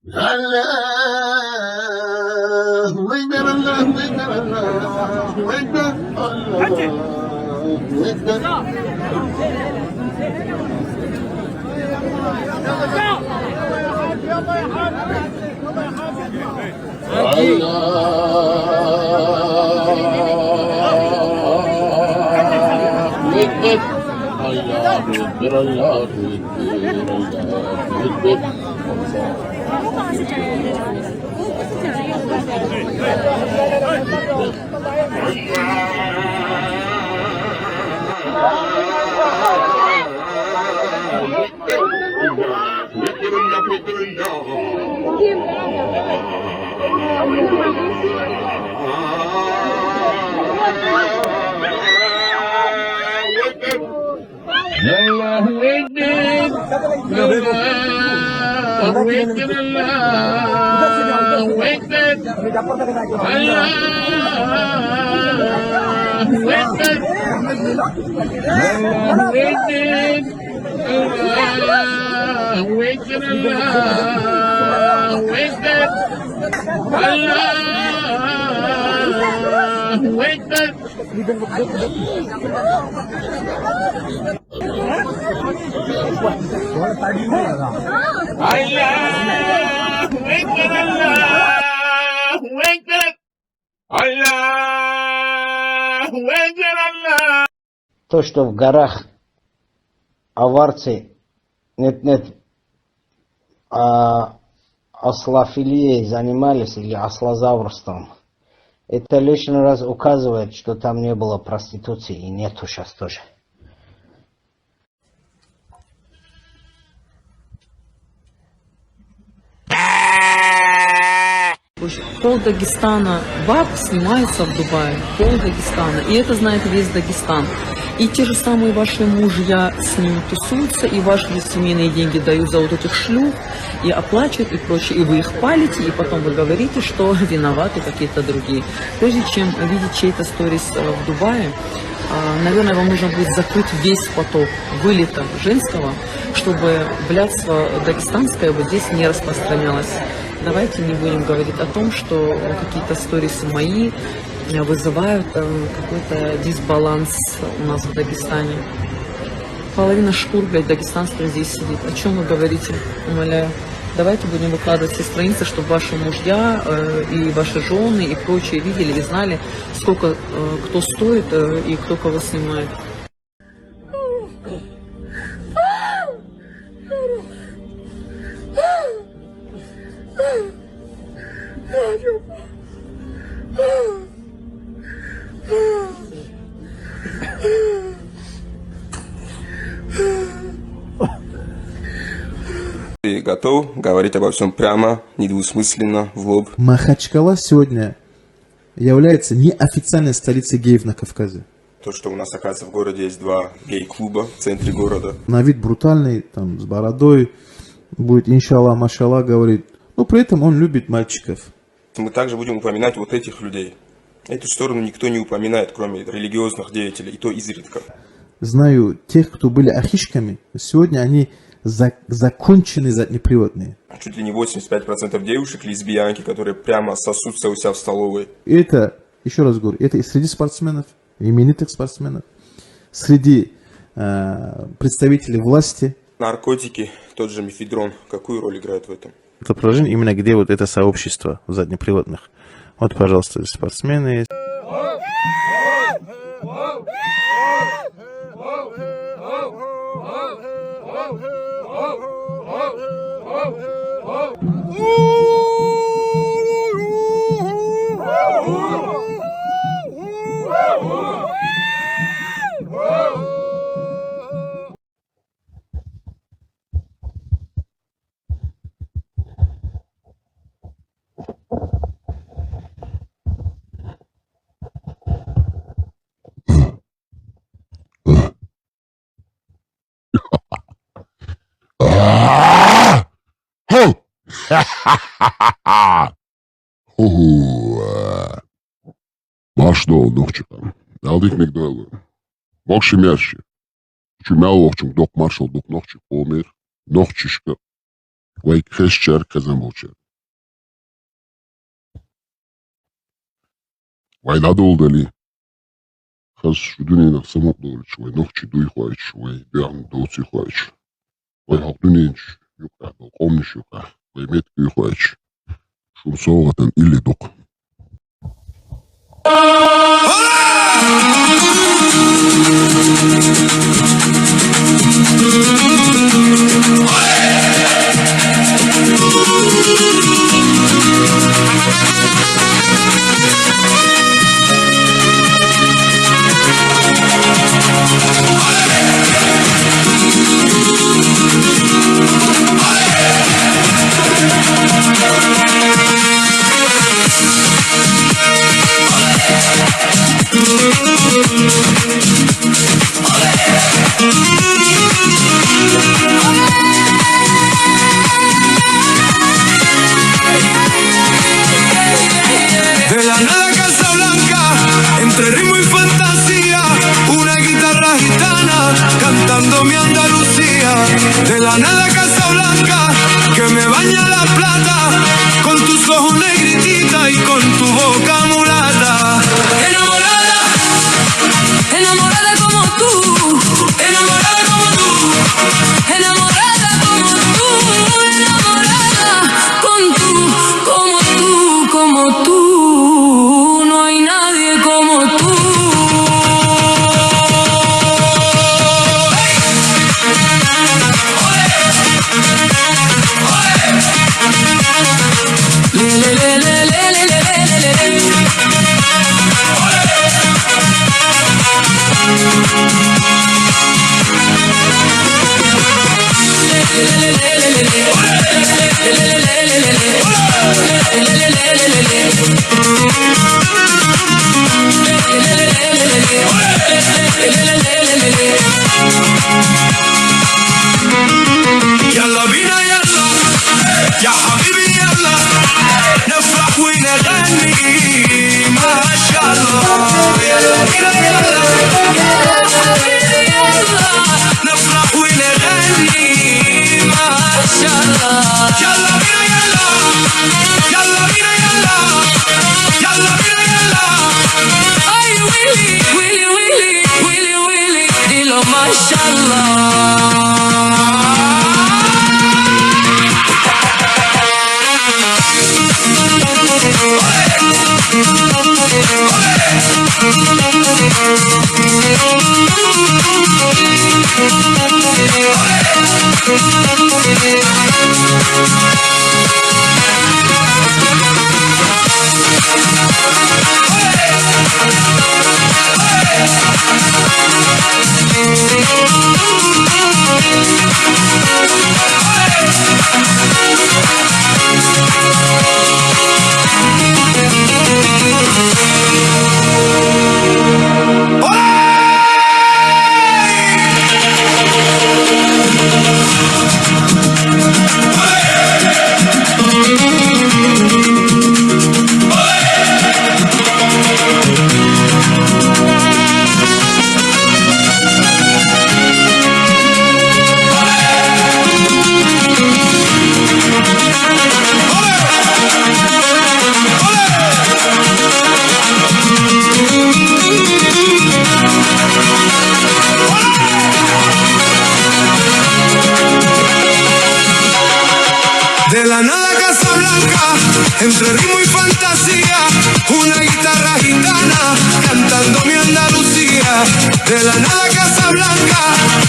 الله أكبر الله أكبر الله أكبر الله أكبر. То, что в горах аварцы, нет, ослофилией занимались или ослозаврством, это лишний раз указывает, что там не было проституции и нету сейчас тоже. Пол Дагестана баб снимаются в Дубае, пол Дагестана, и это знает весь Дагестан. И те же самые ваши мужья с ним тусуются, и ваши семейные деньги дают за вот этих шлюх, и оплачивают, и прочее, и вы их палите, и потом вы говорите, что виноваты какие-то другие. Прежде чем видеть чей-то сторис в Дубае, наверное, вам нужно будет закрыть весь поток вылета женского, чтобы блядство дагестанское вот здесь не распространялось. Давайте не будем говорить о том, что какие-то сторисы мои вызывают какой-то дисбаланс у нас в Дагестане. Половина шкур, блядь, дагестанских здесь сидит. О чем вы говорите? Умоляю. Давайте будем выкладывать все страницы, чтобы ваши мужья и ваши жены и прочие видели и знали, сколько кто стоит и кто кого снимает. Ты готов говорить обо всем прямо, недвусмысленно, в лоб? Махачкала сегодня является неофициальной столицей геев на Кавказе. То, что у нас, оказывается, в городе есть 2 гей-клуба в центре города. На вид брутальный, там, с бородой, будет иншаллах, машаллах, говорит. Но при этом он любит мальчиков. Мы также будем упоминать вот этих людей. Эту сторону никто не упоминает, кроме религиозных деятелей, и то изредка. Знаю тех, кто были ахишками, сегодня они законченные заднеприводные. Чуть ли не 85% девушек лесбиянки, которые прямо сосутся у себя в столовой. И это, еще раз говорю, это и среди спортсменов, именитых спортсменов, среди представителей власти. Наркотики, тот же мефедрон, какую роль играет в этом? Это положение именно где вот это сообщество заднеприводных. Вот, пожалуйста, спортсмены. Başta dokçukam. Aldık mekdalı. Bokşi merşi. Çünkü mel okçum dok marşal dok nokçuk. Omer. Nokçuşka. Way keshcher kazanbolcher. Way da doldali. Khas shuduni na samot dolch. Way nochchi dui khwaich. Way bian dozi khwaich. Way haqduninch. Yuka do qomnish yuka. Way met kui khwaich. Shum sogatan illi duq. De la nada Casablanca, entre ritmo y fantasía, una guitarra gitana cantando mi Andalucía. De la nada Casablanca, que me baña la plata, con tus ojos negrititas y con tu boca mulata. Enamorada, enamorada como tú, enamorada como tú, enamorada como tú, enamorada con tú, como tú, como tú. No hay nadie como tú. Le, le, le, le, le, le, le, le, le, le. يلا بينا يلا يا حبيبي يلا نفرح ونغني ما شاء الله. يلا بينا يلا يا حبيبي يلا نفرح ونغني ما شاء الله. يلا بينا يلا يلا بينا يلا يلا بينا يلا. ay Willy Willy Willy Willy Willy dilo ما شاء الله. De la nada Casablanca, entre ritmo y fantasía, una guitarra gitana cantando mi Andalucía. De la nada Casablanca,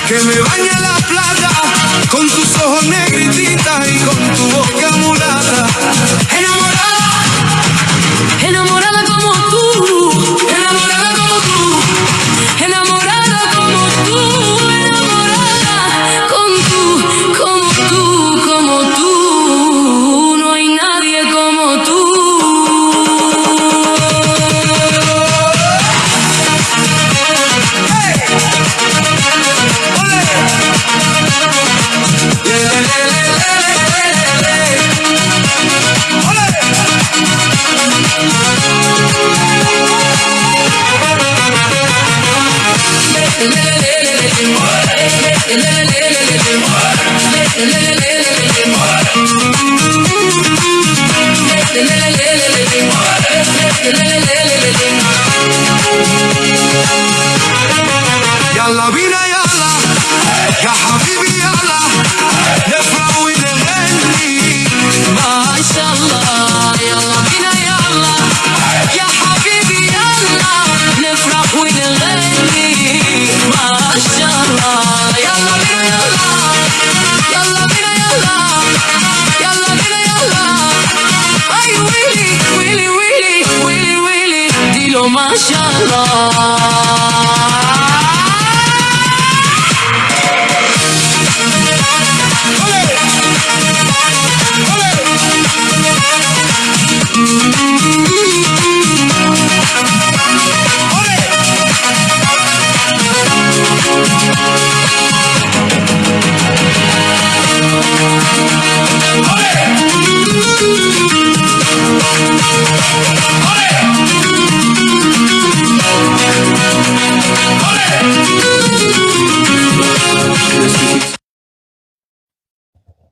que me baña la plata, con tus ojos negrititas y con tu boca mulata. Enamorada, enamorada como tú, enamorada como tú, enamorada como tú, enamorada con tú, como tú, como tú. No hay nadie como tú. Hey. Ole. Le, le, le, le, le, le, le.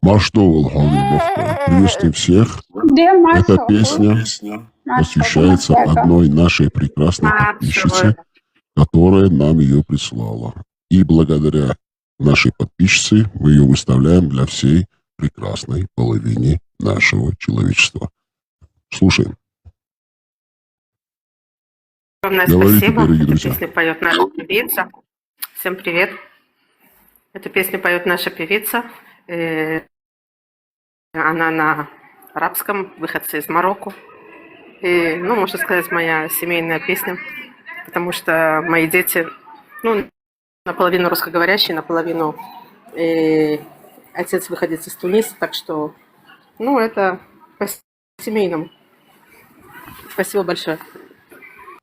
Маштовал Халиловка. Приветствуем всех. Эта песня посвящается одной нашей прекрасной подписчице, которая нам ее прислала. И благодаря нашей подписчице мы ее выставляем для всей прекрасной половины нашего человечества. Слушаем. Огромное Говорите, спасибо. дорогие Эту друзья. песню поет наша певица. Всем привет. Эту песню поет наша певица. Она на арабском, выходцы из Марокко. И, ну, можно сказать, моя семейная песня, потому что мои дети, ну, наполовину русскоговорящие, наполовину отец выходец из Туниса, так что, ну, это по-семейному. Спасибо большое.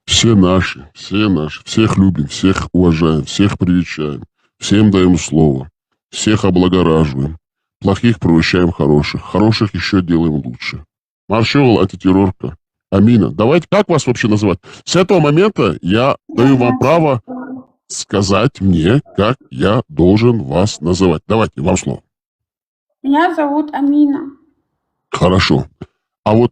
Все наши, всех любим, всех уважаем, всех привечаем, всем даем слово, всех облагораживаем, плохих превращаем в хороших, хороших еще делаем лучше. Маршевал, антитеррорка. Амина. Давайте, как вас вообще называть? С этого момента я даю вам право сказать мне, как я должен вас называть. Давайте, вам слово. Меня зовут Амина. Хорошо. А вот...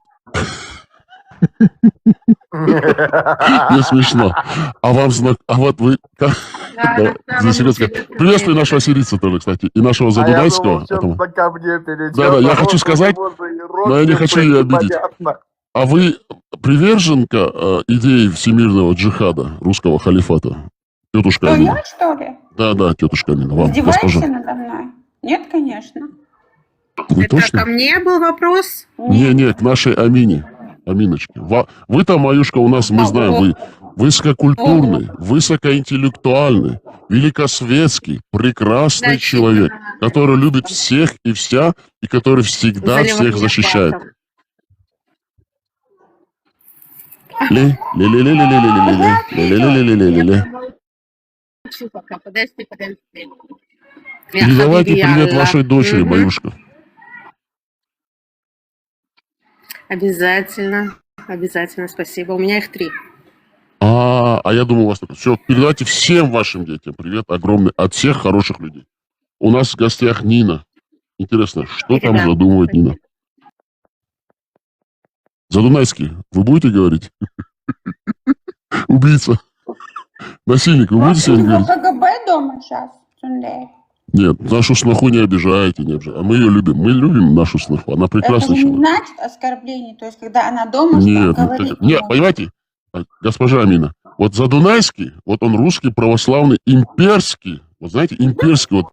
Не смешно. А вам знак... А вот вы... Приветствую нашего сирийца тоже, кстати, и нашего Задунайского. Да, я хочу сказать, но я не хочу ее обидеть. А вы приверженка идеи всемирного джихада, русского халифата? Тетушка Что, Амина. я, что ли? Да, тетушка Амина, вам, Издеваешься госпожа. надо мной? Нет, конечно. Вы Это точно? ко мне был вопрос? Не, к нашей Амине. Аминочке. Вы-то, Маюшка, у нас, мы знаем, вы высококультурный, высокоинтеллектуальный, великосветский, прекрасный человек, который любит всех и вся, и который всегда всех защищает. Подожди. Передавайте привет вашей дочери, Маюшка. Обязательно, спасибо. У меня их 3. А я думал, у вас такое. Все, передавайте всем вашим детям привет огромный от всех хороших людей. У нас в гостях Нина. Интересно, что там задумывает Нина? Задунайский, вы будете говорить? Убийца. Насильник, вы будете сегодня говорить? КГБ дома сейчас, Сунлей? Нет, нашу сноху не обижайте, А мы ее любим. Мы любим нашу сноху. Она прекрасный Это не человек. значит оскорбление, то есть когда она дома, Нет, что говорит. нет, понимаете, госпожа Амина, вот Задунайский, вот он русский православный, имперский, вот знаете, имперский, вот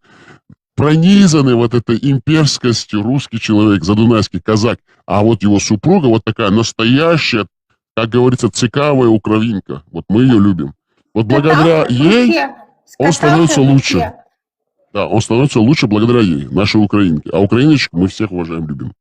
пронизанный вот этой имперскостью русский человек, Задунайский казак, а вот его супруга вот такая настоящая, как говорится, цикавая украинка. Вот мы ее любим. Вот благодаря ей он становится лучше. Да, он становится лучше благодаря ей, нашей украинке. А украиночек мы всех уважаем, любим.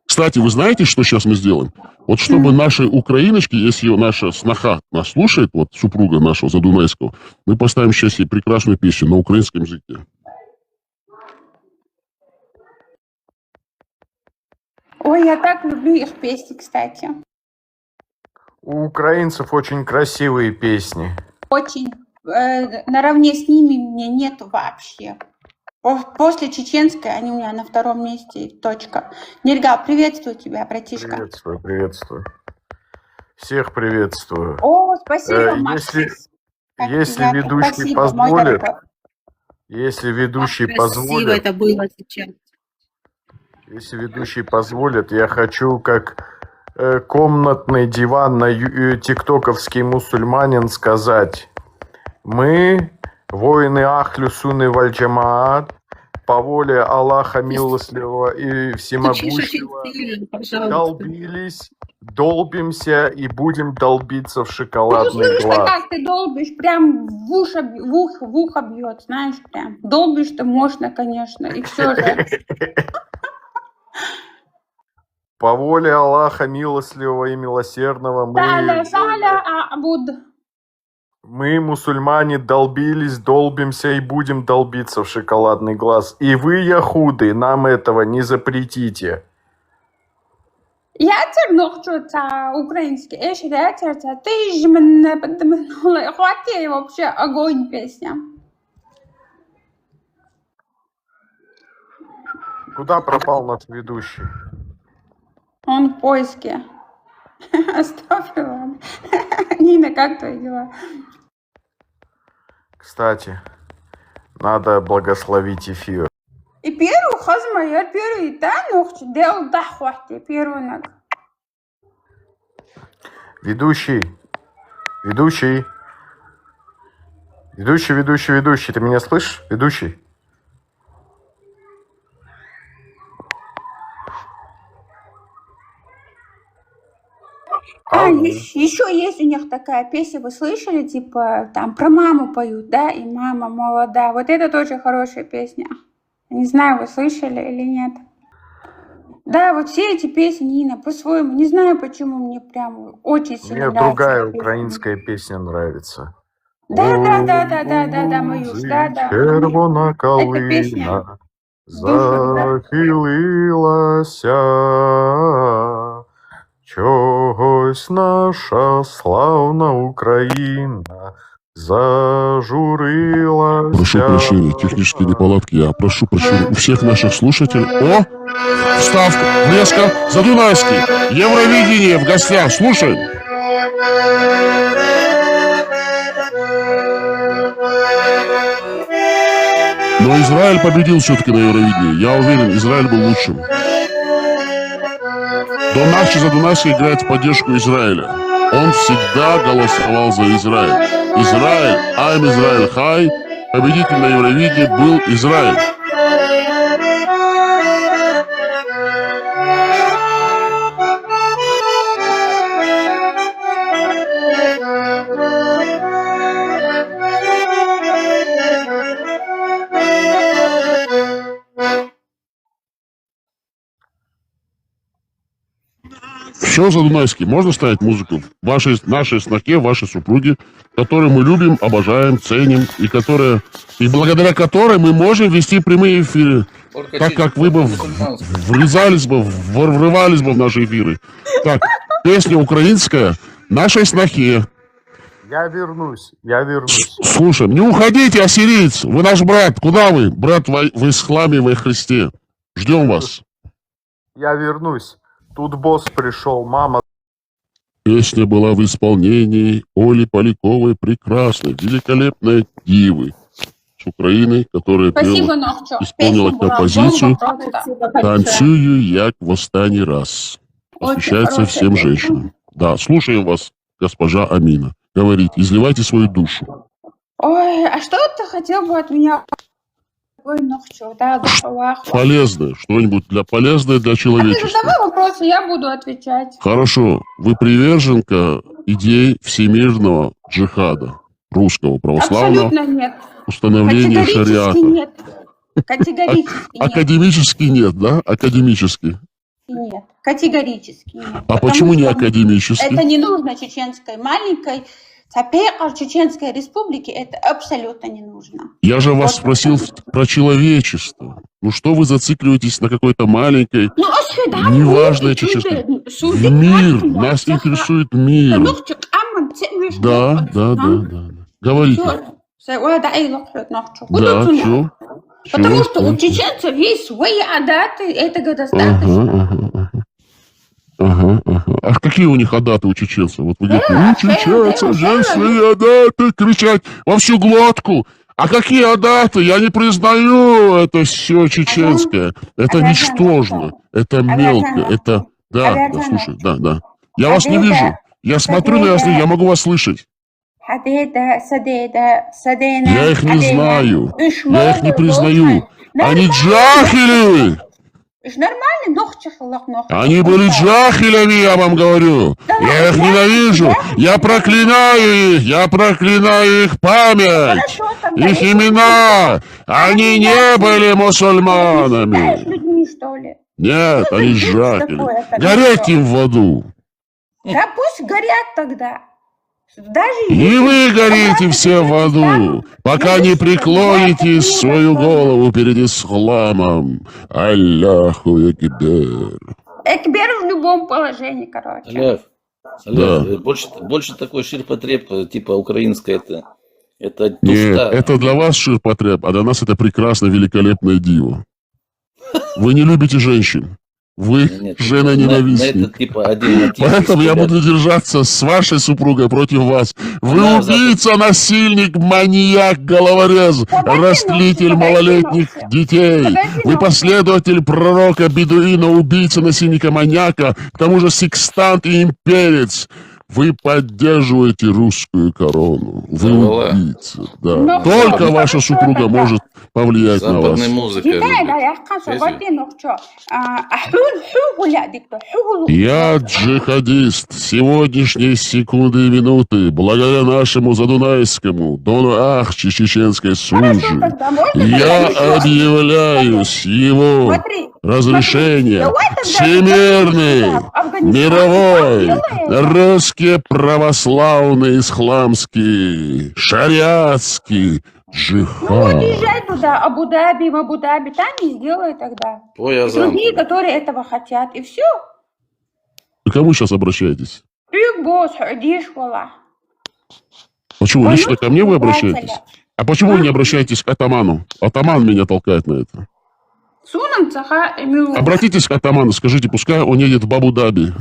Кстати, вы знаете, что сейчас мы сделаем? Вот чтобы нашей украиночке, если ее наша сноха нас слушает, вот супруга нашего Задунайского, мы поставим сейчас ей прекрасную песню на украинском языке. Ой, я так люблю их песни, кстати. У украинцев очень красивые песни. Очень. Наравне с ними мне нету вообще. После чеченской они у меня на 2-м месте. Точка. Нельга, приветствую тебя, братишка. Приветствую. Всех приветствую. О, спасибо, Макс. Если ведущий позволит, если ведущий позволит, это было сейчас. Если ведущий позволит, я хочу как комнатный диван на тиктоковский мусульманин сказать: мы, воины Ахлю Сунны валь Джамаат, по воле Аллаха Милостливого и Ты Всемогущего очень сильно, пожалуйста. долбились, долбимся и будем долбиться в Ну, шоколадный слышно, глаз. как ты долбишь, прям в ухо бьет, знаешь, прям. Долбишь-то можно, конечно, и все же. По воле Аллаха Милостливого и Милосердного мы, мусульмане, долбились, долбимся и будем долбиться в шоколадный глаз. И вы, яхуды, нам этого не запретите. يأثر نقطة украинский, эш يأثر ты же من хватит вообще огонь песня. Куда пропал наш ведущий? Он в поиске. Оставила. Нина, как твои дела? Кстати, надо благословить эфир. И первый хазма, я первый, да, ногти, делал дахвахти, первый ног. Ведущий, ты меня слышишь? Ведущий? Еще есть у них такая песня, вы слышали, типа, там про маму поют, да, и мама молода. Вот это тоже хорошая песня. Не знаю, вы слышали или нет. Да, вот все эти песни, Нина, по-своему. Не знаю, почему мне прям очень сильно Мне нравится. другая украинская песня нравится. Да, Маюш, да. Червона Это песня. калина захилилася, чогось наша славна Україна зажурилася. Прошу прощения, технические неполадки. Я прошу прощения у всех наших слушателей. О! Вставка, врезка, Задунайский. Евровидение в гостях. Слушаем. Но Израиль победил все-таки на Евровидении. Я уверен, Израиль был лучшим. Донахчи Задунайский играет в поддержку Израиля. Он всегда голосовал за Израиль. Израиль, I'm Израиль, хай. Победитель на Евровидении был Израиль. Все, Задунайский, можно ставить музыку нашей сноке, вашей супруге, которую мы любим, обожаем, ценим, и благодаря которой мы можем вести прямые эфиры, так как вы бы врывались бы в наши эфиры. Так, песня украинская «Нашей снохе». Я вернусь. Слушай, не уходите, ассириец, вы наш брат. Куда вы? Брат в исламе, во Христе. Ждем вас. Я вернусь. Тут босс пришел, мама. Песня была в исполнении Оли Поляковой, прекрасной, великолепной дивы с Украины, которая исполнила композицию «Танцую як в останній раз». Посвящается всем женщинам. Да, слушаем вас, госпожа Амина. Говорите, изливайте свою душу. Ой, а что ты хотел бы от меня? Ой, да, полезное, что-нибудь полезное для человечества. А ты задавай вопросы, я буду отвечать. Хорошо. Вы приверженка идей всемирного джихада, русского православного? Абсолютно нет. Установления шариата? Нет. Категорически нет. Академически нет, да? Академически? Нет. Категорически нет. А почему не академически? Это не нужно чеченской маленькой Чеченской республики, это абсолютно не нужно. Я же вас спросил про человечество. Ну что вы зацикливаетесь на какой-то маленькой, неважной чеченской? Мир, нас интересует мир. Да. Говорите. Да, что? Потому что у чеченцев есть свои адаты, этого достаточно. Ага. А какие у них адаты у чеченцев? Вот вы говорите, у чеченцев женские адаты, кричать во всю глотку. А какие адаты? Я не признаю это все чеченское. Это ничтожно, это мелко, это... Да, слушай, да. Я вас не вижу. Я смотрю на вас, я могу вас слышать. Я их не знаю. Я их не признаю. Они джахили! Ж нормально, ног чехлок, ног. Они были джахилями, я вам говорю. Я их ненавижу. Я проклинаю их память, их имена. Они не были мусульманами. С людьми, что ли? Нет, они джахили. такое, это Гореть им в аду. Да пусть горят тогда. Даже И вы горите все в аду, пока не преклоните свою голову перед исламом. Аллаху Акбар. Экбер в любом положении, короче. Лев, Да. больше такой ширпотреб, типа украинская, это Нет, туфта. это для вас ширпотреб, а для нас это прекрасное, великолепное диво. Вы не любите женщин. Вы Нет, на это жена-ненавистник. типа один мотив. Поэтому я буду держаться с вашей супругой против вас. Вы Она убийца, насильник, маньяк, головорез, растлитель малолетних детей. Вы последователь пророка, бедуина, убийца, насильника, маньяка, к тому же секстант и имперец. Вы поддерживаете русскую корону. Вы Завала. убийца. Да. Ну, Только хорошо, ваша супруга тогда. может повлиять на вас. Западная музыка. Гитай, да, любит. я хочу, Песня. вот и ну что. Ху гуля, диктор, ху. Я джихадист. Сегодняшние секунды и минуты, благодаря нашему Задунайскому, Дону Ахчи, чеченской службе, тогда можно я тогда объявляю с его Смотри, разрешения давай тогда всемирный, Афганистан мировой, делаем. русский православный, исламский, шариатский Ну, джихад. езжай туда, Абу-Даби, в Абу-Даби, там и сделай тогда. Твой И азан. другие, которые этого хотят, и все. Вы к кому сейчас обращаетесь? Трюк босс, идишь, вала. Почему? Лично ко мне вы Ругаться обращаетесь? ли? А почему вы не обращаетесь к атаману? Атаман меня толкает на это. Сунам цаха эмю. Обратитесь к атаману, скажите, пускай он едет в Абу-Даби.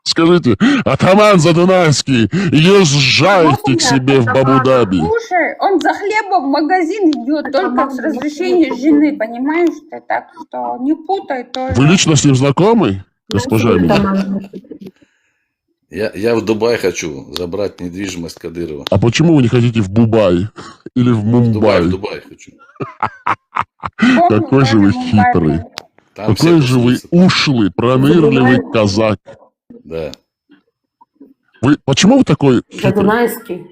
Скажите, атаман Задунайский, езжайте к себе в Абу-Даби. Слушай, он за хлебом в магазин идет только с разрешения жены, понимаешь ты? Так что не путай тоже. Вы лично с ним знакомы, госпожа меня? Я в Дубай хочу забрать недвижимость Кадырова. А почему вы не хотите в Бубай или в В Мумбай? Дубай хочу. Помню, Какой же вы даже Мумбай хитрый. был. Там Какой все же вы тусуются. ушлый, пронырливый казак. Да. Вы, почему вы такой хитрый? Задунайский.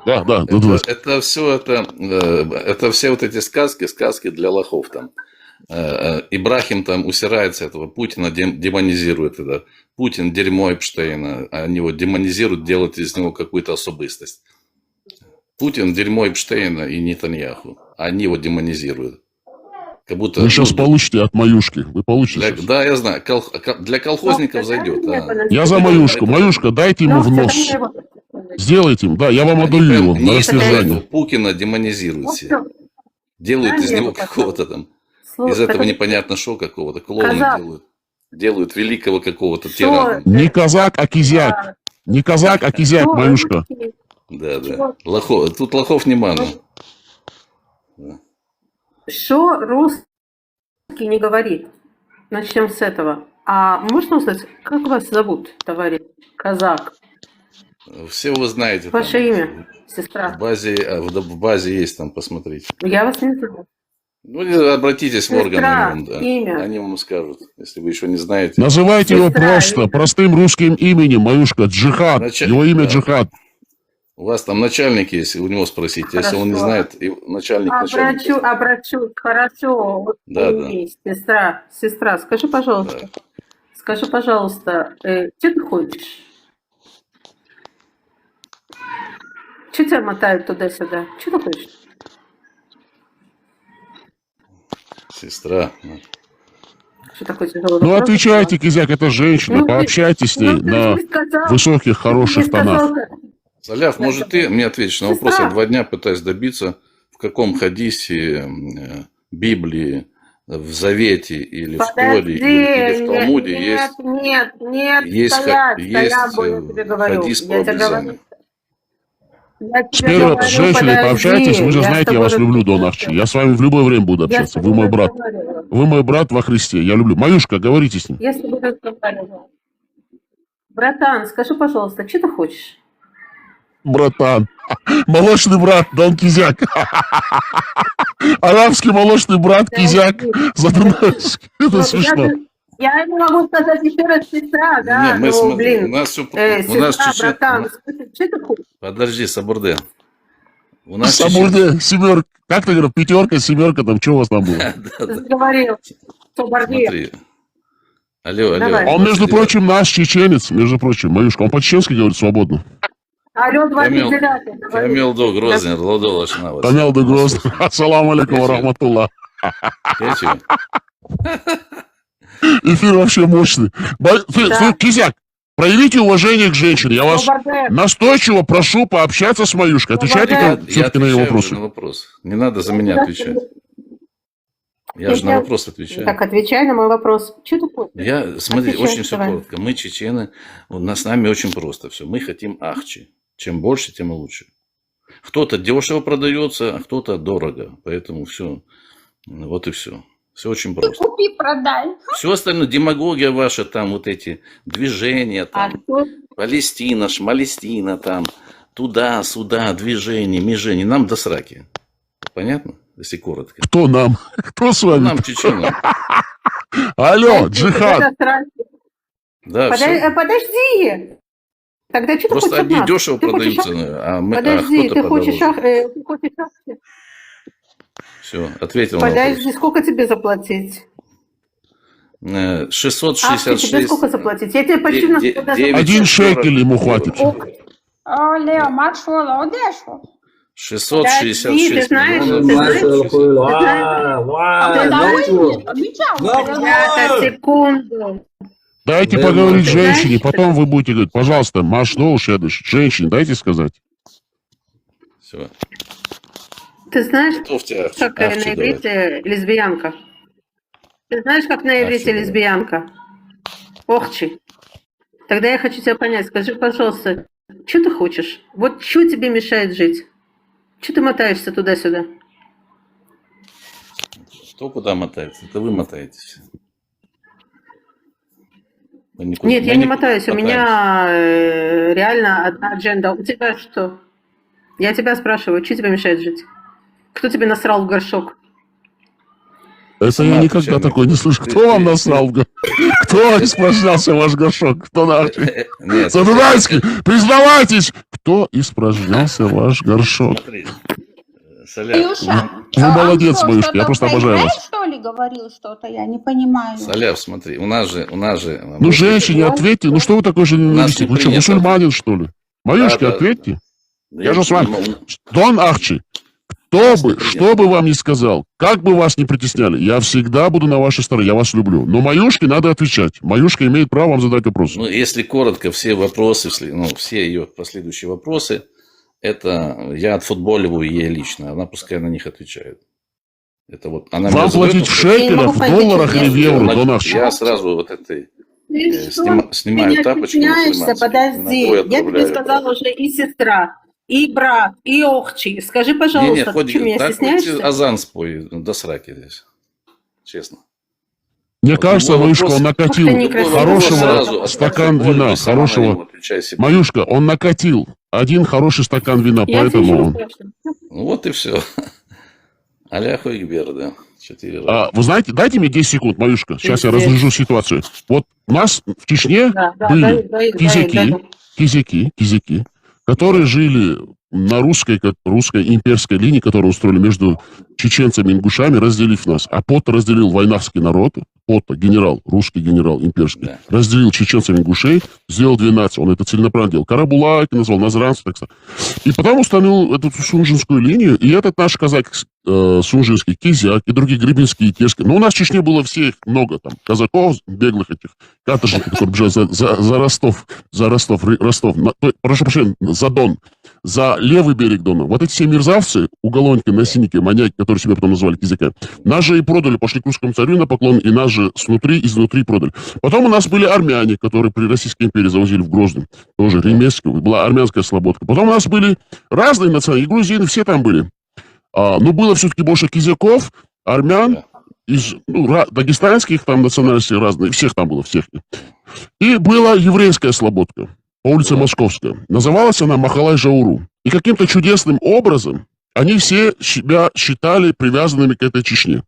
Да, Задунайский. Это все вот эти сказки для лохов там. Ибрахим там усирает с этого, Путина демонизирует это. Путин дерьмо Эпштейна, они его демонизируют, делают из него какую-то особистость. Путин дерьмо Эпштейна и Нетаньяху, они его демонизируют. Как будто, Вы сейчас получите от Маюшки. Вы получите сейчас. да, я знаю, для колхозников зайдет. Я за Маюшку. Маюшка, дайте ему в нос. Сделайте им, да, я вам отдаю его на растяжание. Путина демонизируют все. Делают из него какого-то там, из этого непонятно что какого-то, клоуна делают. Делают великого какого-то тирана. Не казак, а кизяк. Не казак, а кизяк, Маюшка. Да. Тут лохов немало. Что русский не говорит? Начнем с этого. А можно узнать, как вас зовут, товарищ казак? Все вы знаете. Ваше там, имя, сестра? в базе есть там, посмотрите. Я вас не знаю. Ну, обратитесь в органы, Сестра, они вам, имя. они вам скажут, если вы еще не знаете. Называйте его Сестра, просто, простым русским именем, Маюшка, Джихад. Его имя Да. Джихад. У вас там начальник есть, у него спросите. Если он не Хорошо. знает, начальник. Обращу, хорошо. Вот Да. есть. Сестра, скажи, пожалуйста, что ты хочешь? Что тебя мотают туда-сюда? Что ты хочешь? Сестра. Что такое тяжелый Ну, вопрос? отвечайте, кизяк, это женщина, Ну, пообщайтесь с ней ты на не сказал. высоких, хороших Ты не тонах. сказал, Саляв, может ты мне ответишь на вопрос? Сестра. Я 2 дня пытаюсь добиться, в каком хадисе Библии, в Завете или в Торе, или в Талмуде есть стоять, есть я тебе говорю. хадис про Я тебе говорю. обрезание. Я С тебе первой говорю, с женщиной подожди, пообщайтесь, вы же я с знаете, я тобой вас люблю, Дон Ахчи. Я с вами в любое время буду Я с общаться. тобой Вы мой брат. разговаривала. Вы мой брат во Христе. Я люблю. Маюшка, говорите с ним. Я с тобой разговаривала. Братан, скажи, пожалуйста, что ты хочешь? Братан. Молочный брат, Дон Кизяк. Арабский молочный брат Кизяк. Задунайский. Это смешно. Я ему могу сказать еще раз сестра, да, Не, мы ну, смотри, блин, у нас все... сестра, братан, что ты хочешь? Подожди, Сабурде. У нас Сабурде, семерка. Как ты говоришь, пятерка, семерка, там что у вас там было? Говорил, Соборде. Смотри. Алло. Давай. Он, между прочим, наш чеченец, между прочим, Маюшка. Он по-чеченски говорит свободно. Алло, 29. Камил до Грозный, Лодо Лашнава. Тамел де Грозный. Ассаламу алейкум ва рахматуллах. Эфир вообще мощный. Ты, Кизяк, проявите уважение к женщине. Я вас настойчиво прошу пообщаться с Маюшкой. Отвечайте все-таки на ее вопросы. На вопрос. Не надо за меня отвечать. Я же на вопрос отвечаю. Так, отвечай на мой вопрос. Что ты хочешь? Смотри, Отвечай, очень все давай. коротко. Мы чечены, с нами очень просто все. Мы хотим ахчи. Чем больше, тем лучше. Кто-то дешево продается, а кто-то дорого. Поэтому все. Вот и все. Все очень просто. Купи, продай. Все остальное, демагогия ваша, там вот эти движения, там, Палестина, Шмалестина, там, туда-сюда, движение, межение. Нам до сраки. Понятно? Если коротко. Кто нам? Кто с вами? Нам, чеченам. Алло, джихад. Да, Подожди. Тогда что ты хочешь просто от одни нас? дешево Ты продаются, хочешь а мы Подожди, кто-то ты хочешь подороже. ахти? Все, ответил на вопрос. Подожди, сколько тебе заплатить? 666. Тебе сколько заплатить? Я тебе почти на 1 шекель ему хватит. О, Лео, Макшола, одешу. 666 ты знаешь, секунду. Дайте поговорить женщине, потом вы будете говорить, пожалуйста, Машно ушедешь. Женщине дайте сказать. Все. Ты знаешь, Готовьте ахчи, как на ахчи иврите лесбиянка? Ты знаешь, как на иврите Ахчи, лесбиянка? Охчи. Тогда я хочу тебя понять. Скажи, пожалуйста, что ты хочешь? Вот что тебе мешает жить? Что ты мотаешься туда-сюда? Кто куда мотается? Это вы мотаетесь. Нет, я не мотаюсь. У меня реально одна адженда. У тебя что? Я тебя спрашиваю, что тебе мешает жить? Кто тебе насрал в горшок? Это я никогда такое не слышу. Кто вам насрал в горшок? Кто испражнялся в ваш горшок? Кто нахуй? Задунайский, признавайтесь! Кто испражнялся в ваш горшок? Илюша, Вы молодец, Маюшка, я просто обожаю вас. что ли, говорил что-то? Я не понимаю. Соляв, смотри, у нас же... Ну, женщине ответьте, ну что вы такой же ненавистник? Вы что, мусульманин, что ли? Маюшке ответьте. Я же с вами. Дон Ахчи, что бы вам ни сказал, как бы вас ни притесняли, я всегда буду на вашей стороне, я вас люблю. Но Маюшке надо отвечать. Маюшка имеет право вам задать вопрос. Ну, если коротко, все вопросы, все ее последующие вопросы, это я отфутболиваю ей лично, она пускай на них отвечает. Это вот она вам платить в шекелях, в долларах или в евро, Дон Ахчи? Я сразу вот этой снимаю тапочки. Подожди, я тебе сказала уже и сестра, и брат, и охчи. Скажи, пожалуйста, ты что, меня стесняешься? Азан спой до сраки здесь. Честно. Мне кажется, Маюшка, он накатил хорошего стакан вина, хорошего. Маюшка, он накатил один хороший стакан вина, поэтому он... Вот и все. Аляху Игбер, да. 4 вы знаете, дайте мне 10 секунд, Маюшка, сейчас я разрежу ситуацию. Вот у нас в Чечне были кизяки, которые жили на русской имперской линии, которую устроили между чеченцами и ингушами, разделив нас. А Пота разделил войнавский народ, Пота, русский генерал имперский, разделил чеченцев и ингушей, сделал 12, он это целенаправленно делал. Карабулак назвал, назранцев, так сказать. И потом установил эту сунжинскую линию, и этот наш казак сунжинский, кизяк и другие гребенские, терские. Но у нас в Чечне было всех много, там, казаков, беглых этих, каторжников, которые бежали за Ростов, прошу прощения, за Дон, за левый берег Дона. Вот эти все мерзавцы, уголовники, насильники, маньяки, которые себя потом называли кизяками, нас же и продали, пошли к русскому царю на поклон, и нас же изнутри продали. Потом у нас были армяне, которые при Российской империи завозили в Грозный, тоже ремесленники, была армянская слободка. Потом у нас были разные национальные, грузины, все там были. Но было все-таки больше кизяков, армян, из дагестанских там национальностей разные, всех там было, всех. И была еврейская слободка. по улице Московская. Называлась она Махалай-Жауру. И каким-то чудесным образом они все себя считали привязанными к этой Чечне.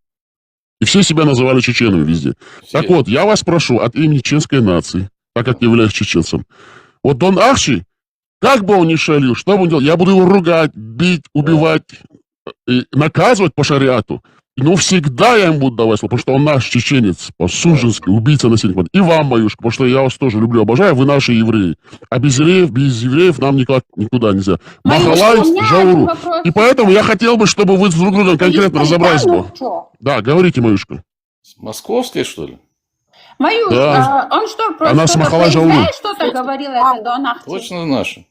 И все себя называли чеченами везде. Так вот, я вас прошу от имени чеченской нации, так как являюсь чеченцем, вот Дон Ахчи, как бы он ни шалил, что бы он делал, я буду его ругать, бить, убивать, и наказывать по шариату. Но всегда я ему буду давать слово, потому что он наш чеченец, по-суженски, убийца насильника. И вам, Маюшка, потому что я вас тоже люблю, обожаю, вы наши евреи. А без евреев нам никуда нельзя. Махалай, Жауру. И поэтому я хотел бы, чтобы вы с друг другом конкретно разобрались. Да, говорите, Маюшка. Московской, что ли? Маюш, да. Он что, Она с Махалай-Жауру. что-то говорил, это Дон Ахчи? Точно наша.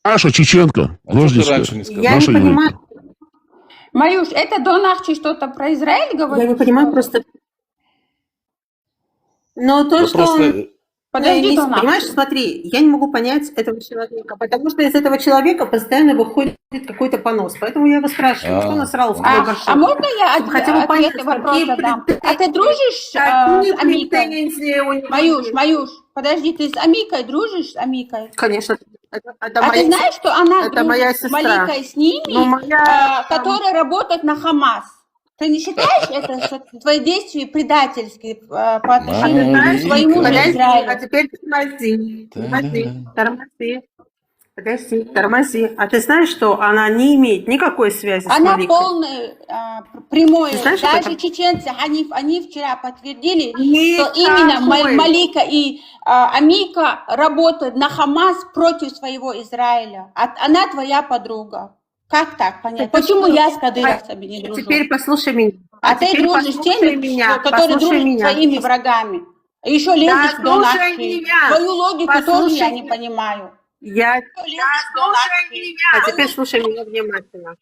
Наша чеченка, грозненская. Я не понимаю. Маюш, это Дон Ахчи что-то про Израиль говорит? Я не понимаю просто. Но то, что он... Подожди, понимаешь, смотри, я не могу понять этого человека, потому что из этого человека постоянно выходит какой-то понос. Поэтому я его спрашиваю, что насрал в твой горшок? А можно я ответ вопрос задам? А ты дружишь с Амикой? Маюш, подожди, ты с Амикой дружишь, с Амикой? Конечно. А ты знаешь, что она дружит с Маликой с ними, которые работают на Хамас? Ты не считаешь это твои действия предательские по отношению к своему Израилю? А теперь тормози. А ты знаешь, что она не имеет никакой связи с Маликой? Она полная, прямой. Даже чеченцы, они вчера подтвердили, что именно Малика и Амика работают на Хамас против своего Израиля. Она твоя подруга. Как так понять? Почему я с кадыровцами не дружу? Теперь послушай меня. А ты дружишь с теми, которые дружат с своими врагами. А еще лезешь в Дон Ахчи. Твою логику тоже я не понимаю. А теперь слушай меня внимательно.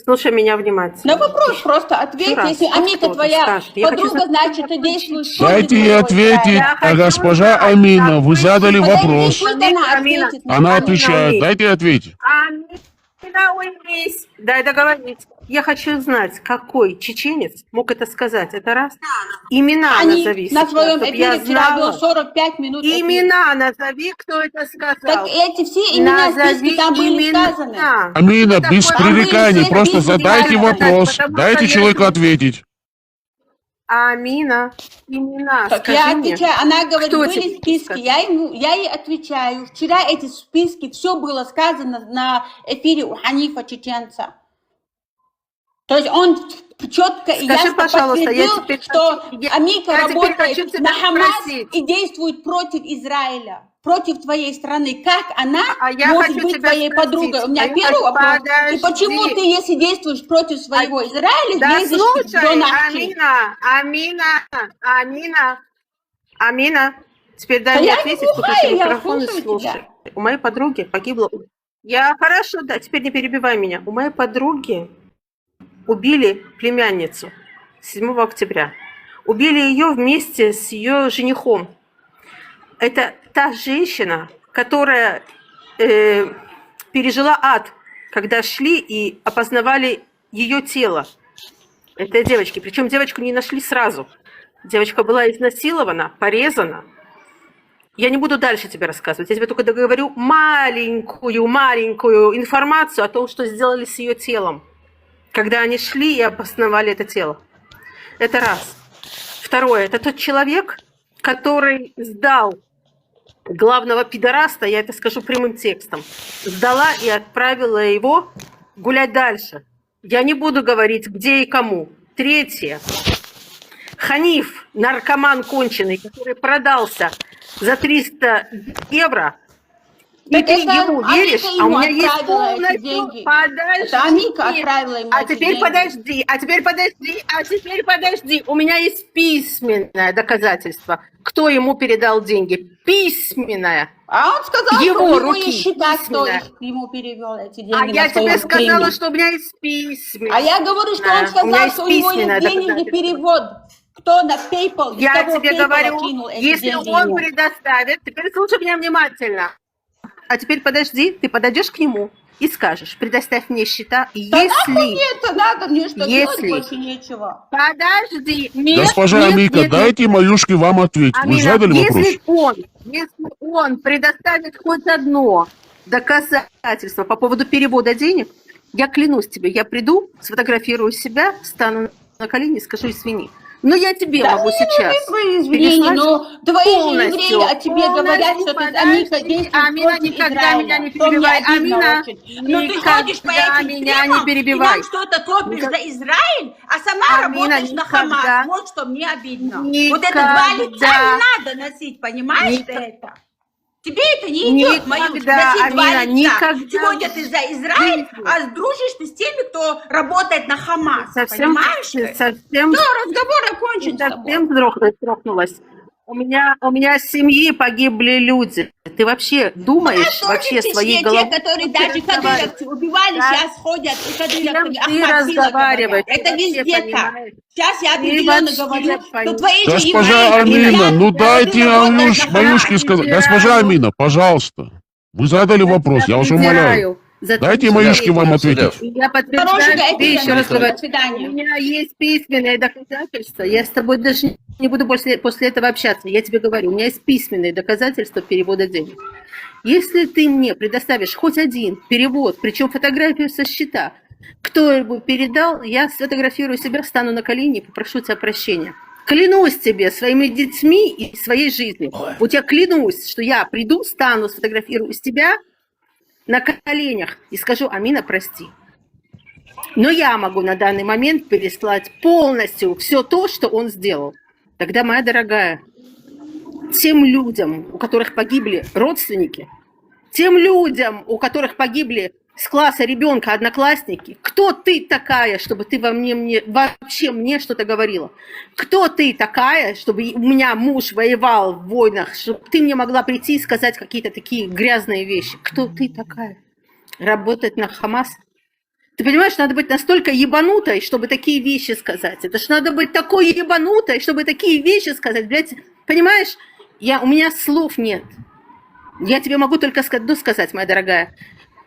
Слушай меня внимательно. На вопрос просто ответь. Если Амика твоя подруга, значит, ты действуешь... Дайте ей ответить, госпожа Амина, вы задали вопрос. Она отвечает, дайте ей ответить. Дай договорить. Я хочу знать, какой чеченец мог это сказать. Это раз. Имена назови. На своем эфире вчера было 45 минут. Имена назови, кто это сказал. Так эти все имена в списке там были сказаны. Амина, без пререканий, просто задайте вопрос. Дайте человеку ответить. Амина, имена. Так я отвечаю, она говорит, были списки, я ей отвечаю. Вчера эти списки, все было сказано на эфире у Ханифа чеченца. То есть он четко и ясно подтвердил, что Амика работает на Хамас и действует против Израиля, против твоей страны. Как она может быть твоей подругой? У меня первый вопрос. И почему ты, если действуешь против своего Израиля, лезешь в Дон Ахчи? Амина, теперь дай мне ответить, выключи микрофон и слушай. У моей подруги погибло... Хорошо, да, теперь не перебивай меня. У моей подруги убили племянницу 7 октября. Убили ее вместе с ее женихом. Это та женщина, которая пережила ад, когда шли и опознавали ее тело. Этой девочки. Причем девочку не нашли сразу. Девочка была изнасилована, порезана. Я не буду дальше тебе рассказывать. Я тебе только договорю маленькую информацию о том, что сделали с ее телом, когда они шли и опознавали это тело. Это раз. Второе. Это тот человек, который сдал главного пидораста, я это скажу прямым текстом, сдала и отправила его гулять дальше. Я не буду говорить, где и кому. Третье. Ханиф, наркоман конченый, который продался за 300 евро. И ты ему веришь, а у меня есть полностью... Это Амика отправила ему а теперь подожди. У меня есть письменное доказательство, кто ему передал деньги. Письменное. А он сказал, его что у него руки есть счета, кто письменное. ему перевел эти деньги. А я тебе сказала, что у меня есть письменное. А я говорю, что он сказал, что у него есть денежный перевод. Кто на PayPal, я тебе говорю, если он предоставит, теперь слушай меня внимательно. А теперь подожди, ты подойдешь к нему и скажешь, предоставь мне счета, Да если... нахуй мне это надо, мне что делать Если... больше нечего. Подожди. Нет, Госпожа нет, Амика, нет, дайте Маюшке вам ответить. Вы Амина, задали вопрос? если он предоставит хоть одно доказательство по поводу перевода денег, я клянусь тебе, я приду, сфотографирую себя, стану на колени и скажу извини. Но я тебе Да могу мне сейчас нужны твои извинения, переслать но твои же евреи о тебе полностью, говорят, что ты Амика действуешь Амина, против никогда Израиля. меня не Что мне перебивай. обидно Амина, очень. Но ты ходишь по никогда этим меня не стримам и перебивай. нам что-то топишь за Израиль, а сама Амина, работаешь на никогда. Хамас. Вот что мне обидно. Вот Никогда. это два лица не надо носить, понимаешь ты это? Тебе это не идет, Маюш, Никогда, носить два Амина, лица. никогда. Сегодня ты за Израиль, а дружишь ты с теми, кто работает на Хамас. Понимаешь ты? Совсем, Все, разговор окончен с тобой. совсем вздрогнулась. У меня с семьи погибли люди. Ты вообще думаешь вообще своей головой? Те, которые даже кадыровцы убивали, Да. сейчас ходят, и кадыровцы, С кем ты разговариваешь? Это Ты везде вообще так. понимаешь? Сейчас я Ты определенно вообще говорю, что понимаешь? твои же Госпожа евреи... Амина, ну говорят, дайте что ты работаешь на Маюшке Хамас. сказать. Госпожа Амина, пожалуйста. Вы задали вопрос, я вас умоляю. Дайте Маюшке вам ответить. Я подтверждаю Хорошего тебе, еще раз аппетита. говорю. До свидания. У меня есть письменные доказательства. Я с тобой даже не буду после этого общаться. Я тебе говорю, у меня есть письменные доказательства перевода денег. Если ты мне предоставишь хоть один перевод, причем фотографию со счета, кто его передал, я сфотографирую себя, стану на колени и попрошу тебя прощения. Клянусь тебе своими детьми и своей жизнью. Вот я клянусь, что я приду, стану, сфотографирую тебя на коленях и скажу: Амина, прости. Но я могу на данный момент переслать полностью все то, что он сделал. Тогда, моя дорогая, тем людям, у которых погибли родственники, тем людям, у которых погибли с класса ребенка одноклассники, кто ты такая, чтобы ты вообще мне что-то говорила? Кто ты такая, чтобы у меня муж воевал в войнах, чтобы ты мне могла прийти и сказать какие-то такие грязные вещи? Кто ты такая? Работать на Хамас? Ты понимаешь, надо быть настолько ебанутой, чтобы такие вещи сказать. Это ж надо быть такой ебанутой, чтобы такие вещи сказать. Блядь, понимаешь, у меня слов нет. Я тебе могу только сказать, моя дорогая,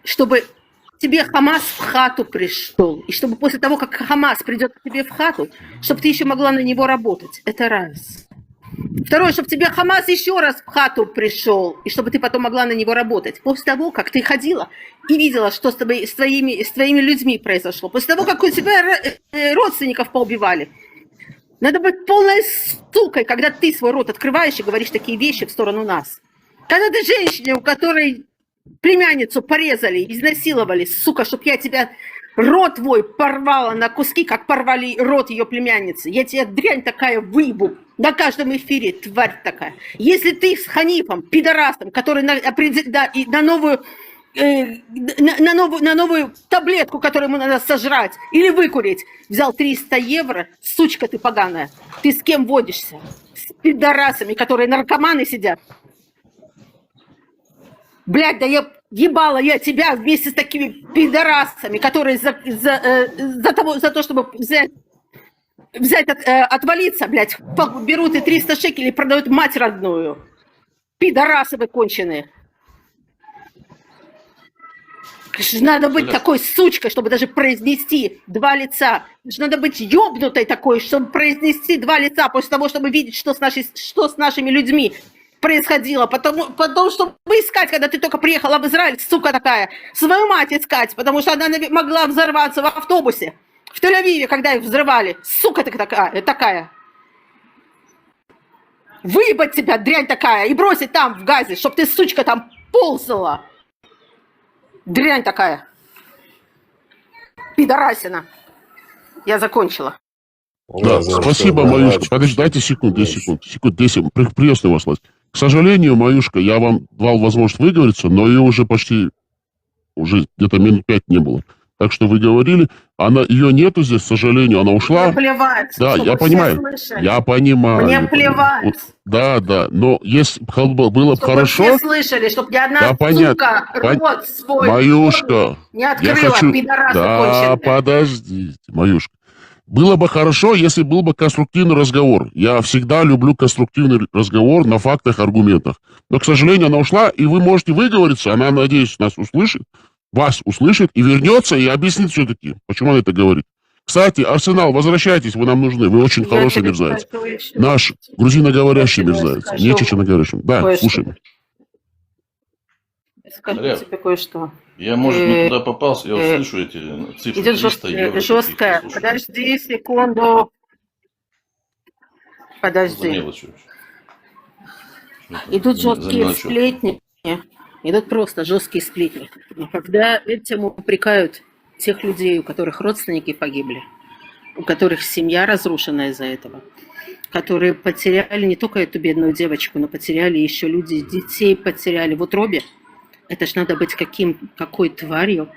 чтобы тебе Хамас в хату пришел, и чтобы после того, как Хамас придет к тебе в хату, чтобы ты еще могла на него работать. Это раз. Второе, чтобы тебе Хамас еще раз в хату пришел, и чтобы ты потом могла на него работать. После того, как ты ходила и видела, что с твоими людьми произошло. После того, как у тебя родственников поубивали. Надо быть полной сукой, когда ты свой рот открываешь и говоришь такие вещи в сторону нас. Когда ты женщине, у которой племянницу порезали, изнасиловали, сука, чтоб я тебя, рот твой порвала на куски, как порвали рот ее племянницы. Я тебя, дрянь такая, выебу на каждом эфире, тварь такая. Если ты с Ханифом, пидорасом, который на новую таблетку, которую ему надо сожрать или выкурить, взял 300 евро, сучка ты поганая, ты с кем водишься? С пидорасами, которые наркоманы сидят. Блядь, да я ебала я тебя вместе с такими пидорасами, которые за то, чтобы взять отвалиться, блядь, берут и 300 шекелей и продают мать родную. Пидорасы вы конченые. Надо быть такой сучкой, чтобы даже произнести два лица. Надо быть ёбнутой такой, чтобы произнести два лица после того, чтобы видеть, что с нашими людьми происходило. Потом, чтобы искать, когда ты только приехала в Израиль, сука такая, свою мать искать, потому что она могла взорваться в автобусе. В Тель-Авиве, когда их взрывали. Сука ты такая. Выебать тебя, дрянь такая, и бросить там в Газе, чтобы ты, сучка, там ползала. Дрянь такая. Пидорасина. Я закончила. Да, спасибо, Маюшка. Подожди, дайте секунду, 10 секунд. Приветствую вас, Влад. К сожалению, Маюшка, я вам дал возможность выговориться, но ее уже где-то минут 5 не было. Так что вы говорили, ее нету здесь, к сожалению, она ушла. Мне плевать. Да, я понимаю. Я понимаю. Мне плевать. Да, но если было бы хорошо... Чтобы все слышали, чтобы ни одна сука рот свой Маюшка, не открыла, пидорасы конченые. Подождите, Маюшка. Было бы хорошо, если был бы конструктивный разговор. Я всегда люблю конструктивный разговор на фактах, аргументах. Но, к сожалению, она ушла, и вы можете выговориться. Она, надеюсь, нас услышит. вас услышит и вернется и объяснит все-таки, почему он это говорит. Кстати, Арсенал, возвращайтесь, вы нам нужны. Вы очень хороший мерзавец. Наш грузиноговорящий мерзавец. Не чеченоговорящий. Да, слушаем. Скажу тебе кое-что. Я, может, не туда попался, я вот слышу эти цифры. Идет 300 евро. жесткая. Подожди секунду. Подожди. Идут жесткие сплетни. Идут просто жесткие сплетни. Но когда этим упрекают тех людей, у которых родственники погибли, у которых семья разрушена из-за этого, которые потеряли не только эту бедную девочку, но потеряли еще люди, детей потеряли в утробе, это ж надо быть какой тварью,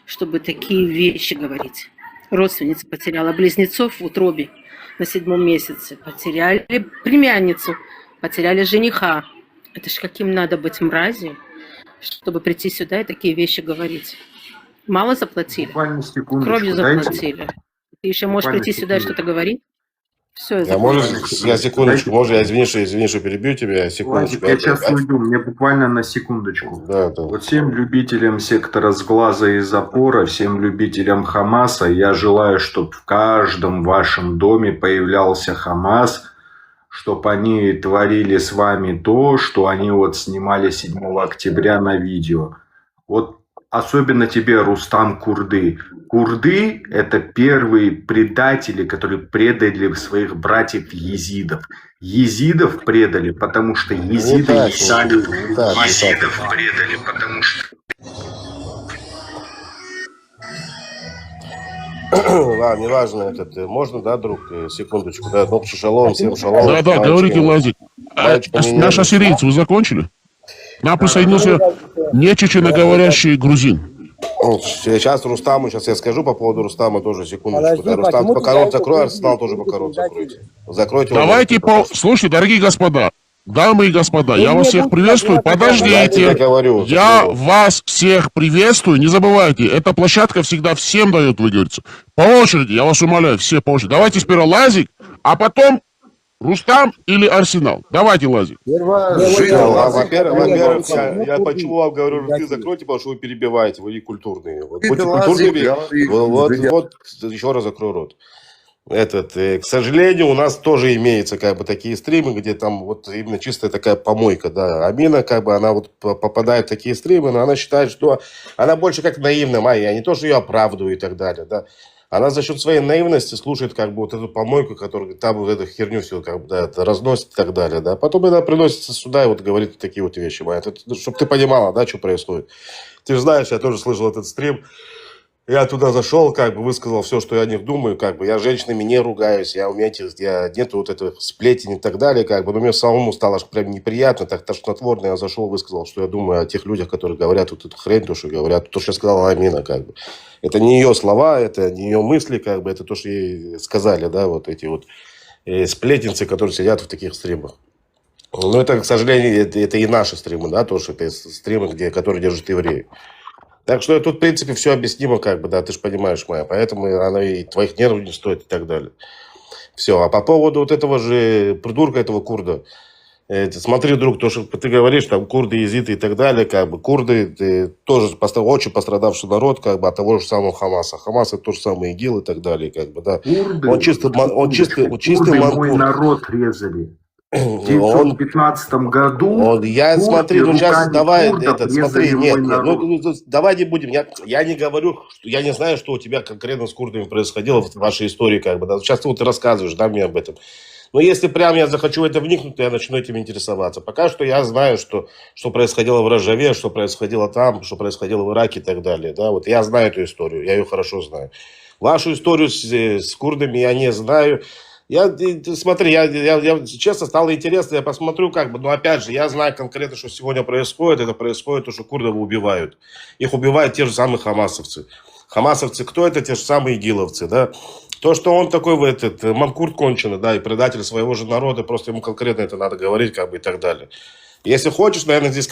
чтобы такие вещи говорить. Родственница потеряла близнецов в утробе на 7-м месяце, потеряли племянницу, потеряли жениха. Это ж каким надо быть мразью, чтобы прийти сюда и такие вещи говорить. Мало заплатили? Кровью заплатили. Ты еще можешь прийти сюда и что-то говорить? Все, я секундочку, можно, я извини, что перебью тебя, секундочку. Я сейчас уйду, мне буквально на секундочку. Да. Вот всем любителям сектора сглаза и запора, всем любителям Хамаса, я желаю, чтобы в каждом вашем доме появлялся Хамас, чтобы они творили с вами то, что они вот снимали 7 октября на видео. Вот особенно тебе, Рустам Курды. Курды – это первые предатели, которые предали своих братьев-езидов. Езидов предали, потому что езиды не стали... Езидов предали, потому что... Ладно, неважно, можно, да, друг, секундочку, да, шалом, всем шалом. Да, говорите, Лазик. Наш ассирийц, вы закончили? Нам присоединился нечеченоговорящий грузин. Сейчас Рустаму, сейчас я скажу по поводу Рустама тоже, секундочку. Да, Рустам пока рот закрой, Арсенал тоже пока рот закройте. Закройте. Давайте, слушайте, дорогие господа, дамы и господа, я вас всех приветствую. Подождите, я вас всех приветствую. Не забывайте, эта площадка всегда всем дает выговориться. По очереди, я вас умоляю, все по очереди. Давайте сперва Лазик, а потом Рустам или Арсенал. Давайте, Лазик. Во-первых, я почему вам говорю, рты закройте, потому что вы перебиваете, вы некультурные. Вот, будьте культурными, вот, еще раз закрою рот. К сожалению, у нас тоже имеется как бы такие стримы, где там вот именно чистая такая помойка, да. Амина как бы она вот попадает в такие стримы, но она считает, что она больше как наивная моя, не то, что ее оправдываю и так далее, да. Она за счет своей наивности слушает как бы вот эту помойку, которая там вот эту херню все как бы, да, разносит и так далее, да. Потом она приносится сюда и вот говорит такие вот вещи, моя. Чтобы ты понимала, да, что происходит. Ты же знаешь, я тоже слышал этот стрим. Я туда зашел, как бы высказал все, что я о них думаю, как бы я с женщинами не ругаюсь, я нету вот этого сплетен и так далее, как бы, но мне самому стало аж прям неприятно, так тошнотворно, я зашел, высказал, что я думаю о тех людях, которые говорят вот эту хрень, то, что говорят, то, что я сказала Амина, как бы. Это не ее слова, это не ее мысли, как бы, это то, что ей сказали, да, вот эти вот сплетницы, которые сидят в таких стримах. Но это, к сожалению, это и наши стримы, да, то, что это стримы, которые держат евреи. Так что тут, в принципе, все объяснимо, как бы, да, ты же понимаешь, моя, поэтому она и твоих нервов не стоит и так далее. Все, а по поводу вот этого же придурка, этого курда, смотри, друг, то, что ты говоришь, там, курды, езиты и так далее, как бы, курды тоже очень пострадавший народ, как бы, от того же самого Хамаса. Хамас это то же самое ИГИЛ и так далее, как бы, да. Курды, он чистый мой народ резали. В 1915 году... Смотри, ну сейчас давай, смотри, нет, давай не будем, я не говорю, я не знаю, что у тебя конкретно с курдами происходило в вашей истории, как бы, да, сейчас ты вот рассказываешь, да, мне об этом. Но если прям я захочу в это вникнуть, то я начну этим интересоваться. Пока что я знаю, что происходило в Рожаве, что происходило там, что происходило в Ираке и так далее, да, вот я знаю эту историю, я ее хорошо знаю. Вашу историю с курдами я не знаю. Смотри, я честно стало интересно, я посмотрю, как бы, но опять же, я знаю конкретно, что сегодня происходит. Это происходит то, что курдов убивают. Их убивают те же самые хамасовцы. Хамасовцы кто это? Те же самые игиловцы, да. То, что он такой манкурт конченый, да, и предатель своего же народа, просто ему конкретно это надо говорить, как бы, и так далее. Если хочешь, наверное, здесь,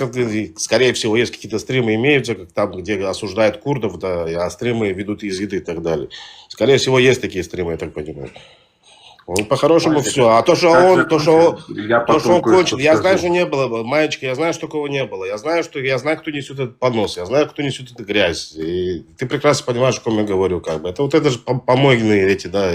скорее всего, есть какие-то стримы имеются, как там, где осуждают курдов, да, а стримы ведут из еды и так далее. Скорее всего, есть такие стримы, я так понимаю. Ну, по-хорошему Валик, все. А то, что как он, то, что потом он кончил, кое-что я знаю, скажу. что не было, Маечка, я знаю, что такого не было. Я знаю, кто несет этот понос, я знаю, кто несет эту грязь. И ты прекрасно понимаешь, о ком я говорю, как бы. Это вот это же помойные эти, да,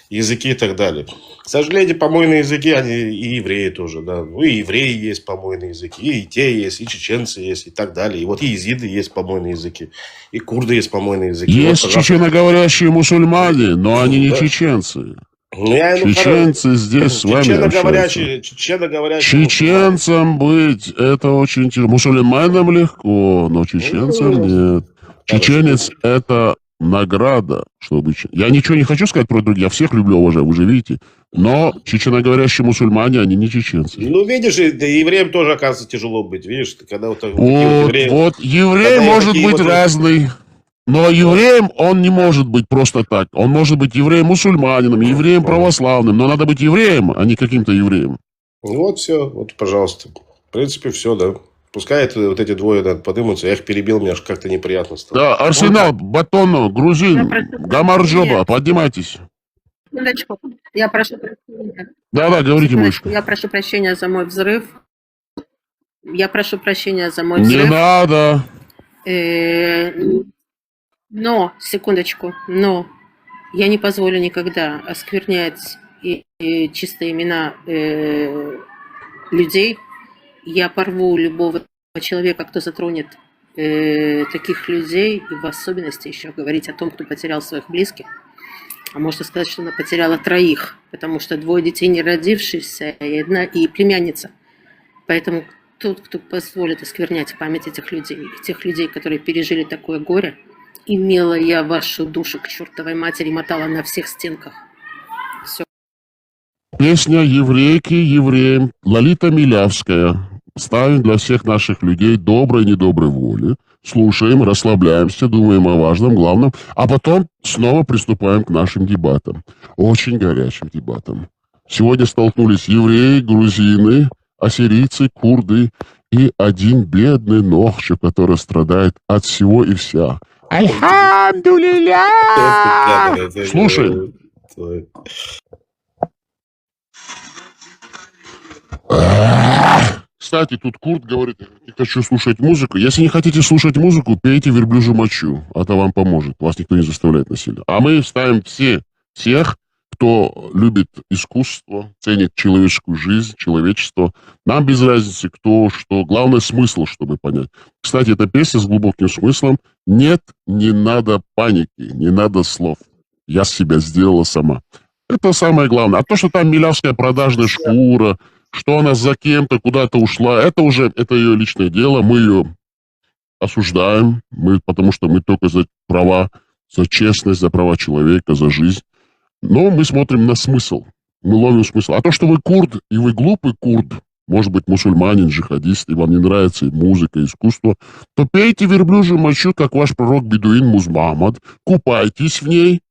языки и так далее. К сожалению, помойные языки, они и евреи тоже, да. Ну, и евреи есть помойные языки, и те есть, и чеченцы есть, и так далее. И вот и езиды есть помойные языки, и курды есть помойные языки. Есть Вот, чеченоговорящие мусульмане, но они не да. чеченцы. Ну, Чеченцы здесь с вами общаются. Чеченоговорящие Чеченцам быть это очень тяжело. Мусульманам легко, но чеченцам нет. Чеченец это награда, чтобы... Я ничего не хочу сказать про других, я всех люблю, уважаю, вы же видите. Но чеченоговорящие мусульмане, они не чеченцы. Ну, видишь, да, евреям тоже, оказывается, тяжело быть. Видишь, когда вот еврей может быть разный. Но евреем он не может быть просто так. Он может быть евреем-мусульманином, евреем-православным. Но надо быть евреем, а не каким-то евреем. Вот все, вот, пожалуйста. В принципе, все, да. Пускай вот эти двое подымутся. Я их перебил, мне аж как-то неприятно стало. Да, Арсенал, Батоно, Грузин, Гамарджоба, поднимайтесь. Секундочку. Я прошу прощения. Да, говорите, мышка. Я прошу прощения за мой взрыв. Не надо. Но, секундочку, я не позволю никогда осквернять чистые имена людей. Я порву любого человека, кто затронет таких людей, и в особенности еще говорить о том, кто потерял своих близких. А можно сказать, что она потеряла 3, потому что 2 детей не родившиеся и племянница. Поэтому тот, кто позволит осквернять память этих людей, тех людей, которые пережили такое горе, имела я вашу душу к чертовой матери, мотала на всех стенках. Все. Песня «Еврейки евреям» Лолита Милявская. Ставим для всех наших людей доброй и недоброй воли. Слушаем, расслабляемся, думаем о важном, главном. А потом снова приступаем к нашим дебатам. Очень горячим дебатам. Сегодня столкнулись евреи, грузины, ассирийцы, курды и один бедный Нохчо, который страдает от всего и вся. Альхамдулилля! Слушай. Кстати, тут Курт говорит, я хочу слушать музыку. Если не хотите слушать музыку, пейте верблюжью мочу. Это вам поможет. Вас никто не заставляет насильно. А мы ставим всех, кто любит искусство, ценит человеческую жизнь, человечество. Нам без разницы, кто, что. Главное, смысл, чтобы понять. Кстати, эта песня с глубоким смыслом. Нет, не надо паники, не надо слов. Я себя сделала сама. Это самое главное. А то, что там милявская продажная шкура, что она за кем-то куда-то ушла, это ее личное дело. Мы ее осуждаем, потому что мы только за права, за честность, за права человека, за жизнь. Но мы смотрим на смысл. Мы ловим смысл. А то, что вы курд, и вы глупый курд, может быть, мусульманин, джихадист, и вам не нравится и музыка, и искусство, то пейте верблюжью мочу, как ваш пророк Бедуин Мухаммад, купайтесь в ней,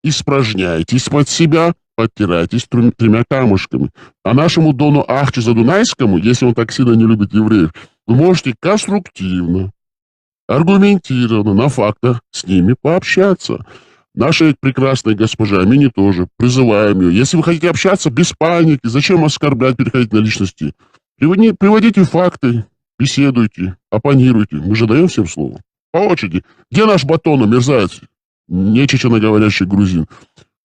испражняйтесь под себя, подтирайтесь 3 камушками. А нашему Дону Ахчи Задунайскому, если он так сильно не любит евреев, вы можете конструктивно, аргументированно, на фактах с ними пообщаться. Нашей прекрасной госпоже Амине тоже призываем ее. Если вы хотите общаться без паники, зачем оскорблять, переходить на личности? Приводите факты, беседуйте, оппонируйте. Мы же даем всем слово. По очереди. Где наш Батоно, мерзавец? Не чеченоговорящий грузин.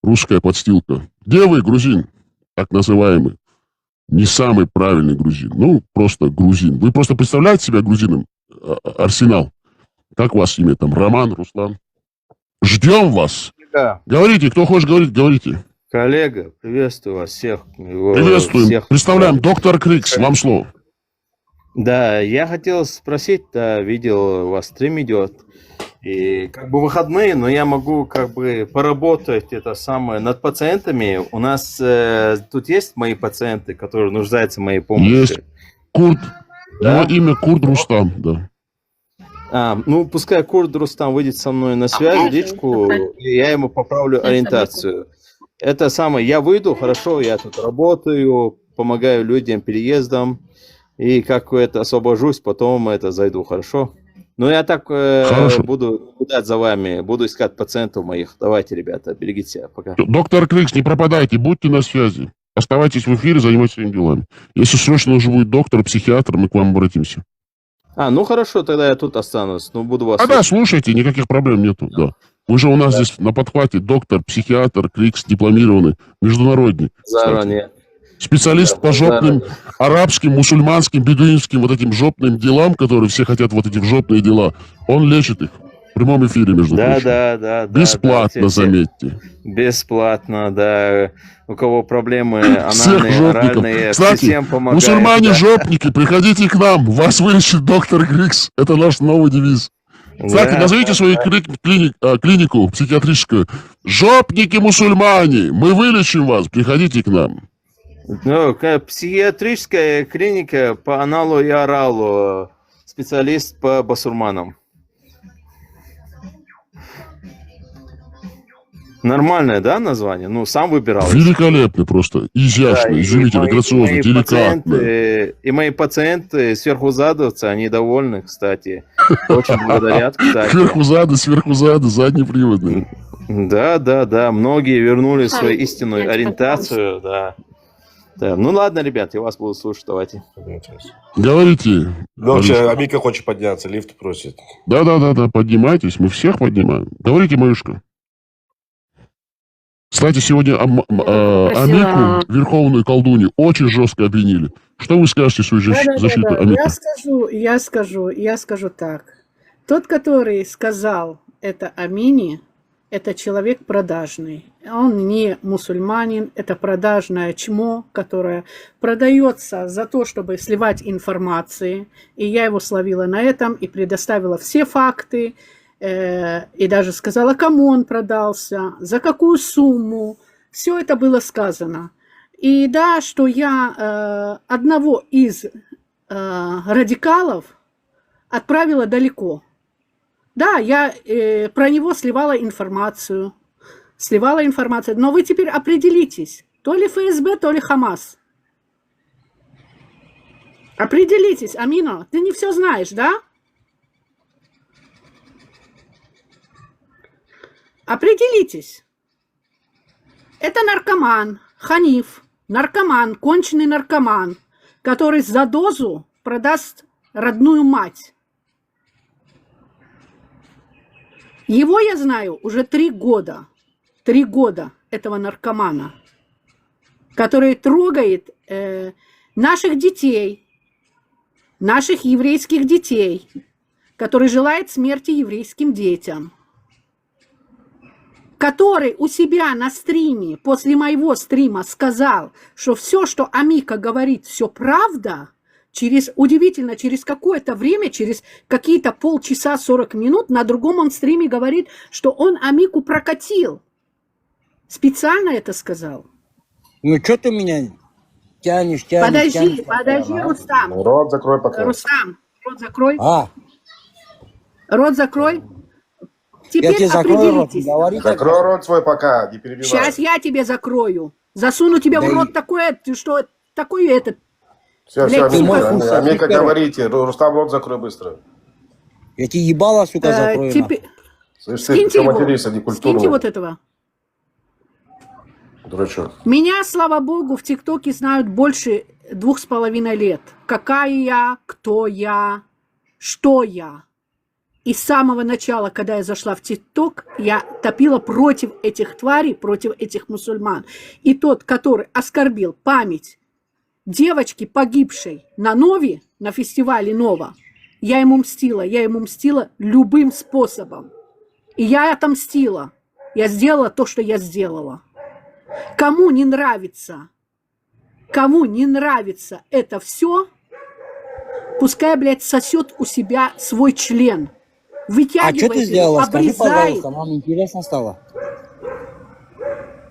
Русская подстилка. Где вы, грузин? Так называемый. Не самый правильный грузин. Ну, просто грузин. Вы просто представляете себя грузином? Арсенал. Как у вас имя там? Роман, Руслан? Ждем вас. Да. Говорите, кто хочет говорить, говорите. Коллега, приветствую вас всех. Приветствуем. Всех. Представляем, доктор Крикс, вам слово. Да, я хотел спросить, да, видел, у вас стрим идет. И как бы выходные, но я могу как бы поработать это самое над пациентами. У нас тут есть мои пациенты, которые нуждаются в моей помощи. Есть. Курд. Да? Его имя Курд Рустам, да. Ну, пускай Курд Рустам выйдет со мной на связь, личку, и я ему поправлю ориентацию. Это самое, я выйду, хорошо, я тут работаю, помогаю людям переездом, и как это освобожусь, потом это зайду, хорошо? Но я так Хорошо. буду наблюдать за вами, буду искать пациентов моих. Давайте, ребята, берегите себя. Пока. Доктор Крикс, не пропадайте, будьте на связи. Оставайтесь в эфире, занимайтесь своими делами. Если срочно нужен будет доктор, психиатр, мы к вам обратимся. Ну хорошо, тогда я тут останусь. Ну, буду вас... Да, слушайте, никаких проблем нету, да. Вы же у нас здесь на подхвате доктор, психиатр, Крикс, дипломированный, международный. Заранее. Специалист по жопным арабским, мусульманским, бедуинским вот этим жопным делам, которые все хотят вот эти жопные дела. Он лечит их. В прямом эфире, между прочим. Да. Бесплатно, заметьте. Бесплатно, да. У кого проблемы анальные, оральные, Кстати, всем помогает. мусульмане-жопники, приходите к нам. Вас вылечит доктор Крикс. Это наш новый девиз. Кстати, назовите свою клинику психиатрическую. Жопники-мусульмане, мы вылечим вас. Приходите к нам. Ну, психиатрическая клиника по аналу и оралу. Специалист по басурманам. Нормальное, да, название? Ну, сам выбирал. Великолепно просто. Изящно, Да, изумительно, грациозно, деликатно. И мои пациенты, сверхузадовцы, они довольны, кстати. Очень благодарят, кстати. Сверху зады, заднеприводные. Да. Многие вернули свою истинную ориентацию, да. Ну ладно, ребят, я вас буду слушать, давайте. Говорите. Вообще, Амика хочет подняться, лифт просит. Да, поднимайтесь, мы всех поднимаем. Говорите, Маюшка. Кстати, сегодня Амику, верховную колдунью, очень жестко обвинили. Что вы скажете в свою защиту, Амика? Я скажу так. Тот, который сказал это Амине, это человек продажный. Он не мусульманин, это продажное чмо, которое продается за то, чтобы сливать информации. И я его словила на этом и предоставила все факты. И даже сказала, кому он продался, за какую сумму. Все это было сказано. И да, что я одного из радикалов отправила далеко. Да, я про него сливала информацию. Но вы теперь определитесь, то ли ФСБ, то ли Хамас. Определитесь, Амина, ты не все знаешь, да? Определитесь. Это наркоман, Ханиф, наркоман, конченый наркоман, который за дозу продаст родную мать. Его я знаю уже 3 года. 3 года этого наркомана, который трогает наших детей, наших еврейских детей, который желает смерти еврейским детям, который у себя на стриме, после моего стрима сказал, что все, что Амика говорит, все правда, удивительно, через какое-то время, через какие-то полчаса, 40 минут, на другом он стриме говорит, что он Амику прокатил. Специально это сказал. Ну, что ты меня тянешь? Подожди, Рустам. Рот закрой пока. Рустам, рот закрой. Рот закрой. Теперь я тебе закрою определитесь. Рот, закрой рот свой пока, не перебивай. Сейчас я тебе закрою. Засуну тебе в рот такое, что такой этот. Все, Амика, говорите. Рустам, рот закрой быстро. Я тебе ебало, сука, закрою. Слышь, ты что материшься, некультурно. Скиньте вот этого. Дурачок. Меня, слава богу, в ТикТоке знают больше 2,5 лет. Какая я, кто я, что я. И с самого начала, когда я зашла в ТикТок, я топила против этих тварей, против этих мусульман. И тот, который оскорбил память девочки, погибшей на Нове, на фестивале Нова, я ему мстила любым способом. И я отомстила. Я сделала то, что я сделала. Кому не нравится это все, пускай, блядь, сосет у себя свой член. Вытягивает, что ты сделала? обрезает. Скажи, пожалуйста, нам интересно стало.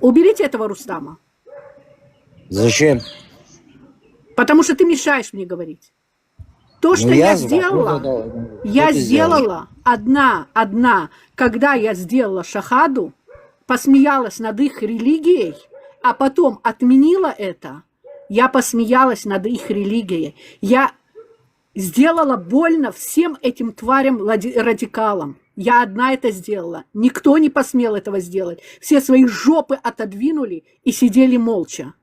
Уберите этого Рустама. Зачем? Потому что ты мешаешь мне говорить. То, что я сделала одна, когда я сделала шахаду, посмеялась над их религией, а потом отменила это, я посмеялась над их религией. Я сделала больно всем этим тварям-радикалам. Я одна это сделала. Никто не посмел этого сделать. Все свои жопы отодвинули и сидели молча.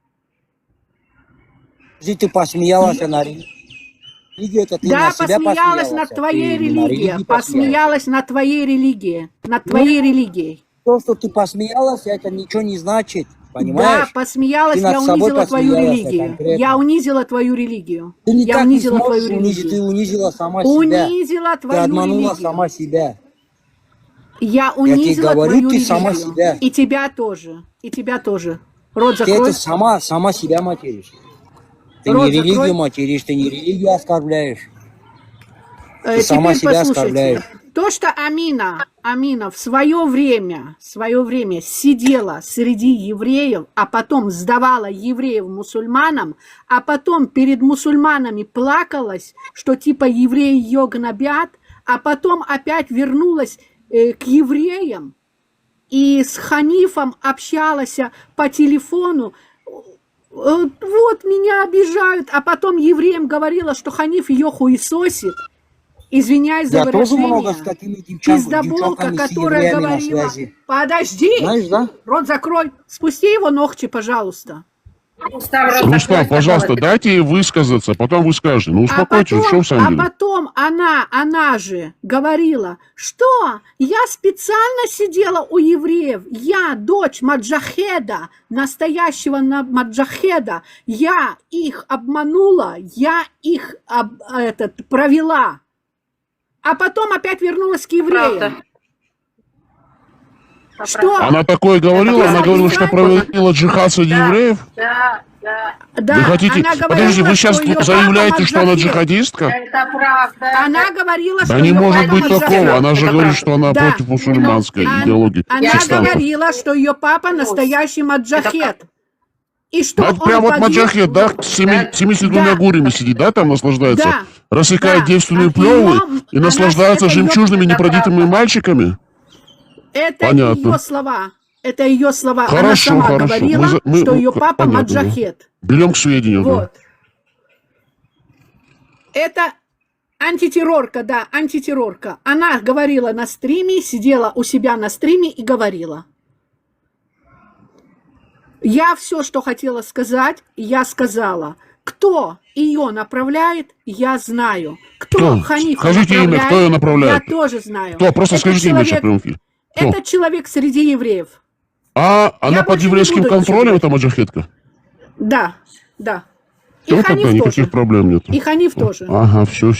Ты посмеялась на религию, это ты Да, на себя посмеялась над твоей религией. Посмеялась над твоей религией. Над твоей религией. То, что ты посмеялась, это ничего не значит. Понимаешь? Да, посмеялась, Ты я над собой унизила твою посмеялась религию. конкретно. Я унизила твою религию. Ты Я никак не унизила твою сможешь унизить, ты религию. унизила сама себя. Унизила Ты твою обманула религию. сама себя. Я унизила говорю, твою ты религию. сама себя. И тебя тоже. И тебя тоже. Рот Ты закрой. это сама себя материшь. Ты Рот не религию закрой. материшь, ты не религию оскорбляешь. Ты Теперь сама себя послушайте. оскорбляешь. То, что Амина в свое время сидела среди евреев, а потом сдавала евреев мусульманам, а потом перед мусульманами плакалась, что типа евреи ее гнобят, а потом опять вернулась к евреям и с Ханифом общалась по телефону. Вот меня обижают, а потом евреям говорила, что Ханиф ее хуесосит. Извиняюсь за Я тоже много выражение. с такими Пиздоболка, девчонками, с которая евреями на говорила... связи. Подожди! Знаешь, да? Рот закрой. Спусти его ногти, пожалуйста. Рустам, пожалуйста, дайте ей высказаться, потом вы скажете. Ну, успокойтесь, что в самом деле? Потом она же говорила, что я специально сидела у евреев, я дочь Маджахеда, настоящего Маджахеда, я их обманула, я их провела. А потом опять вернулась к евреям. Правда. Что? Она такое говорила? Она говорила, что проводила джихад среди евреев? Да, Вы хотите... она говорила, Подождите, вы сейчас что её заявляете, папа что она маджахед. джихадистка? Это правда. Она говорила, что Да не её может папа быть маджахед. такого. Она же Это говорит, правда. что она Да. против мусульманской идеологии. Она сектантов. говорила, что ее папа настоящий маджахед. И что Ну, это он прям вот погиб. маджахед, да? С 72 Да. гурями сидит, да, там наслаждается? Да. Рассекает Да. девственные А плевы её- и наслаждается это её- жемчужными это непродитыми мальчиками? Это Понятно. ее слова. Это ее слова. Она Хорошо, сама хорошо. говорила, что ее папа понятно, да. маджахед. Берем к сведению, да. Вот. Это антитеррорка, да, антитеррорка. Она говорила на стриме, сидела у себя на стриме и говорила. Я все, что хотела сказать, я сказала. Кто ее направляет, я знаю. Кто Ханифа Скажите имя, направляет, кто ее направляет? я тоже знаю. Кто? Просто Это скажите имя сейчас человек- прямо в эфире. Кто? Это человек среди евреев. А она Я под больше не еврейским буду контролем, ничего эта маджахедка? Да, да. И Ну, тогда Ханиф никаких тоже. проблем нет. И Ханиф тоже. Ага, все.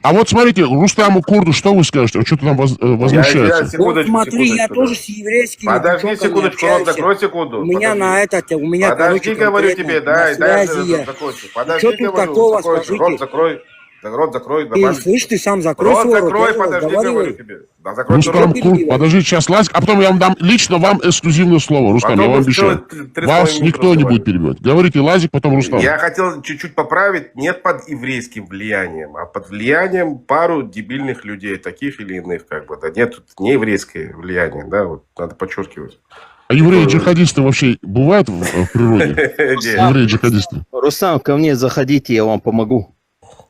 А вот смотрите, Рустаму Курду, что вы скажете? Он что-то там возмущается. Вот смотри, я тоже с еврейскими Подожди девчонками секундочку, рот общаюсь. закрой секунду. У меня подожди. на этот, у меня, Подожди, короче, говорю конкретно тебе, на дай, связи я. закончи. Подожди, Что тут говорю, такого, успокойся. скажите? Рот закрой, Ты добавь. слышь, ты сам закрой Рот свой рот. закрой, я же подожди, говорю разговариваю. тебе. Да, закрой Рустам рот. Курд, Подожди, сейчас лазь, а потом я вам дам лично вам эксклюзивное слово. Рустам, Потом я вам вы целые обещаю. 3,5 Вас минуты никто не разговаривали. будет перебивать. Говорите Лазик, потом Рустам. Я хотел чуть-чуть поправить, не под еврейским влиянием, а под влиянием пару дебильных людей, таких или иных, как бы, да, нет, тут не еврейское влияние, да, вот, надо подчеркивать. А евреи-джихадисты вообще бывают в природе? Евреи-джихадисты. Рустам, ко мне заходите, я вам помогу.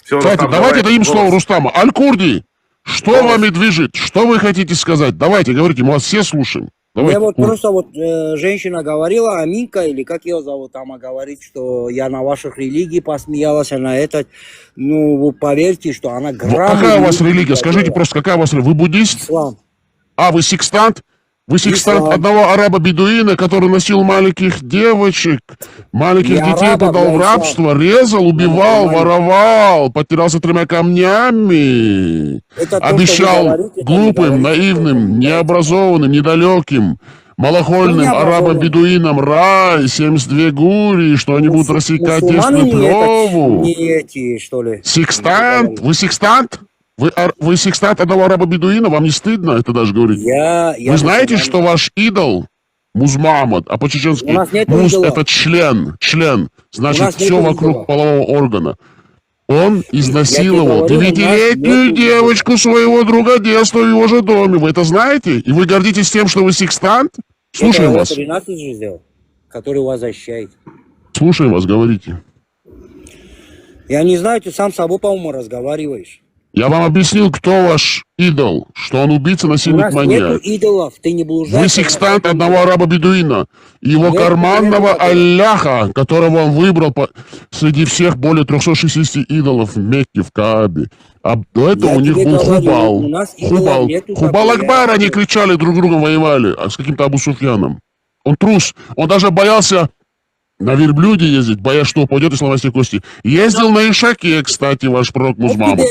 Кстати, давайте дадим слово Рустаму. Аль-Курди, что вами движет? Что вы хотите сказать? Давайте, говорите, мы вас все слушаем. Мне Давайте. вот просто вот женщина говорила, Аминка, или как ее зовут, она говорит, что я на ваших религий посмеялась, а на этот, ну, вы поверьте, что она грамм... Какая у вас религия? Скажите просто, какая у вас религия? Вы буддист? Ислам. А, вы секстант? Вы секстант Ислам. одного араба-бедуина, который носил маленьких девочек, маленьких Не детей араба, отдал в бля, рабство, резал, убивал, воровал, потерялся 3 камнями, Это то, обещал что вы говорите, это не глупым, говорите, наивным, необразованным, недалеким, малохольным Ну, арабам-бедуинам рай, 72 гури, что они будут рассекать мусульмане девственную плеву. не эти, что ли? Секстант? Вы секстант? Вы секстант одного араба-бедуина? Вам не стыдно это даже говорить? Я Вы знаете, мусульманин. что ваш идол Музмамад, а по-чеченски У нас нет Муз идола. это член, У значит нас все нет вокруг идола. полового органа. Он изнасиловал говорю, у нас 9-летнюю нет девочку своего друга детства в его же доме. Вы это знаете? И вы гордитесь тем, что вы секстант? Слушаем Это вас. 13 же сделал, который вас защищает. Слушаем вас, говорите. Я не знаю, ты сам с собой, по-моему, разговариваешь. Я вам объяснил, кто ваш идол, что он убийца, У насильник, нас нету маньяк. идолов, ты не блуждай. Вы секстант одного араба-бедуина, его карманного Алляха, которого он выбрал среди всех более 360 идолов в Мекке, в Каабе. А до этого у них был Хубал. Хубал Акбар, они кричали, друг другом воевали, а с каким-то Абу Суфьяном. Он трус, он даже боялся на верблюде ездить, боясь, что упадет и сломает себе кости. Ездил на Ишаке, кстати, ваш пророк Музмамов.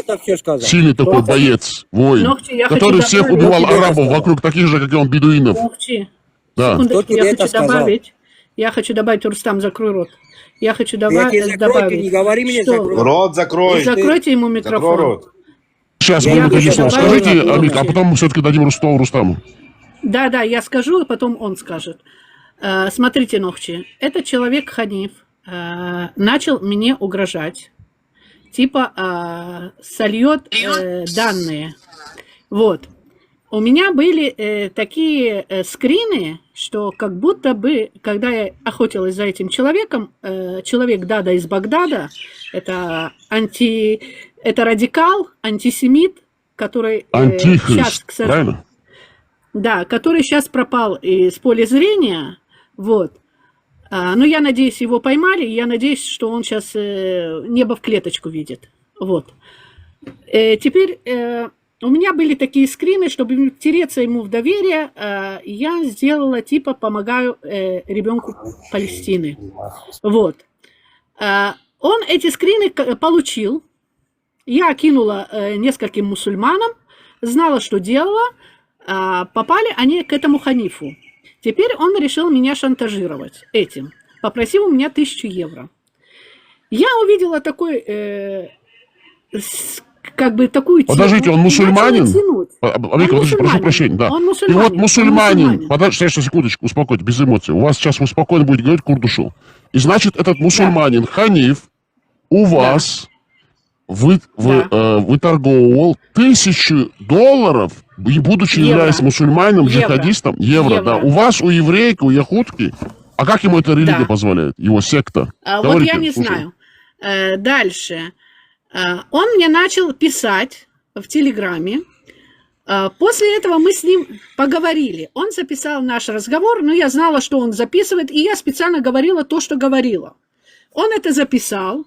Сильный такой боец, воин, который всех убивал арабов вокруг таких же, как и он, бедуинов. Да. Секундочку, я хочу добавить, Рустам, закрой рот. Я хочу добавить, не говори мне, что... Рот закрой. Закройте ему микрофон. Рот. Сейчас, минуту, слово. Скажите, Амик, а потом мы все-таки дадим Рустаму. Да, я скажу, а потом он скажет. Смотрите, Нохчи, этот человек Ханиф начал мне угрожать, типа сольет данные. Вот. У меня были такие скрины, что как будто бы, когда я охотилась за этим человеком, человек Дада из Багдада, это радикал, антисемит, который сейчас, к сожалению, да, который сейчас пропал из поля зрения. Вот. Но я надеюсь, его поймали, и я надеюсь, что он сейчас небо в клеточку видит. Вот. Теперь у меня были такие скрины, чтобы тереться ему в доверие, я сделала типа помогаю ребенку Палестины. Вот. Он эти скрины получил. Я кинула нескольким мусульманам, знала, что делала. Попали они к этому Ханифу. Теперь он решил меня шантажировать этим. Попросил у меня 1000 евро. Я увидела такой, как бы такую тему. Подождите, он мусульманин? Прошу прощения, да. Он мусульманин. И вот мусульманин. Подождите, секундочку, успокойтесь, без эмоций. У вас сейчас спокойно будет говорить курдушу. И значит, этот мусульманин, Ханиф, у вас выторговывал $1000, и будучи являясь мусульманином, джихадистом, евро, да. У вас, у еврейки, у яхудки, а как ему эта религия позволяет, его секта? Вот я не знаю. Дальше. Он мне начал писать в Телеграме. После этого мы с ним поговорили. Он записал наш разговор, но я знала, что он записывает, и я специально говорила то, что говорила. Он это записал.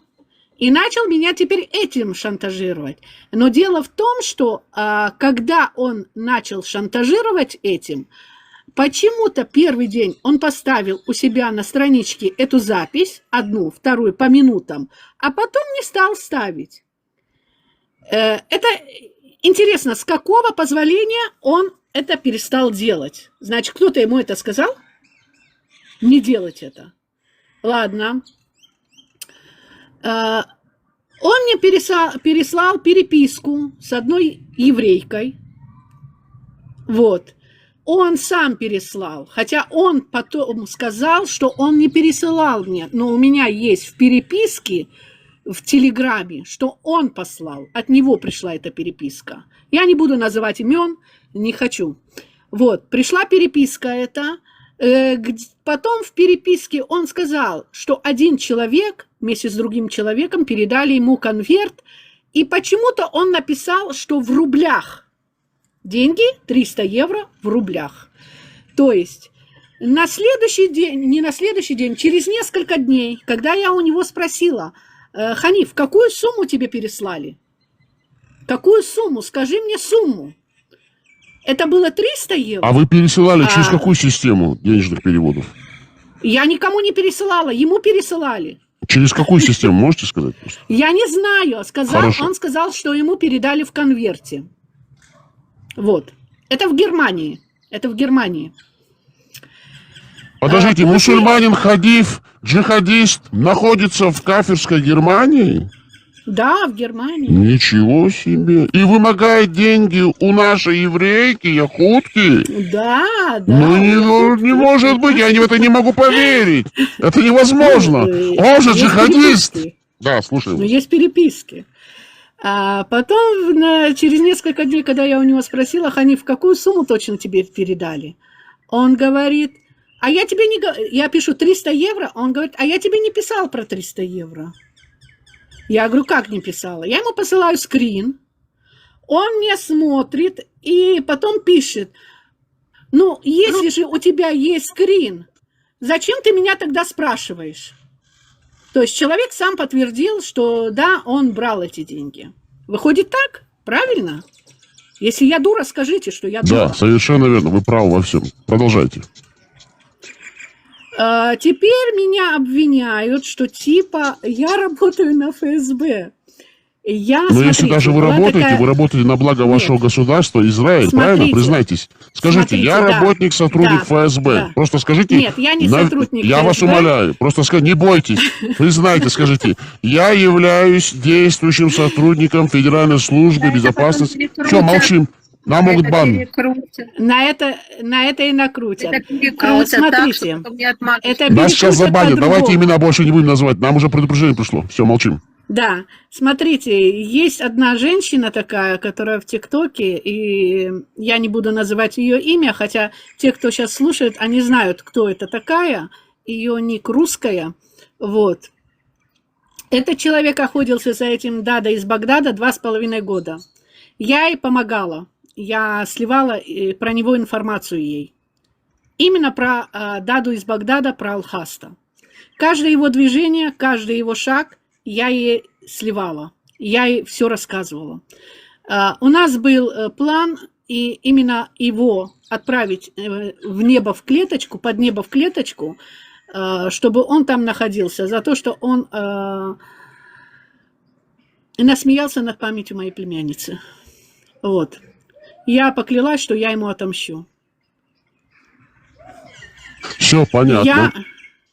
И начал меня теперь этим шантажировать. Но дело в том, что когда он начал шантажировать этим, почему-то первый день он поставил у себя на страничке эту запись, одну, вторую, по минутам, а потом не стал ставить. Это интересно, с какого позволения он это перестал делать? Значит, кто-то ему это сказал? Не делать это. Ладно. Он мне переслал переписку с одной еврейкой. Вот. Он сам переслал. Хотя он потом сказал, что он не пересылал мне. Но у меня есть в переписке, в Телеграме, что он послал. От него пришла эта переписка. Я не буду называть имен, не хочу. Вот. Пришла переписка эта. Потом в переписке он сказал, что один человек вместе с другим человеком передали ему конверт, и почему-то он написал, что в рублях. Деньги 300 евро в рублях. То есть на следующий день, не на следующий день, через несколько дней, когда я у него спросила: Ханиф, какую сумму тебе переслали? Какую сумму? Скажи мне сумму. Это было 300 евро. А вы пересылали через какую систему денежных переводов? Я никому не пересылала, ему пересылали. Через какую систему, можете сказать? Я не знаю. Он сказал, что ему передали в конверте. Вот. Это в Германии. Подождите, мусульманин Ханиф, джихадист, находится в кафирской Германии? Да, в Германии. Ничего себе. И вымогает деньги у нашей еврейки, яхудки? Да. Ну, не может быть, я в это не могу поверить. Это невозможно. Он же джихадист. Да, слушай. Но есть переписки. А потом, через несколько дней, когда я у него спросила: Ханиф, какую сумму точно тебе передали? Он говорит: а я тебе не... Я пишу 300 евро, он говорит: а я тебе не писал про 300 евро. Я говорю, как не писала? Я ему посылаю скрин, он мне смотрит и потом пишет, ну, если же у тебя есть скрин, зачем ты меня тогда спрашиваешь? То есть человек сам подтвердил, что да, он брал эти деньги. Выходит так? Правильно? Если я дура, скажите, что я дура. Да, совершенно верно, вы правы во всем. Продолжайте. Теперь меня обвиняют, что типа я работаю на ФСБ. Но если даже вы работаете на благо вашего государства, Израиль, правильно? Признайтесь. Скажите, я работник, сотрудник ФСБ. Да. Просто скажите... Нет, я не сотрудник Я ФСБ. вас умоляю. Просто скажите, не бойтесь. Признайте, скажите. Я являюсь действующим сотрудником Федеральной службы безопасности. Все, молчим. Нам могут бан. На это и накрутят. Смотрите. Нас сейчас забанят. Давайте имена больше не будем называть. Нам уже предупреждение пришло. Все, молчим. Да, смотрите, есть одна женщина такая, которая в ТикТоке, и я не буду называть ее имя, хотя те, кто сейчас слушает, они знают, кто это такая, ее ник русская, вот. Этот человек охотился за этим Дадой из Багдада 2,5 года. Я ей помогала, я сливала про него информацию ей. Именно про Даду из Багдада, про Алхаста. Каждое его движение, каждый его шаг я ей сливала, я ей все рассказывала. У нас был план, и именно его отправить в небо в клеточку, под небо в клеточку, чтобы он там находился, за то, что он насмеялся над памятью моей племянницы. Вот. Я поклялась, что я ему отомщу. Все понятно.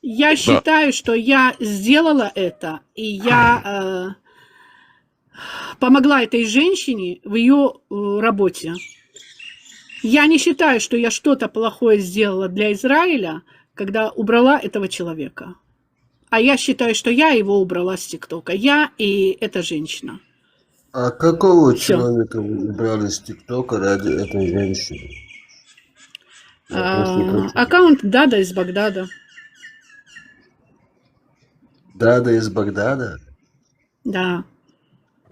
Я считаю, что я сделала это, и я помогла этой женщине в ее работе. Я не считаю, что я что-то плохое сделала для Израиля, когда убрала этого человека. А я считаю, что я его убрала с ТикТока. Я и эта женщина. А какого человека вы убрали с ТикТока ради этой женщины? Аккаунт Дада из Багдада. Дада из Багдада? Да.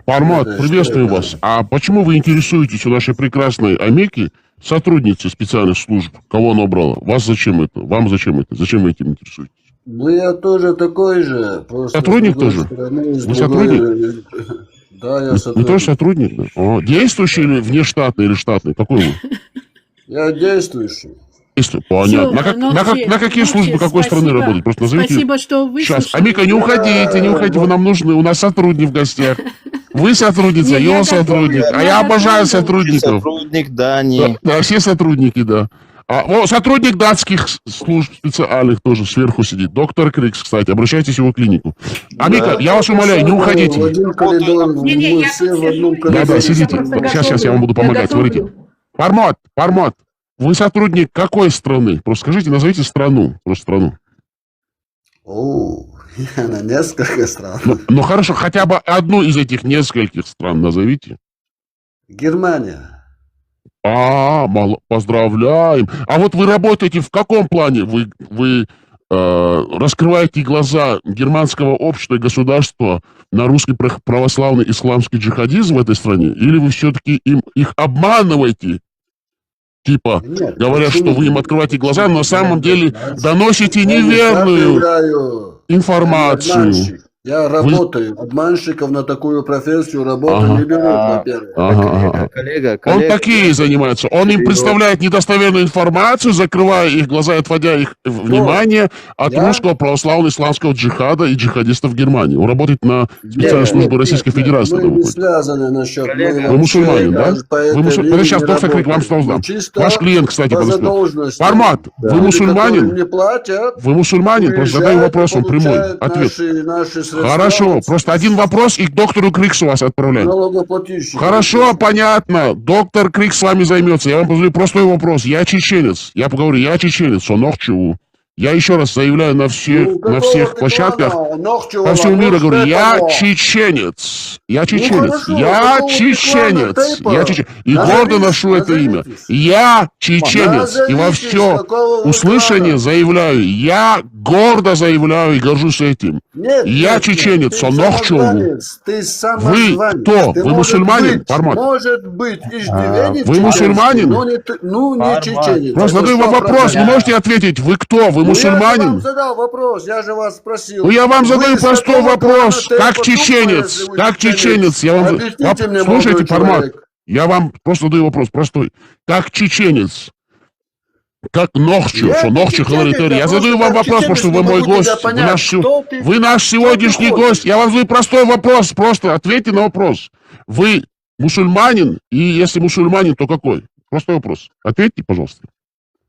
Пармат, приветствую вас. А почему вы интересуетесь у нашей прекрасной Амики, сотрудницы специальных служб? Кого она убрала? Вас зачем это? Вам зачем это? Зачем вы этим интересуетесь? Ну, я тоже такой же. Сотрудник тоже? Вы сотрудник? Да, я сотрудник. Вы тоже сотрудник? Да? О, действующий или внештатный или штатный? Какой вы? Я действующий. Понятно. На какие службы какой страны работать? Просто назовите. Спасибо, что вы. Сейчас. Амика, не уходите, вы нам нужны. У нас сотрудник в гостях. Вы сотрудница, и он сотрудник. А я обожаю сотрудников. Сотрудник Дании. Да, все сотрудники, да. Сотрудник датских служб специальных тоже сверху сидит. Доктор Крикс, кстати, обращайтесь в его клинику. Амика, я вас умоляю, не уходите. Да, сидите. Сейчас я вам буду помогать. Смотрите. Пармат. Вы сотрудник какой страны? Просто скажите, назовите страну. Просто страну. На несколько стран. Ну хорошо, хотя бы одну из этих нескольких стран назовите. Германия. Поздравляем. А вот вы работаете в каком плане? Вы раскрываете глаза германского общества и государства на русский православный исламский джихадизм в этой стране? Или вы все-таки их обманываете? Типа, говорят, что вы им открываете глаза, но на самом деле доносите неверную информацию. Я работаю. Обманщиков на такую профессию работу не берут, во-первых. Коллега. Он такие занимается. Он им представляет недостоверную информацию, закрывая их глаза и отводя их внимание от русского православного исламского джихада и джихадистов Германии. Он работает на специальной службе Российской Федерации. Мы не связаны насчет... Вы мусульманин, да? Сейчас, доктор Крик, вам снова сдам. Ваш клиент, кстати, подоспел. Формат, вы мусульманин? Вы мусульманин? Просто задаю вопрос, он прямой. Ответ. Хорошо, просто один вопрос, и к доктору Криксу вас отправляем. Хорошо, понятно. Доктор Крикс с вами займется. Я вам позову простой вопрос. Я чеченец. Я поговорю, я чеченец. Нохчу. Я еще раз заявляю на всех площадках по всему миру, говорю, я чеченец. Я чеченец. Я чеченец. И гордо ношу это имя. Я чеченец. И во все услышание заявляю, я гордо заявляю и горжусь этим. Нет, Я чеченец, Сонохчеву. Ты Вы кто? Вы мусульманин, Пармат? Может быть, иждивенец Вы мусульманин? но не чеченец. Просто задаю вам вопрос, вы можете ответить, вы кто? Вы Я же мусульманин? вам задал вопрос, я же вас спросил. Ну я вам Вы задаю с простой какого вопрос, клана как Тейпа Тупа, чеченец, если вы как чеченец, я вам... Объясните мне, Слушайте, молодой Пармат, человек. я вам просто задаю вопрос простой. Как чеченец, как Нохчу, Я что не Нохчу чеченец, говорит, я я задаю просто вам как вопрос, потому что чеченец вы не мой могу тебя гость, понять, кто ты, вы наш сегодняшний хочешь. гость, я вам задаю простой вопрос, просто ответьте на вопрос. Вы мусульманин, и если мусульманин, то какой? Простой вопрос. Ответьте, пожалуйста.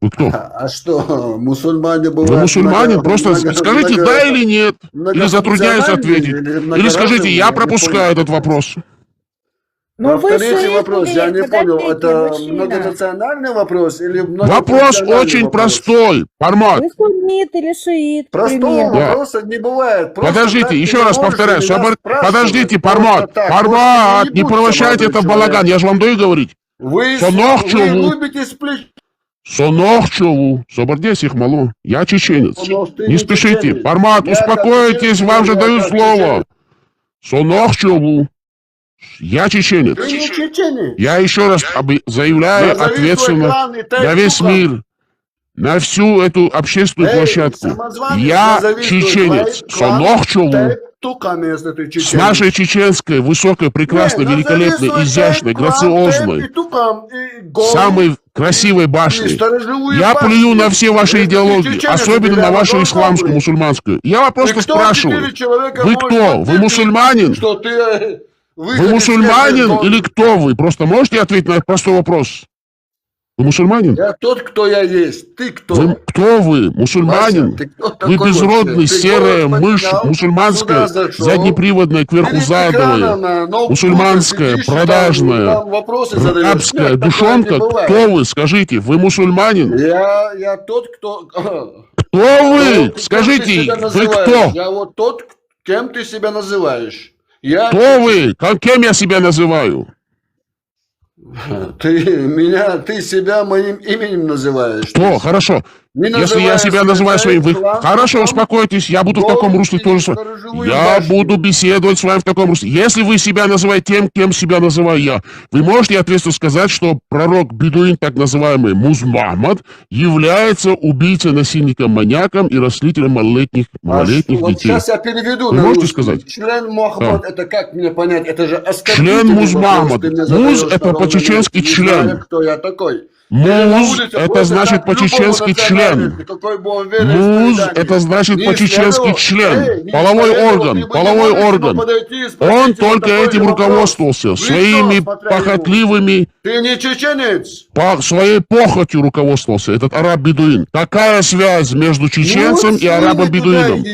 Вы кто? А что, мусульмане бывают... Вы мусульманин? Просто скажите да или нет. Или затрудняюсь ответить. Или скажите, я пропускаю этот вопрос. Повторите вопрос, я не понял, это многонациональный вопрос или Вопрос очень простой, Пармат. Вы суннит или шиит, Простого вопроса не бывает. Просто Подождите, так еще ты раз не можешь повторяю. меня спрашивать. Подождите, Просто Пармат. так. Пармат, Просто не будьте, превращайте это в молодой балаган. человек. Я же вам даю говорить. Вы Сонохчеву. любите сплетни. Сонохчеву. Собордесь их мало. Я чеченец. Ты Не спешите. чеченец. Пармат, Я успокойтесь, как вам же чеченец, даю я как слово. Сонохчеву. Я чеченец. Ты не чеченец. Я еще раз заявляю Назови свой ответственно клан и дай на весь сука. мир, на всю эту общественную площадку. Самозванец, Я назови свой чеченец. клан, Сонохчеву. дай туками, если ты С чеченец. нашей чеченской, высокой, прекрасной, Не, назови великолепной, свой изящной, клан, грациозной, и тукам, и голый, самой красивой и башней. сторожевую Я башню. плюю на все ваши Если ты идеологии, чеченец, особенно тебя на вашу должен исламскую, быть. мусульманскую. Я вас просто И кто спрашиваю, теперь человека вы может кто? Вы подтвердить, мусульманин? Что ты, Вы мусульманин или кто вы? Просто можете ответить на этот простой вопрос? Вы мусульманин? Я тот, кто я есть. Ты кто? Кто вы? Мусульманин? Вася, ты кто Вы такой безродный, вообще? Ты серая голос мышь, поднял, мусульманская, сюда зашел, заднеприводная, кверху перед задовая, экраном на ноутбуке мусульманская, сидишь, продажная, там вопросы задаешь. рабская Нет, такого душонка. не бывает. Кто вы? Скажите, вы мусульманин? Я тот, кто... Кто вы? Скажите, вы кто? Я вот тот, кем ты себя называешь. Я... Кто вы? Кем я себя называю? Ты себя моим именем называешь. Что? Хорошо. Не Если я себя называю своим... Хорошо, успокойтесь, я буду в таком русле тоже... Я буду беседовать с вами в таком русле. Если вы себя называете тем, кем себя называю я, вы можете ответственно сказать, что пророк Бедуин, так называемый Мухаммад, является убийцей, насильником, маньяком и растлителем малолетних Вот детей. сейчас я переведу Вы на можете русский. сказать? Член Мухаммад, Да. это как мне понять? Это же Член оскорбительный Мухаммад. вопрос. Ты мне Муз задаешь это на ровном по-чеченски месте, не член. зная, кто я такой. Муз это значит по-чеченски член. Муз это значит по-чеченски член. Половой орган. Половой орган. Он только этим руководствовался. Своими похотливыми... Ты не чеченец. Своей похотью руководствовался этот араб-бедуин. Какая связь между чеченцем и арабом-бедуином?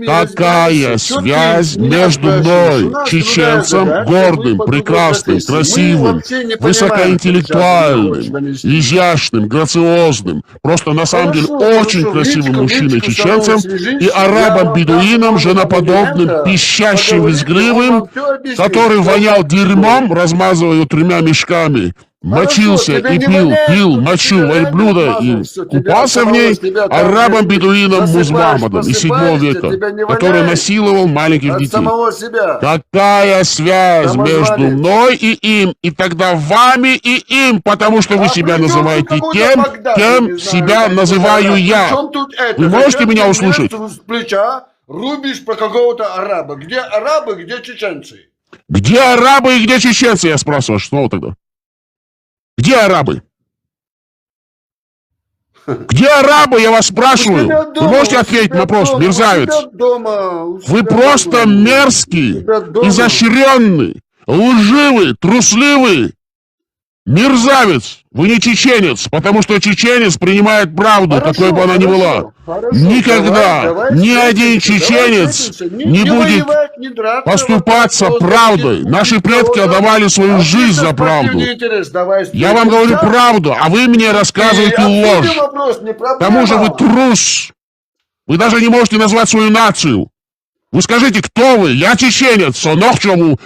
Какая связь между мной, чеченцем, гордым, прекрасным, красивым, высокоинтеллектуальным, изящным, грациозным, просто на самом деле очень красивым мужчиной чеченцем и арабом-бедуином, женоподобным, пищащим, визгливым, который вонял дерьмом, размазывая его 3 мешками, мочился и пил мочу верблюда и купался в ней арабом-бедуином Мухаммадом из 7 века, который насиловал маленьких детей. Какая связь между мной и им, и тогда вами и им, потому что вы себя называете тем, кем себя называю я. Вы можете меня услышать? С плеча рубишь про какого-то араба. Где арабы, где чеченцы? Где арабы и где чеченцы, я спрашиваю, что тогда? Где арабы? Где арабы, я вас спрашиваю? Вы можете ответить на вопрос, мерзавец? Вы просто мерзкий, изощренный, лживый, трусливый мерзавец. Вы не чеченец, потому что чеченец принимает правду, какой бы она ни была. Никогда ни один чеченец не будет поступаться правдой. Наши предки отдавали свою жизнь за правду. Я вам говорю правду, а вы мне рассказываете ложь. К тому же вы трус. Вы даже не можете назвать свою нацию. Вы скажите, кто вы? Я чеченец. Сонохчеву.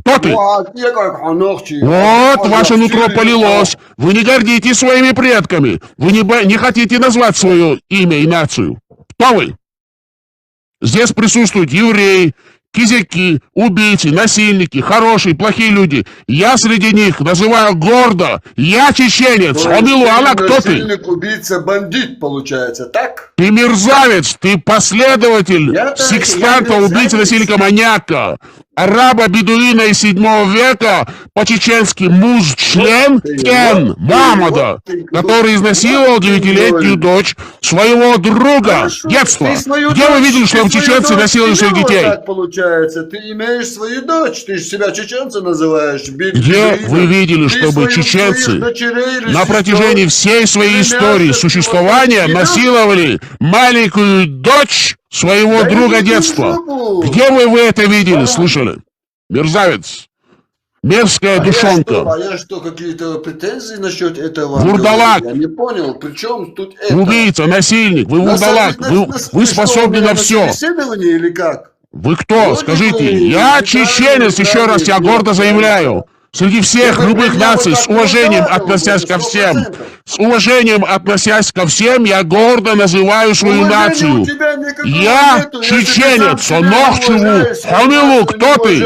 Кто ты? Вот, я как анохчи. Вот, ваше нутро полилось. Вы не гордитесь своими предками. Вы не хотите назвать свое имя и нацию. Кто вы? Здесь присутствуют евреи, кизяки, убийцы, насильники, хорошие, плохие люди. Я среди них называю гордо. Я чеченец. Омилу, Аллах, кто ты? Насильник, убийца, бандит, получается, так? Ты мерзавец, ты последователь секстанта, убийцы, насильника, маньяка. Араба, бедуина из 7 века, по-чеченски муж, член, кен, Мамада, который изнасиловал 9-летнюю дочь своего друга детства. Где вы видели, что чеченцы насилуют своих детей? Так получается, ты имеешь свою дочь, ты же себя чеченцем называешь. Где вы видели, чтобы чеченцы на протяжении всей своей истории существования насиловали маленькую дочь своего друга детства? Где вы это видели, слышали? Мерзавец. Мерзкая душонка. А я что, какие-то претензии насчет этого? Вурдалак. Я не понял, при чем тут это? Убийца, насильник, вы вурдалак. Вы способны на все. Или как? Вы кто? Скажите. Я чеченец, еще раз я гордо заявляю. Среди всех любых наций, с уважением относясь ко всем, я гордо называю свою нацию. Я чеченец, Нохчеву, Хамилу, кто ты?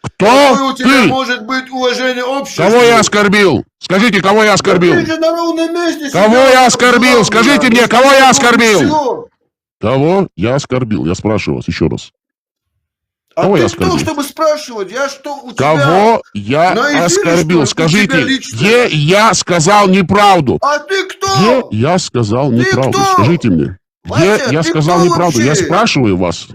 Кто ты? Может быть уважение общества. Кого я оскорбил? Скажите, кого я оскорбил? Кого я оскорбил? Скажите мне, кого я оскорбил? Кого я оскорбил? Я спрашиваю вас еще раз. А кого ты я кто, оскорбил? чтобы спрашивать? Я что, у тебя... Кого я оскорбил? Скажите, где я сказал неправду? А ты кто? Где я сказал неправду? Скажите мне. Где я сказал неправду? Я спрашиваю вас.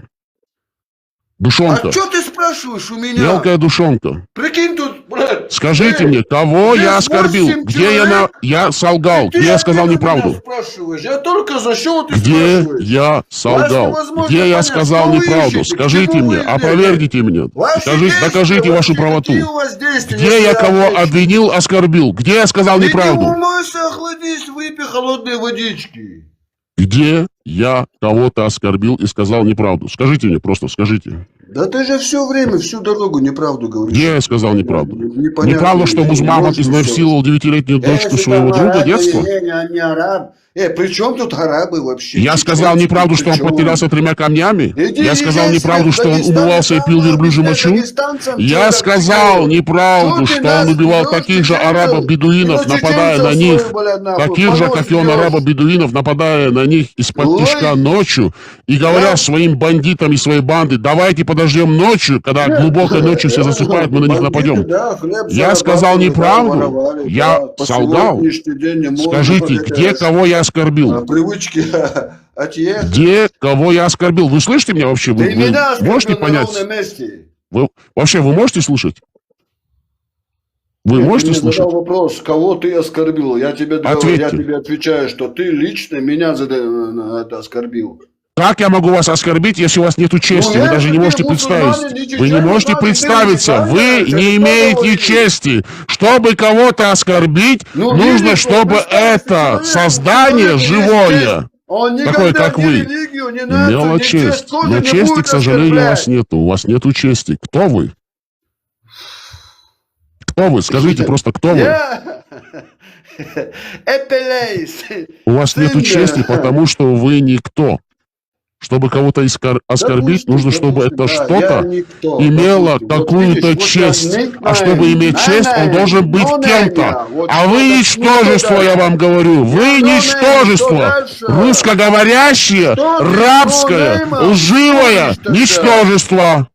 Душонка. А что ты спрашиваешь у меня? Мелкая душонка. Прикинь тут, брат. Скажите мне, кого я оскорбил? Где я солгал? Где я сказал неправду? Спрашиваешь? Я только за счет Где я солгал? Где я сказал неправду? Скажите мне, опровергните меня. Докажите вашу правоту. Где я кого обвинил, оскорбил? Где я сказал неправду? Не умойся, охладись, выпей холодной водички. Где я кого-то оскорбил и сказал неправду? Скажите мне, просто скажите. Да ты же все время, всю дорогу неправду говоришь. Где я сказал неправду? Неправда, что Музмахмад изнасиловал 9-летнюю дочку своего друга детства? Не араб. При чем тут арабы вообще? Я сказал неправду, что он потерялся 3 камнями? Я сказал неправду, что он умывался и пил верблюжью мочу? Я сказал неправду, что он убивал таких же арабов-бедуинов, нападая на них, таких же, как и он, арабов-бедуинов, нападая на них из-под тишка ночью, и говоря своим бандитам и своей банды: давайте подождем ночью, когда глубокой ночью все засыпают, мы на них нападем. Я сказал неправду? Я солгал? Скажите, где кого я оскорбил? Привычки отъехать. Где кого я оскорбил? Вы слышите меня вообще? Вы можете понять? Вы можете слушать? Вы можете слушать? Я вопрос, кого ты оскорбил? Я тебе отвечаю, что ты лично меня оскорбил. Как я могу вас оскорбить, если у вас нет чести? Вы даже не можете представить. Вы не можете представиться. Вы не имеете чести. Чтобы кого-то оскорбить, нужно, чтобы это создание живое, такое, как вы, имело честь. Но чести, к сожалению, у вас нету. У вас нету чести. Кто вы? Кто вы? Скажите просто, кто вы? У вас нету чести, потому что вы никто. Чтобы кого-то оскорбить, нужно, чтобы это что-то имело какую-то честь. А чтобы иметь честь, он должен быть кем-то. А вы ничтожество, я вам говорю. Вы ничтожество. Русскоговорящее, рабское, лживое ничтожество.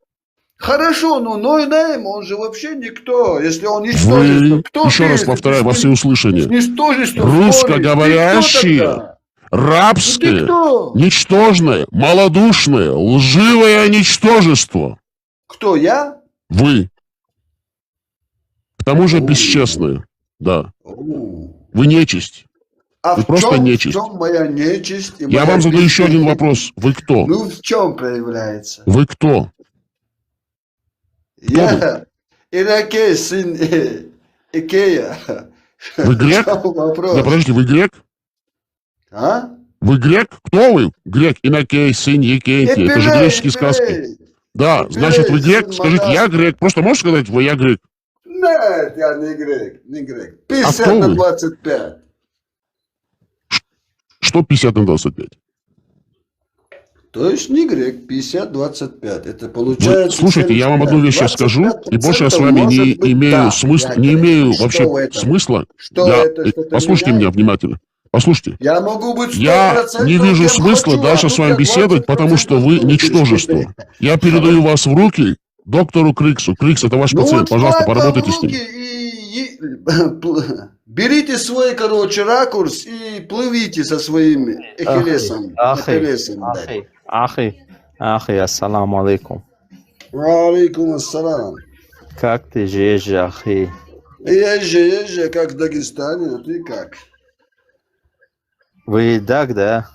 Хорошо, но Нойнайм, он же вообще никто. Если он ничтожество, кто еще раз повторяю во всеуслышание. Ничтожество. Русскоговорящее, рабское, ничтожное, малодушное, лживое ничтожество. Кто, я? Вы. К тому же бесчестное. Да. Вы нечисть. Вы просто нечисть. В чем моя нечисть? Я вам задаю еще один вопрос. Вы кто? Ну, в чем проявляется? Вы кто? Я Иракей, сын Икея. Вы грек? Да, подождите, вы грек? А? Вы грек? Кто вы? Грек, Инокей, сын Екентий. Это же греческие сказки. Да, значит, вы грек? Скажите, я грек. Просто можешь сказать, вы я грек? Нет, я не грек, не грек. А 50 кто на вы? 25. Что 50 на 25? То есть не грек, 50-25. Это получается... Слушайте, я вам одну вещь сейчас скажу, и больше я с вами не имею смысла, не имею вообще смысла. Послушайте меня внимательно. Послушайте. Я могу быть 100% Я не вижу кем смысла хочу, дальше с вами беседовать, потому что вы ничтожество. Я передаю вас в руки доктору Криксу. Крикс, это ваш пациент. Пожалуйста, поработайте с ним. Берите свой, ракурс и плывите со своим эхилесом. Ахи, ассаламу алейкум. Алейкум ассалам. Как ты живешь, ахи? Езжи, как в Дагестане, а ты как? Вы так, да?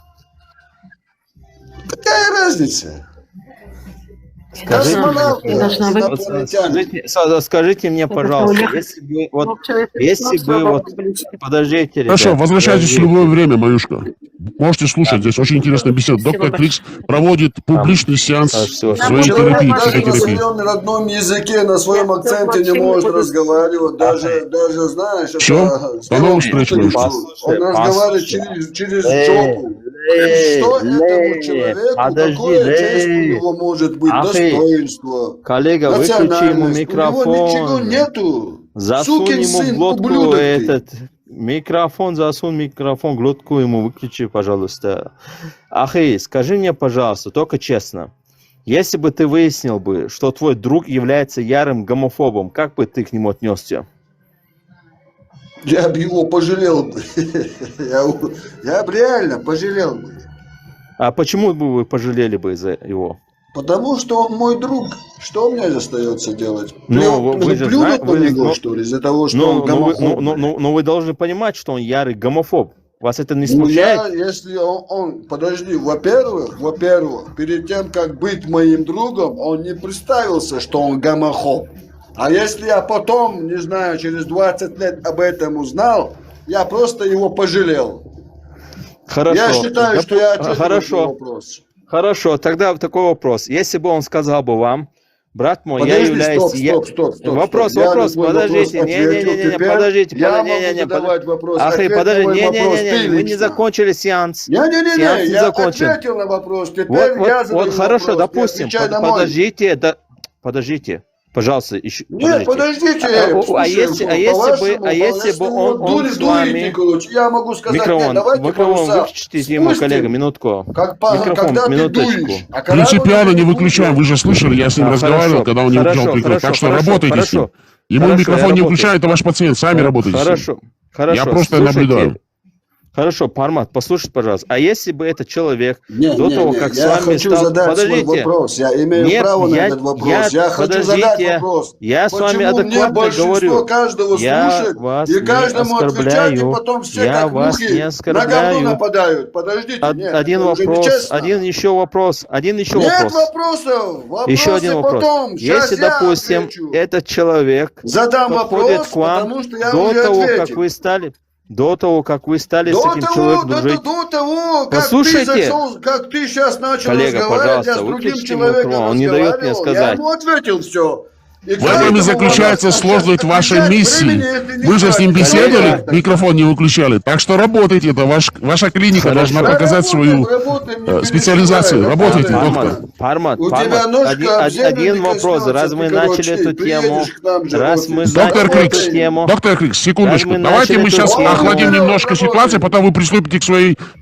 Какая разница? Скажите мне, пожалуйста, если бы подождите, ребят, Хорошо, возвращайтесь в любое время, Маюшка. Можете слушать, здесь очень интересная беседа. Доктор Крикс проводит публичный сеанс своей терапии, психотерапии. На своем родном языке, на своем акценте не может разговаривать, даже знаешь, Все, до новых встреч, Маюшка. Он разговаривает через жопу. Что этому человеку, какое честь у него может быть, достоинство, коллега, выключи ему микрофон. У него ничего нету. Засунь ему в глотку этот микрофон, глотку ему выключи, пожалуйста. Ахи, скажи мне, пожалуйста, только честно, если бы ты выяснил бы, что твой друг является ярым гомофобом, как бы ты к нему отнесся? Я бы его пожалел бы. Я бы реально пожалел бы. А почему бы вы пожалели бы из-за его? Потому что он мой друг. Что мне остается делать? Вы плюнуть на него, что ли, из-за того, что он гомофоб? Но вы должны понимать, что он ярый гомофоб. Вас это не смущает? Если он... Подожди, во-первых, перед тем, как быть моим другом, он не представился, что он гомофоб. А если я потом, не знаю, через 20 лет об этом узнал, я просто его пожалел. Хорошо. Я считаю, что я ответил на этот вопрос. Хорошо, тогда такой вопрос. Если бы он сказал бы вам, брат мой, подожди, я являюсь... Стоп. Вопрос, подождите. Подождите. Ахи, подождите, вы не закончили сеанс. Сеанс не закончен. Я ответил на вопрос, теперь я задаю вопрос. Хорошо, допустим, подождите. Пожалуйста, еще. Нет, подождите. Если бы он с вами... Я могу сказать, микрофон выключите ему, коллега, минутку. Микрофон, минуточку. Принципиально не выключаем, вы же слышали, я с ним разговаривал, когда он не выключал микрофон. Так что работайте с ним. Ему микрофон не выключают, это ваш пациент, сами работайте с ним. Я просто наблюдаю. Хорошо, Пармат, послушайте, пожалуйста. А если бы этот человек как с я вами хочу стал... задать Подождите. свой вопрос. Я имею право на этот вопрос. Я хочу задать вопрос. Я с вами Почему мне адекватно большинство говорю. каждого слушает и каждому отвечать, и потом все как мухи на говно нападают? Подождите, нет. Один вопрос, один еще вопрос. Нет вопросов. Еще один вопрос. Потом. Если, допустим, этот человек подходит к вам до того, как вы стали... До того, как вы стали с этим человеком дружить. До того, как послушайте, ты зашел, как ты сейчас начал коллега, разговаривать, я с пожалуйста, другим человеком он не дает мне сказать. Я ему ответил все. В этом и заключается сложность вашей миссии. Вы же с ним беседовали, микрофон не выключали. Так что работайте, это ваша клиника должна показать свою специализацию. Работайте, доктор. Пармат, один вопрос, раз мы начали эту тему, Доктор Крикс, секундочку, давайте мы сейчас охладим немножко ситуацию, потом вы приступите к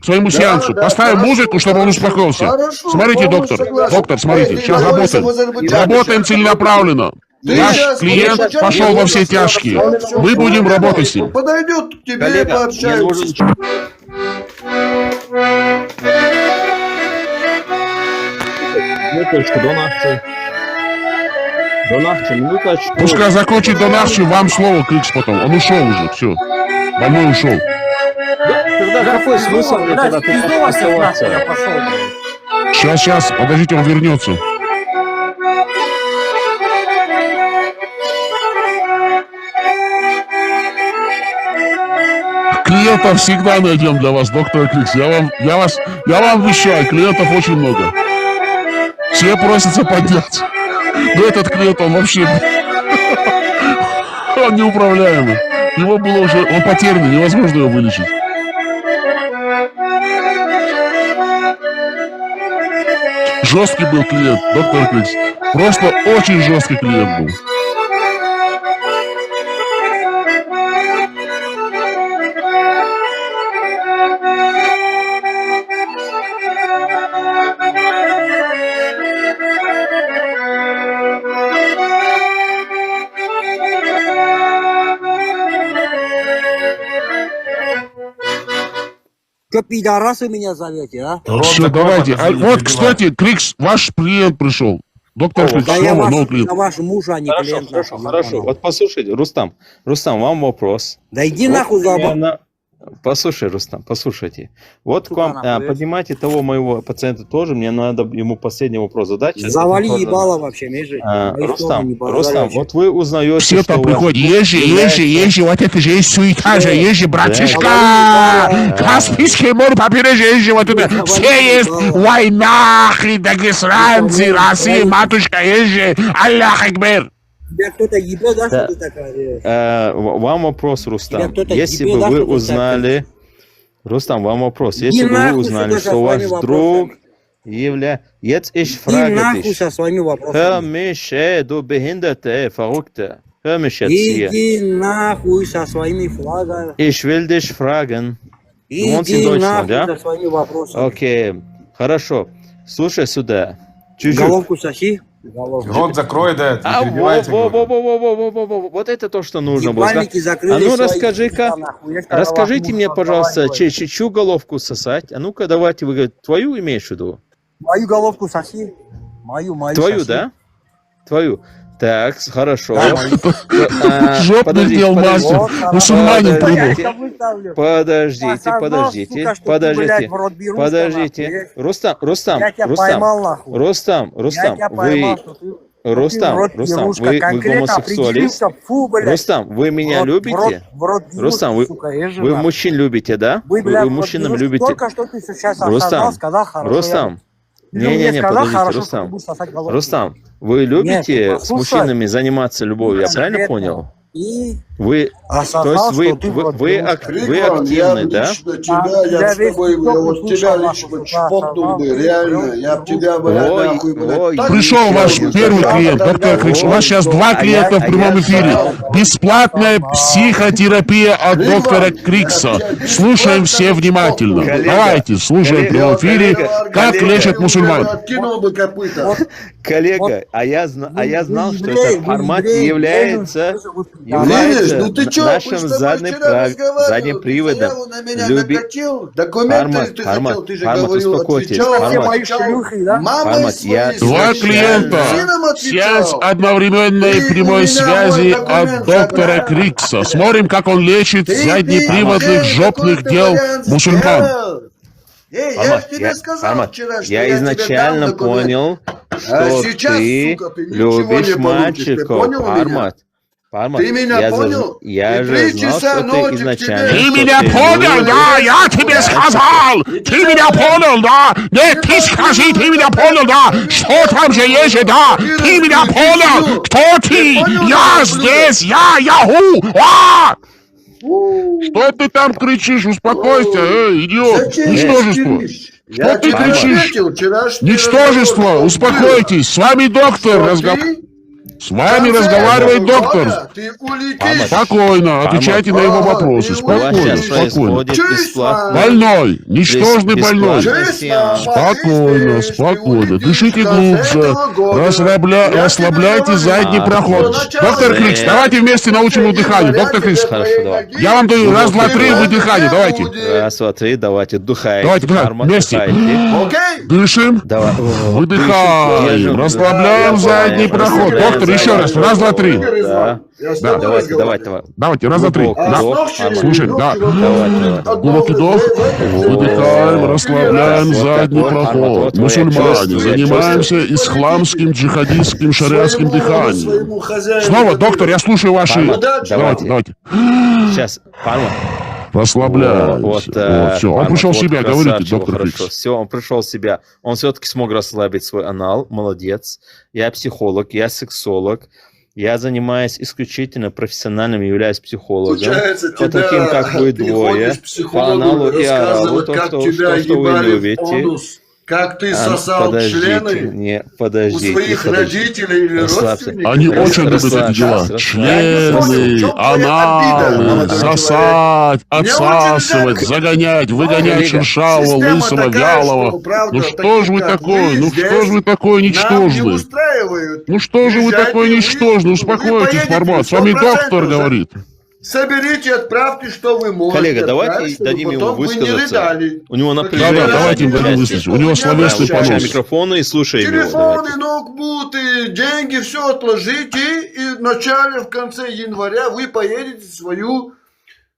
своему сеансу. Поставим музыку, чтобы он успокоился. Смотрите, доктор, смотрите, сейчас работаем целенаправленно. Наш клиент пошел во все тяжкие. Мы будем работать с ним. Подойдет к тебе и пообщаются. Минуточку. Пускай закончит донахчи, вам слово, Крикс потом. Он ушел уже, все. Больной ушел. Тогда какой смысл мне тогда тут оставаться? Сейчас, подождите, он вернется. Клиентов всегда найдем для вас, доктор Крикс. Я вам обещаю, клиентов очень много. Все просятся поднять. Но этот клиент, он вообще... Он неуправляемый. Его было уже... Он потерянный, невозможно его вылечить. Жесткий был клиент, доктор Крикс. Просто очень жесткий клиент был. Что, пидорасы меня зовете, а? Все, давайте. Вот, кстати, Крикс, ваш клиент пришел. Доктор Крикс, Да я клиент. ваш муж, а не клиент. Хорошо. Вот послушайте, Рустам, вам вопрос. Да иди нахуй, заба. Послушай, Рустам, послушайте. Вот к вам, поднимайте того моего пациента тоже, мне надо ему последний вопрос задать. Завали ебало вообще, межи. Рустам, вот вы узнаете, все там приходят, езжи, вот это же есть суета же, езжи, братишка, Каспийский море, побережье, езжи, вот это, все есть, война, дагестанцы, Россия, матушка, езжи, Аллах Акбар. Тебя кто-то ебет, да, что ты такая делаешь? Вам вопрос, Рустам. Если ебет, бы да, вы что ты узнали... Рустам, вам вопрос. Если бы вы узнали, что ваш друг является... Jetzt ich frage dich. Hör mich, du Behinderte, Verrückte. Hör mich jetzt hier. Иди нахуй со своими флагами. Ich will dich fragen. Du wohnst in Иди Deutschland, нахуй ja? со своими вопросами. Окей. Хорошо. Слушай сюда. Чуть-чуть. Головку соси. Рот закрой, да, не перебивайте. Вот это то, что нужно было. Ебальники А закрыли ну свои расскажи-ка, нахуй. расскажите мне, пожалуйста, чью головку сосать? А ну-ка давайте, вы твою имеешь в виду? Мою головку соси. Мою Твою, соси. да? Твою. Так, хорошо. Жопный дел мастер. Мусульманин придумал. Подождите. Рустам, вы гомосексуалист? Рустам, вы меня любите? Рустам, вы мужчин любите, да? Вы мужчинам любите? Рустам, не, подождите, Рустам, вы любите с мужчинами заниматься любовью, я правильно понял? Вы, то есть вы активны, да? Я вот тебя лично чпокнул бы, реально, я б тебя бы нахуй... Пришел ваш первый клиент, доктор Крикс. У вас сейчас 2 клиента в прямом эфире. Бесплатная психотерапия от доктора Крикса. Слушаем все внимательно. Давайте, слушаем в прямом эфире, как лечат мусульман. Коллега, а я знал, что этот формат является нашим задним приводом. Армат, успокойтесь. Армат, я... 2 клиента. Связь одновременной прямой связи от доктора Крикса. Смотрим, как он лечит заднеприводных жопных дел мусульман. Армат, я изначально понял, что ты любишь мальчиков. Армат, Ты меня понял? Я же знал, что ты изначально... Ты меня понял, да? Я тебе сказал! Ты меня понял, да? Нет, ты скажи, ты меня понял, да? Что там же есть, да? Ты меня понял? Кто ты? Я здесь, я Яху! Что ты там кричишь? Успокойся, идиот! Ничтожество! Что ты кричишь? Ничтожество! Успокойтесь! С вами доктор разговаривает. С вами разговаривает доктор. Спокойно, отвечайте на его вопросы. Спокойно. Больной, ничтожный больной. Спокойно. Дышите глубже. Расслабляйте задний проход. Доктор Крикс, давайте вместе научим дыханию. Доктор Крикс, я вам даю 1, 2, 3, выдыхание. Давайте. 1, 2, 3, давайте, вдыхайте. Давайте, вместе. Дышим. Выдыхаем. Расслабляем задний проход. Доктор, еще раз. 1, 2, 3. Да. Давайте, 1, 2, 3. Слушай, да. Глубокий вдох. Выдыхаем, расслабляем задний проход. Мусульмане, занимаемся исламским, джихадистским, шариатским дыханием. Снова, доктор, я слушаю ваши... Давайте. Сейчас, Расслабляйся. Вот, все. Он пришел в себя, говорите, доктор Фрикс. Все, он пришел в себя. Он все-таки смог расслабить свой анал. Молодец. Я психолог, я сексолог. Я занимаюсь исключительно профессиональным, являюсь психологом. Получается, Вот таким, как вы двое, по аналу и оралу, то, что вы любите. Как ты сосал члены у своих родителей или родственников? Они очень любят эти дела. Члены, аналы, сосать, отсасывать, загонять, выгонять шершавого, лысого, вялого. Ну что же вы такое? Ну что же вы такой ничтожный? Ну что же вы такой ничтожный? Успокойтесь, формат. С вами доктор говорит. Соберите, отправьте, что вы можете. Коллега, давайте дадим ему высказаться. У него напряжение. Да, давайте ему дадим высказаться. У него словесный понос. Микрофоны и слушаем его. Телефоны, ноутбуки, деньги, все отложите. И в начале, в конце января вы поедете в свою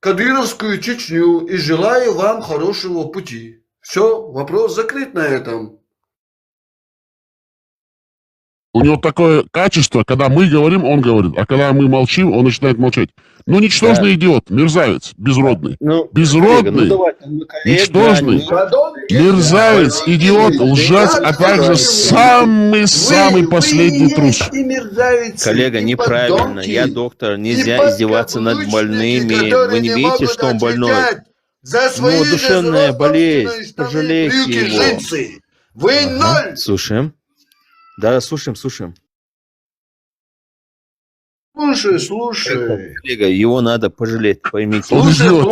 Кадыровскую Чечню. И желаю вам хорошего пути. Все, вопрос закрыт на этом. У него такое качество, когда мы говорим, он говорит, а когда мы молчим, он начинает молчать. Ну, ничтожный идиот, мерзавец, безродный. Безродный, ничтожный, мерзавец, идиот, лжец, а также самый последний трус. Коллега, неправильно. Я доктор, нельзя издеваться над больными. Вы не видите, что он больной? У него душевная болезнь, пожалейте его. Вы ноль! Слушаем. Да, слушаем. Слушай. Коллега, его надо пожалеть, поймите. Он идиот.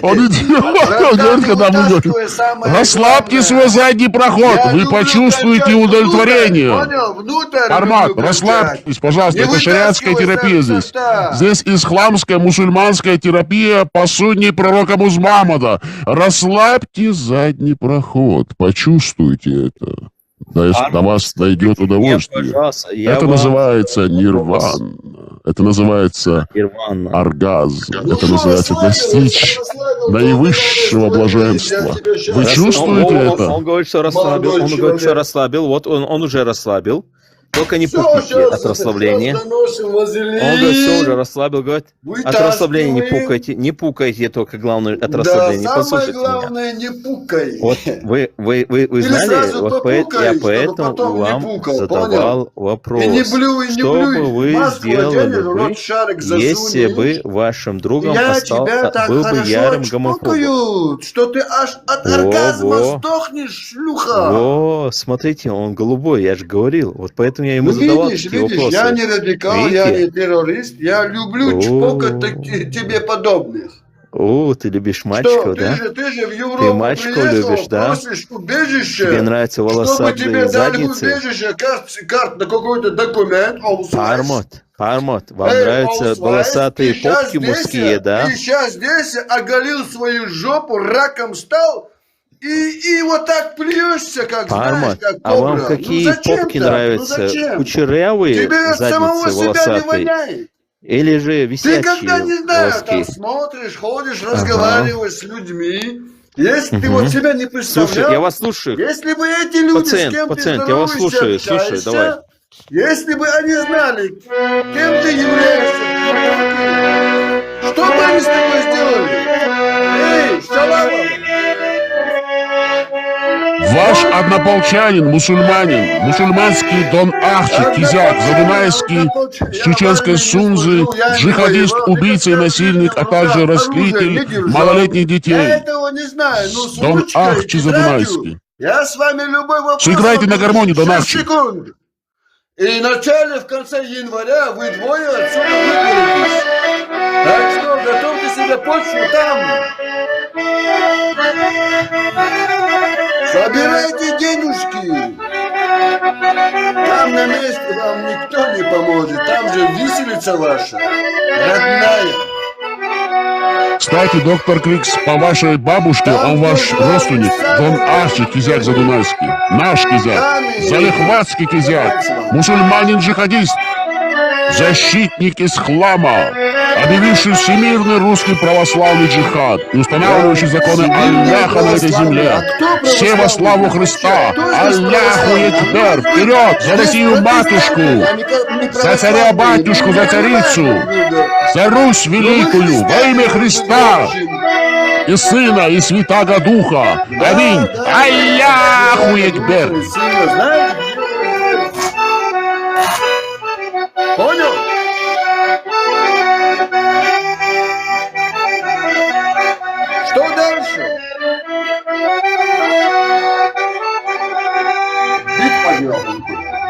Он говорит, когда мы говорим, расслабьте свой задний проход, вы почувствуете удовлетворение. Армат, расслабьтесь, пожалуйста, это шариатская терапия здесь. Здесь исламская, мусульманская терапия по сунне пророка Мухаммада. Расслабьте задний проход, почувствуйте это. До вас дойдет удовольствие. Это называется нирвана. Это называется оргазм. Это называется достичь наивысшего блаженства. Вы чувствуете это? Он говорит, что расслабил. Вот он уже расслабил. Только не пукайте от расслабления. Он говорит, все уже расслабил, говорит, от расслабления не пукайте только, главное, от расслабления. Послушайте меня. Не пукай. Вот вы знали, вот я поэтому вам задавал вопрос, что бы вы сделали бы, если бы вашим другом был бы ярым гомофобом? Что ты аж от оргазма сдохнешь, шлюха. О, смотрите, он голубой, я же говорил, вот поэтому я ему задавал такие вопросы. Я не радикал, я не террорист, я люблю чпокать тебе подобных. О, ты любишь мальчиков, да? Ты же в Европу ты мальчиков приехал, любишь, да? просишь убежище. Тебе нравятся волосатые задницы? Чтобы тебе дали убежище, карт на какой-то документ, Пармот, вам нравятся волосатые попки мужские, да? Ты сейчас здесь оголил свою жопу, раком стал, и вот так плюешься, как знаешь, как кобра. А вам какие попки нравятся? Кучерявые задницы волосатые? Или же висячие? Ты когда, не знаю, там смотришь, ходишь, разговариваешь с людьми. Если ты вот себя не представлял... Слушай, я вас слушаю. Если бы эти люди, с кем ты я вас слушаю. Слушай, давай. Если бы они знали, кем ты являешься, что бы они с тобой сделали? Эй, шалава! Ваш однополчанин, мусульманин, мусульманский Дон Ахчик, Кизяк, Задунайский, с чеченской Сунзы, джихадист, убийца и насильник, а также растлитель малолетних детей. Я этого не знаю, Дон Ахчик Задунайский. Я с вами любой вопрос... Сыграйте на гармонии, Дон Ахчик. И в начале, в конце января вы двое отсюда выберетесь. Так что готовьте себе почву там. Собирайте денежки. Там на месте вам никто не поможет. Там же виселица ваша, родная. Кстати, доктор Крикс, по вашей бабушке, он ваш родственник, Дон Ахчик, Кизяк Задунайский. Наш Кизяк, залихватский Кизяк, мусульманин-джихадист, защитник ислама, объявивший всемирный русский православный джихад и устанавливающий законы Аллаха на этой земле. Все во славу Христа! Аллаху Экбер! Вперед! За Россию-матушку! За царя-батюшку, за царицу! За Русь великую! Во имя Христа! И Сына, и Святаго Духа! Аминь! Аллаху Экбер! Понял? Что дальше? Бить пожалуйста.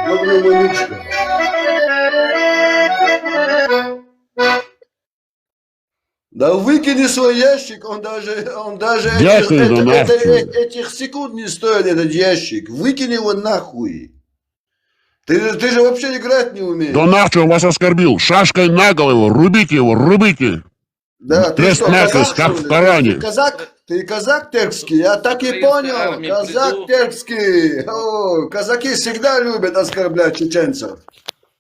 Доброго вечера. Да выкини свой ящик, он даже этих секунд не стоит, этот ящик. Выкини его нахуй. Ты же вообще играть не умеешь. Да нахуй он вас оскорбил. Шашкой на голову. Рубите его, рубите. Да, ты Трест что, накрест, как в Коране. Ты казак теркский? Я так и понял. Казак теркский. О, казаки всегда любят оскорблять чеченцев.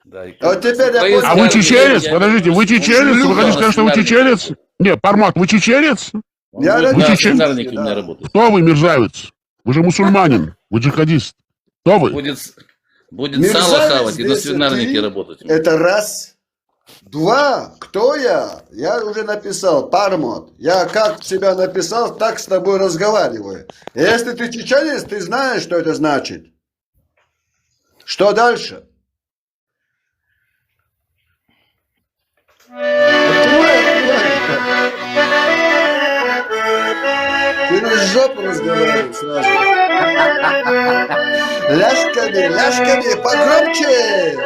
Да, а вот теперь я понял. А вы чеченец? Подождите, вы чеченец? Вы хотите сказать, что вы чеченец? Не, Пармат, вы чеченец? Вы чеченец? У меня работает. Кто вы, мерзавец? Вы же мусульманин, вы джихадист. Кто вы? Будет сало хавать и на свинарнике работать. Это раз. Два. Кто я? Я уже написал. Пармот. Я как себя написал, так с тобой разговариваю. Если ты чеченец, ты знаешь, что это значит. Что дальше? Через жопу разговаривать сразу. Ляжками, погромче.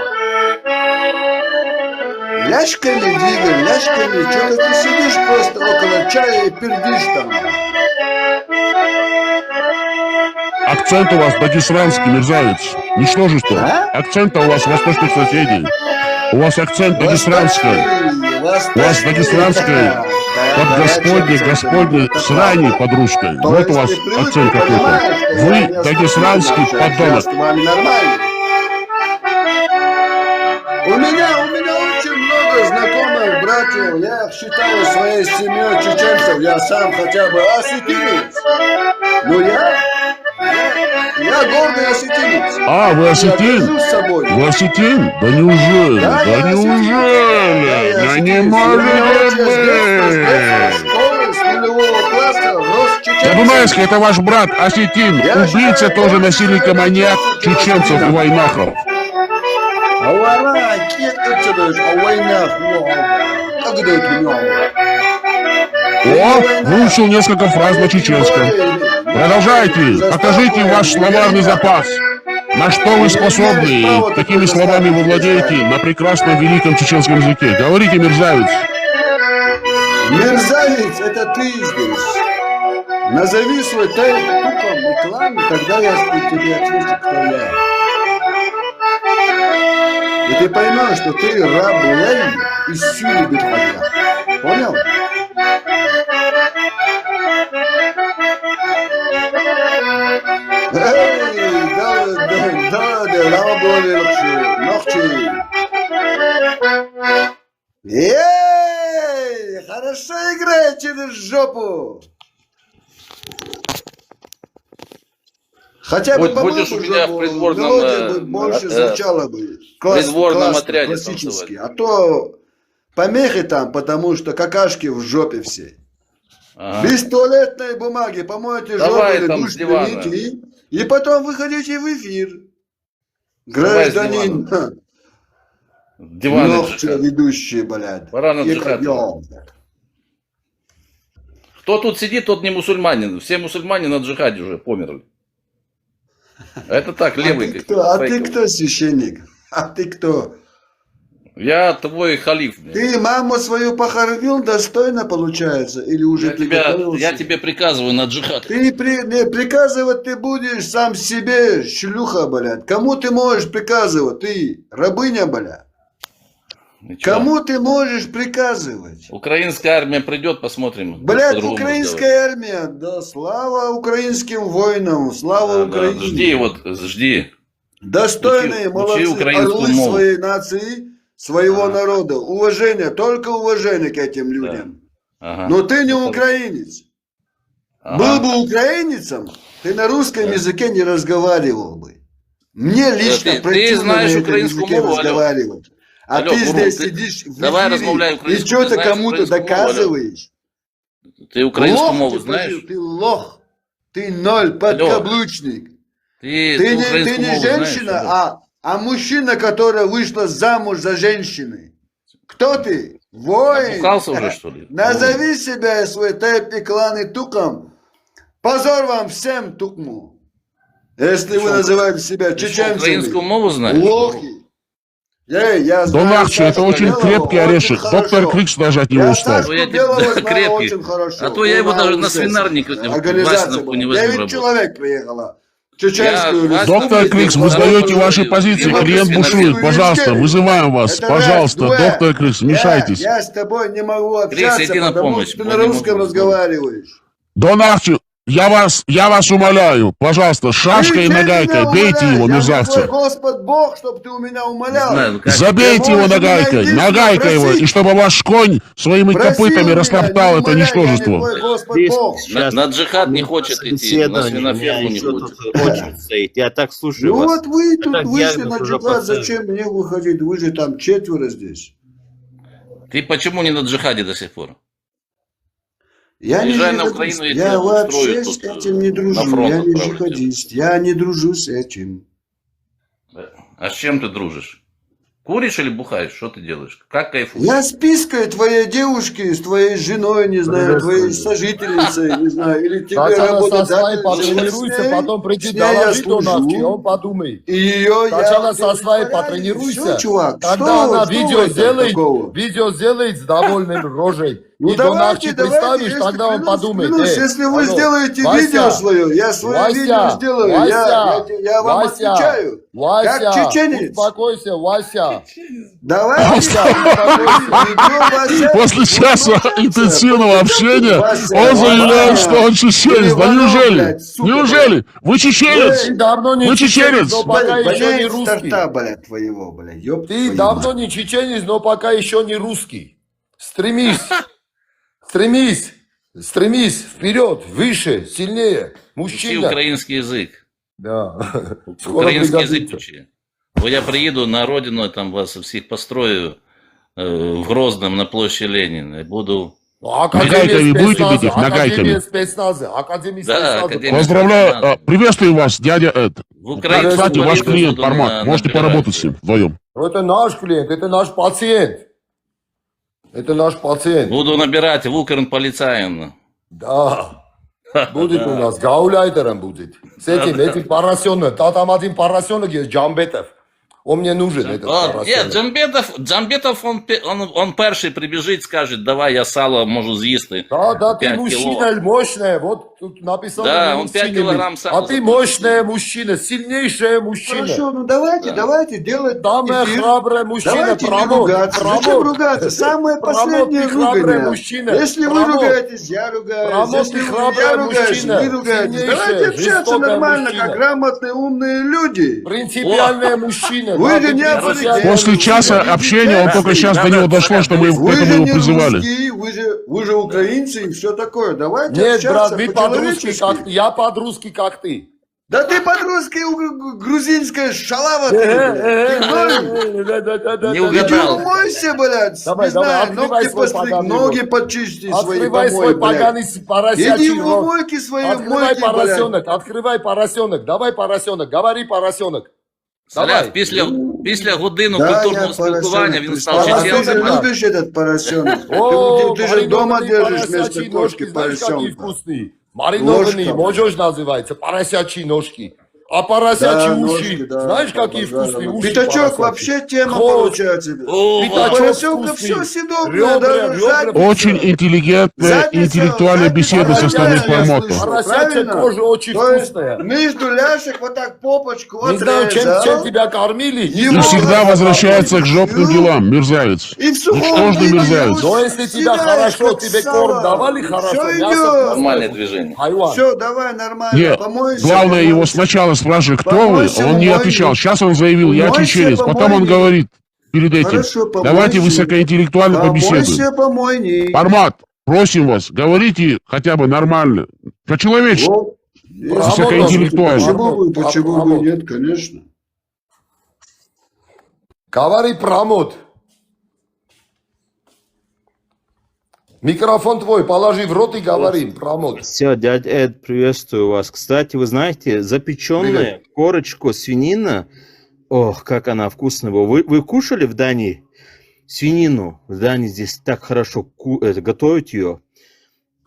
Ляжками двигай, ляжками. Что-то ты сидишь просто около чая и пердишь там. Акцент у вас дагестанский, мерзавец. Ничтожество. Акцент у вас восточных соседей. У вас акцент дагестанский. У вас дагестанский. Под Господней срани под русской. Вот у вас акцент какой-то. Вы дагестанский подонок. У меня очень много знакомых братьев. Я считаю своей семьей чеченцев. Я сам хотя бы осетинец. Но я гордый осетинец. А, вы осетин? Вы осетин? Да неужели? Да неужели? Да не может быть! Задунайский, это ваш брат осетин. Убийца, тоже насильник и маньяк чеченцев и войнахов. О, выучил несколько фраз на чеченском. Продолжайте, покажите ваш словарный запас. На что вы способны и какими словами вы владеете на прекрасном великом чеченском языке? Говорите, мерзавец. Мерзавец, это ты здесь. Назови свой туком и клан, тогда я тебе отвечу, кто я. И ты поймешь, что ты раб Лейн из Сюри Бетхаджа. Понял? Эй, да, лама более легче. Эй, хорошо играет через жопу. Хотя бы будешь у меня в придворном больше звучало бы. Придворном отряде классически. А то помехи там, потому что какашки в жопе все. Ага. Без туалетной бумаги помойте жопу или душ примите, и потом выходите в эфир. Гражданин. Ногти ведущие, блядь. Пора на джихад. Кто тут сидит, тот не мусульманин. Все мусульмане на джихаде уже померли. Это так, левый. А ты кто, священник? А ты кто? Я твой халиф. Ты маму свою похоронил достойно, получается? Или уже я тебе приказываю на джихад. Ты приказывать ты будешь сам себе, шлюха, блядь. Кому ты можешь приказывать? Ты рабыня, блядь. Кому ты можешь приказывать? Украинская армия придет, посмотрим. Блядь, украинская армия, да, слава украинским воинам, слава Украине. Жди. Достойные, молодцы, орлы своей нации, своего народа. Уважение, только уважение к этим людям. Но ты не украинец. Был бы украинцем, ты на русском языке не разговаривал бы. Мне лично ты знаешь украинскую мову, разговаривать. А алло, ты Бурун, здесь ты сидишь в давай эфире размовляй и украинскую, что-то ты знаешь кому-то украинскую мову, доказываешь. Ты украинскую Лох мову ты, знаешь? Ты лох. Ты ноль, подкаблучник. Ты не женщина, а мужчина, которая вышла замуж за женщины. Кто ты? Воин. Обухался уже, что ли? Назови себя и свой тайпный клан и туком. Позор вам всем, тукму. Если вы называете себя чеченцами. Украинскую мову знаешь? Лохи. Я Дон Ахчи, это очень крепкий орешек. Доктор Крикс даже от него устал. Крепкий. А то я его даже на свинарник Васиновку не возьму Девять работать. человек приехало. Чеченскую Доктор Крикс, вы сдаете ваши позиции, клиент бушует. Пожалуйста, вызываем вас. Пожалуйста, доктор Крикс, вмешайтесь. Я с тобой не могу общаться, потому что ты на русском разговариваешь. Дон Ахчи, я вас умоляю, пожалуйста, шашкой и нагайкой бейте его, мерзавца. Господь Бог, чтобы ты у меня умолял. Забейте его нагайкой его, и чтобы ваш конь своими копытами растоптал это ничтожество. На джихад не хочет идти, на свиноферму не хочет. Я так слушаю Ну вас. вот вы тут Так вышли я на уже джихад, поставил. зачем мне выходить? Вы же там 4 здесь. Ты почему не на джихаде до сих пор? Я не Езжай на джихадист. Украину, и Я тебя вообще устроят с тут, этим не дружу. на фронт Я не отправят тебя. джихадист. Я не дружу с этим. А с чем ты дружишь? Куришь или бухаешь? Что ты делаешь? Как кайфуешь? Я спискаю твоей девушки с твоей женой, не знаю, твоей сожительницей, не знаю, или тебе работодатель. Потренируйся, потом приди с ней я доложи Дон Ахчи, служу. он подумай. И ее Сначала я... со своей Все, потренируйся, чувак, когда она что видео в этом такого? сделает с довольной рожей. Ну И Дон Ахчи давайте, представишь, если тогда он подумает. если вы алло, сделаете Вася, видео свое, я свое Вася, видео сделаю, я вам Вася, отвечаю. Вася, Как чеченец. успокойся, Вася. Давайте, После часа интенсивного общения он заявляет, что он чеченец. Да неужели? Неужели? Вы чеченец? Вы чеченец? но пока еще не русский. Старта, блядь, твоего, блядь, ёб Ты твою давно мать. не чеченец, но пока еще не русский. Стремись, стремись, стремись вперед, выше, сильнее. Учи Мужчина. украинский язык. Да. Украинский язык учи. Вот я приеду на родину, я там вас всех построю в Грозном на площади Ленина. И буду... Нагайками будете бить их? Нагайками. Да, Академия Поздравляю, приветствую вас, дядя Эд. В Украине Кстати, ваш буду клиент Пармак, можете набирать. поработать с ним вдвоем. Это наш клиент, это наш пациент. Это наш пациент. Буду набирать в Укрполицаин. Да. Будет у нас, гауляйтером будет. С этим поросенок. Там один поросенок есть, Джамбетов. Он мне нужен, этот Нет, поросенок. Джамбетов, он перший прибіжить, скаже, давай я сало можу з'їсти. Да, ты 5 мужчина кило. мощная, вот тут написано. Да, мы он 5 мужчинами. килограмм сала А ты мощная мужчина, сильнейшая мужчина. Хорошо, ну давайте делать Самая эфир. храбрая мужчина, Давайте не промот, ругаться. Зачем промот. ругаться? Самое Промот, последнее ты храбрый ругание. мужчина. Если вы Промот. ругаетесь, я ругаюсь. Промот, Если ты я храбрый ругаюсь, мужчина. вы ругаетесь. Сильнейшая, Давайте общаться жестокая нормально, мужчина. как грамотные, умные люди. Принципиальный мужчина. Вы да, же ты не принципиальный После часа общения он только сейчас до него дошло, что мы к Вы этому же его не призывали. русские, вы же украинцы и все такое. Давайте Нет, общаться брат, мы по-русски, по-человечески. как я по-русски, как ты. Да ты по-русски грузинская шалава. Ты, блядь. Ты ноль. Не Иди угадал. умойся, блядь. Давай, Не знаю, открывай ногти свой постриг, поганый ноги рот. почисти свои Открывай помой, свой блядь. поганый Иди поросячий в рот. умойки свои, Открывай мойки, блядь. поросенок, открывай поросенок. Давай поросенок, говори поросенок. Салят, Давай. після годину Да, культурного я спілкування він став А ты же чеченцем. любишь этот поросенок? О, Ты же дома маринованные держишь поросячьи вместо кошки ножки, знаешь, какие поросенка. вкусные? Маринованные, Ложка. можешь называется, поросячьи ножки. А поросячьи Да, уши, ножки, да, знаешь, да, какие да, вкусные да. уши Пятачок поросячьи? вообще тема Хвост. получается. О, Пятачок Поросенка вкусный. все съедобное, Ребра, даже ребра. задница. Очень интеллигентная, интеллектуальная беседа со стороны Пармота. Поросячья Правильно? кожа очень То есть вкусная. между ляшек вот так попочку Не знаю, чем отрезал. тебя кормили. И всегда возвращается к жопным делам, мерзавец. И в сухом Ничтожный виде мерзавец. Но если тебя съедаешь, хорошо, как тебе сало. корм давали хорошо, Всё мясо идёт. вкусное. Нормальное движение. Хайван. Все, давай нормально. Нет, Помойся, главное помойся. его сначала спрашивать, кто вы, Помойся, он не умойся. отвечал. Сейчас он заявил, я Умойся, чеченец. Потом он помойся. говорит, перед этим. Хорошо, Давайте высокоинтеллектуально побеседуем. Помойни. Формат, просим вас, говорите хотя бы нормально. По-человечески. Высокоинтеллектуально. Почему бы нет, конечно. Говори, промот. Микрофон твой, положи в рот и говори, промот. Все, дядя Эд, приветствую вас. Кстати, вы знаете, запеченная корочку свинина, ох, как она вкусная была. Вы кушали в Дании свинину? В Дании здесь так хорошо готовят ее.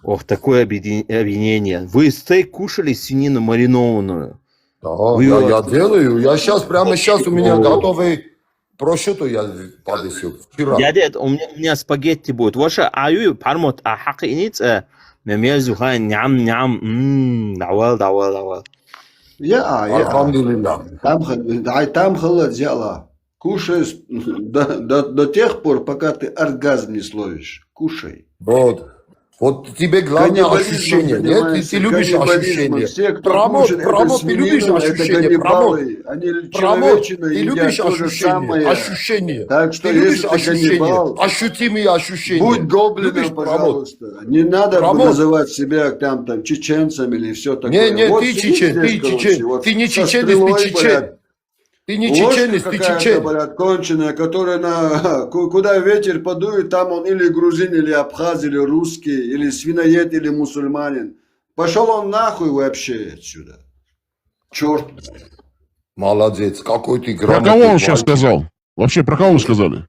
Ох, такое объединение. Вы стейк кушали, свинину маринованную? Да, я делаю. Я сейчас, прямо сейчас у меня готовый прошутто я подесил. Дядя, у меня спагетти будет. Ваша аю пармот ахакинит мемезуха ням давал. Алхамдулилlah. Там холодела. Кушай до тех пор, пока ты оргазм не словишь. Кушай. Вот тебе главное ощущение, нет? Ты любишь ощущение. Промот, ты любишь ощущение. Промот, ты любишь ощущение. Так что, ты любишь если ощущение, ощутимые ощущения. Будь гоблином, пожалуйста. Не надо называть себя там чеченцем или все такое. Не, ты чечен, ты не чеченец, ты чечен. Ты не чеченец, ты чечен. Блядь, конченая, которая куда ветер подует, там он или грузин, или абхаз, или русский, или свиноед, или мусульманин. Пошел он нахуй вообще отсюда. Черт. Молодец, какой ты грамотный. Про кого он сейчас сказал? Вообще, про кого вы сказали?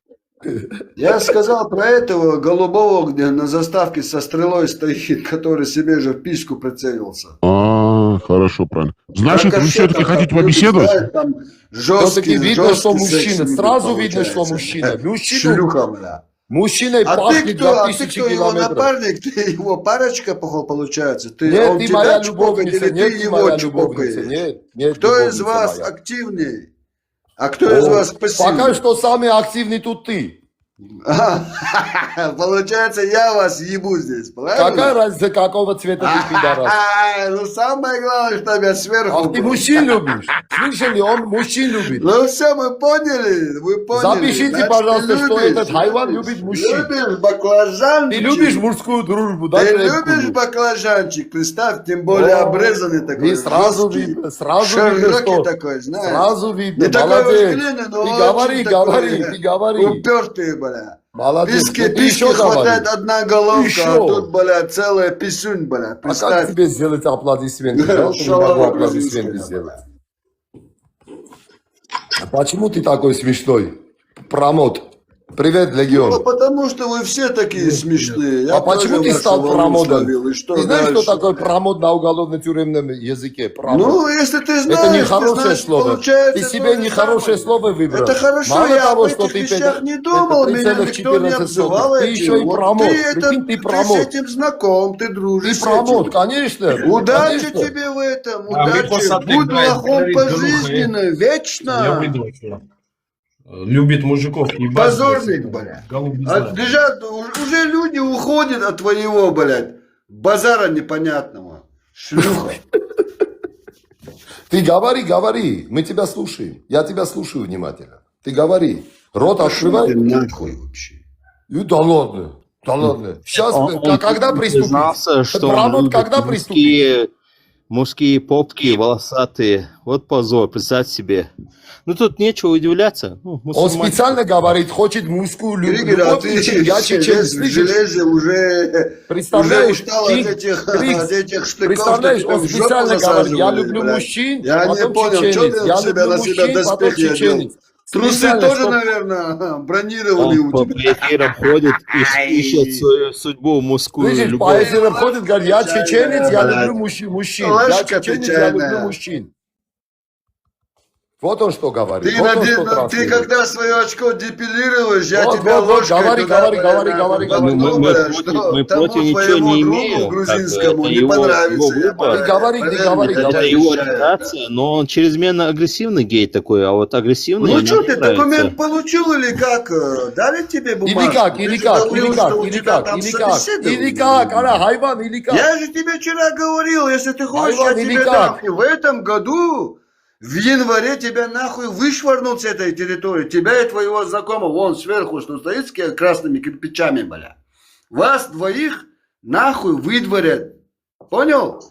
Я сказал про этого голубого, где на заставке со стрелой стоит, который себе же в письку прицелился. Хорошо, правильно. Значит, вы все-таки хотите побеседовать? Все-таки видно, что мужчина. Сразу видно, что мужчина. Мужчина пахнет за тысячи его километров. напарник, ты его парочка, получается? Нет, ты моя любовница, нет, ты моя любовница. Нет, кто из вас активнее? А кто из вас пассивный? Пока что самый активный тут ты. Получается, я вас ебу здесь, правильно? Какая разница, какого цвета ты пидорас? Ну, самое главное, чтобы я сверху... Ах, ты мужчин любишь? Слышали, он мужчин любит. Ну все, мы поняли, вы поняли. Запишите, значит, пожалуйста, что этот хайван любит мужчин. Любишь баклажанчик. Ты любишь мужскую дружбу, да? Ты любишь баклажанчик, представь, тем более обрезанный такой. И сразу видно, широкий такой, знаешь. Сразу видно, не молодец. Длинный, но ты говори. Упертый, бля. Молодец. Писки хватает одна головка, а тут, бля, целая писюнь, бля. А как тебе сделать аплодисменты? Не могу аплодисменты сделать. Почему ты такой смешной? Промот. Привет, Легион. Ну, потому что вы все такие смешные. А почему ты стал промодом? Ты знаешь, что такое промод на уголовно-тюремном языке? Промод. Ну, если ты знаешь, это нехорошее слово. Ты себе самое. нехорошее слово выбрал. Это хорошо, мало я того, об что этих ты вещах не думал, меня никто не обзывал Ты этим. еще и промод. Ты с этим знаком, ты дружишь. Ты промод, конечно. Удачи тебе в этом, удачи. Будь лохом пожизненно, вечно. Любит мужиков ебать. Позорник, блядь. Уже люди уходят от твоего, блядь, базара непонятного. Шлюха. Ты говори. Мы тебя слушаем. Я тебя слушаю внимательно. Ты говори. Рот открывай. Ты нахуй вообще. Да ладно. Сейчас, когда приступить? Что когда приступить? Мужские попки волосатые. Вот позор, представь себе. Ну тут нечего удивляться. Он специально говорит, хочет мужскую любовь. Я чеченец, железе уже устал от этих штыков. Представляешь, он специально говорит, я люблю мужчин, я не понял, что ты на себя доспехи одел. Трусы тоже, наверное, бронировали у тебя. По эфирам ходит и ищет свою судьбу мужскую любовь. По эфирам ходит, говорит, я чеченец, я люблю мужчин. Я чеченец, я люблю мужчин. Вот он что говорит. Ты когда свое очко депилируешь, я тебя ложкой говори. Мы против ничего не имеем. Грузинскому не понравится. Говори. Это его ориентация, но он чрезмерно агрессивный гей такой, а вот агрессивный. Ну что, ты документ получил или как? Дали тебе бумажку? Или как? Ара, хайван, или как? Я же тебе вчера говорил, если ты хочешь, я тебе дам. В этом году В январе тебя нахуй вышвырнут с этой территории. Тебя и твоего знакомого, вон сверху, что стоит с красными кирпичами, бля. Вас двоих нахуй выдворят. Понял?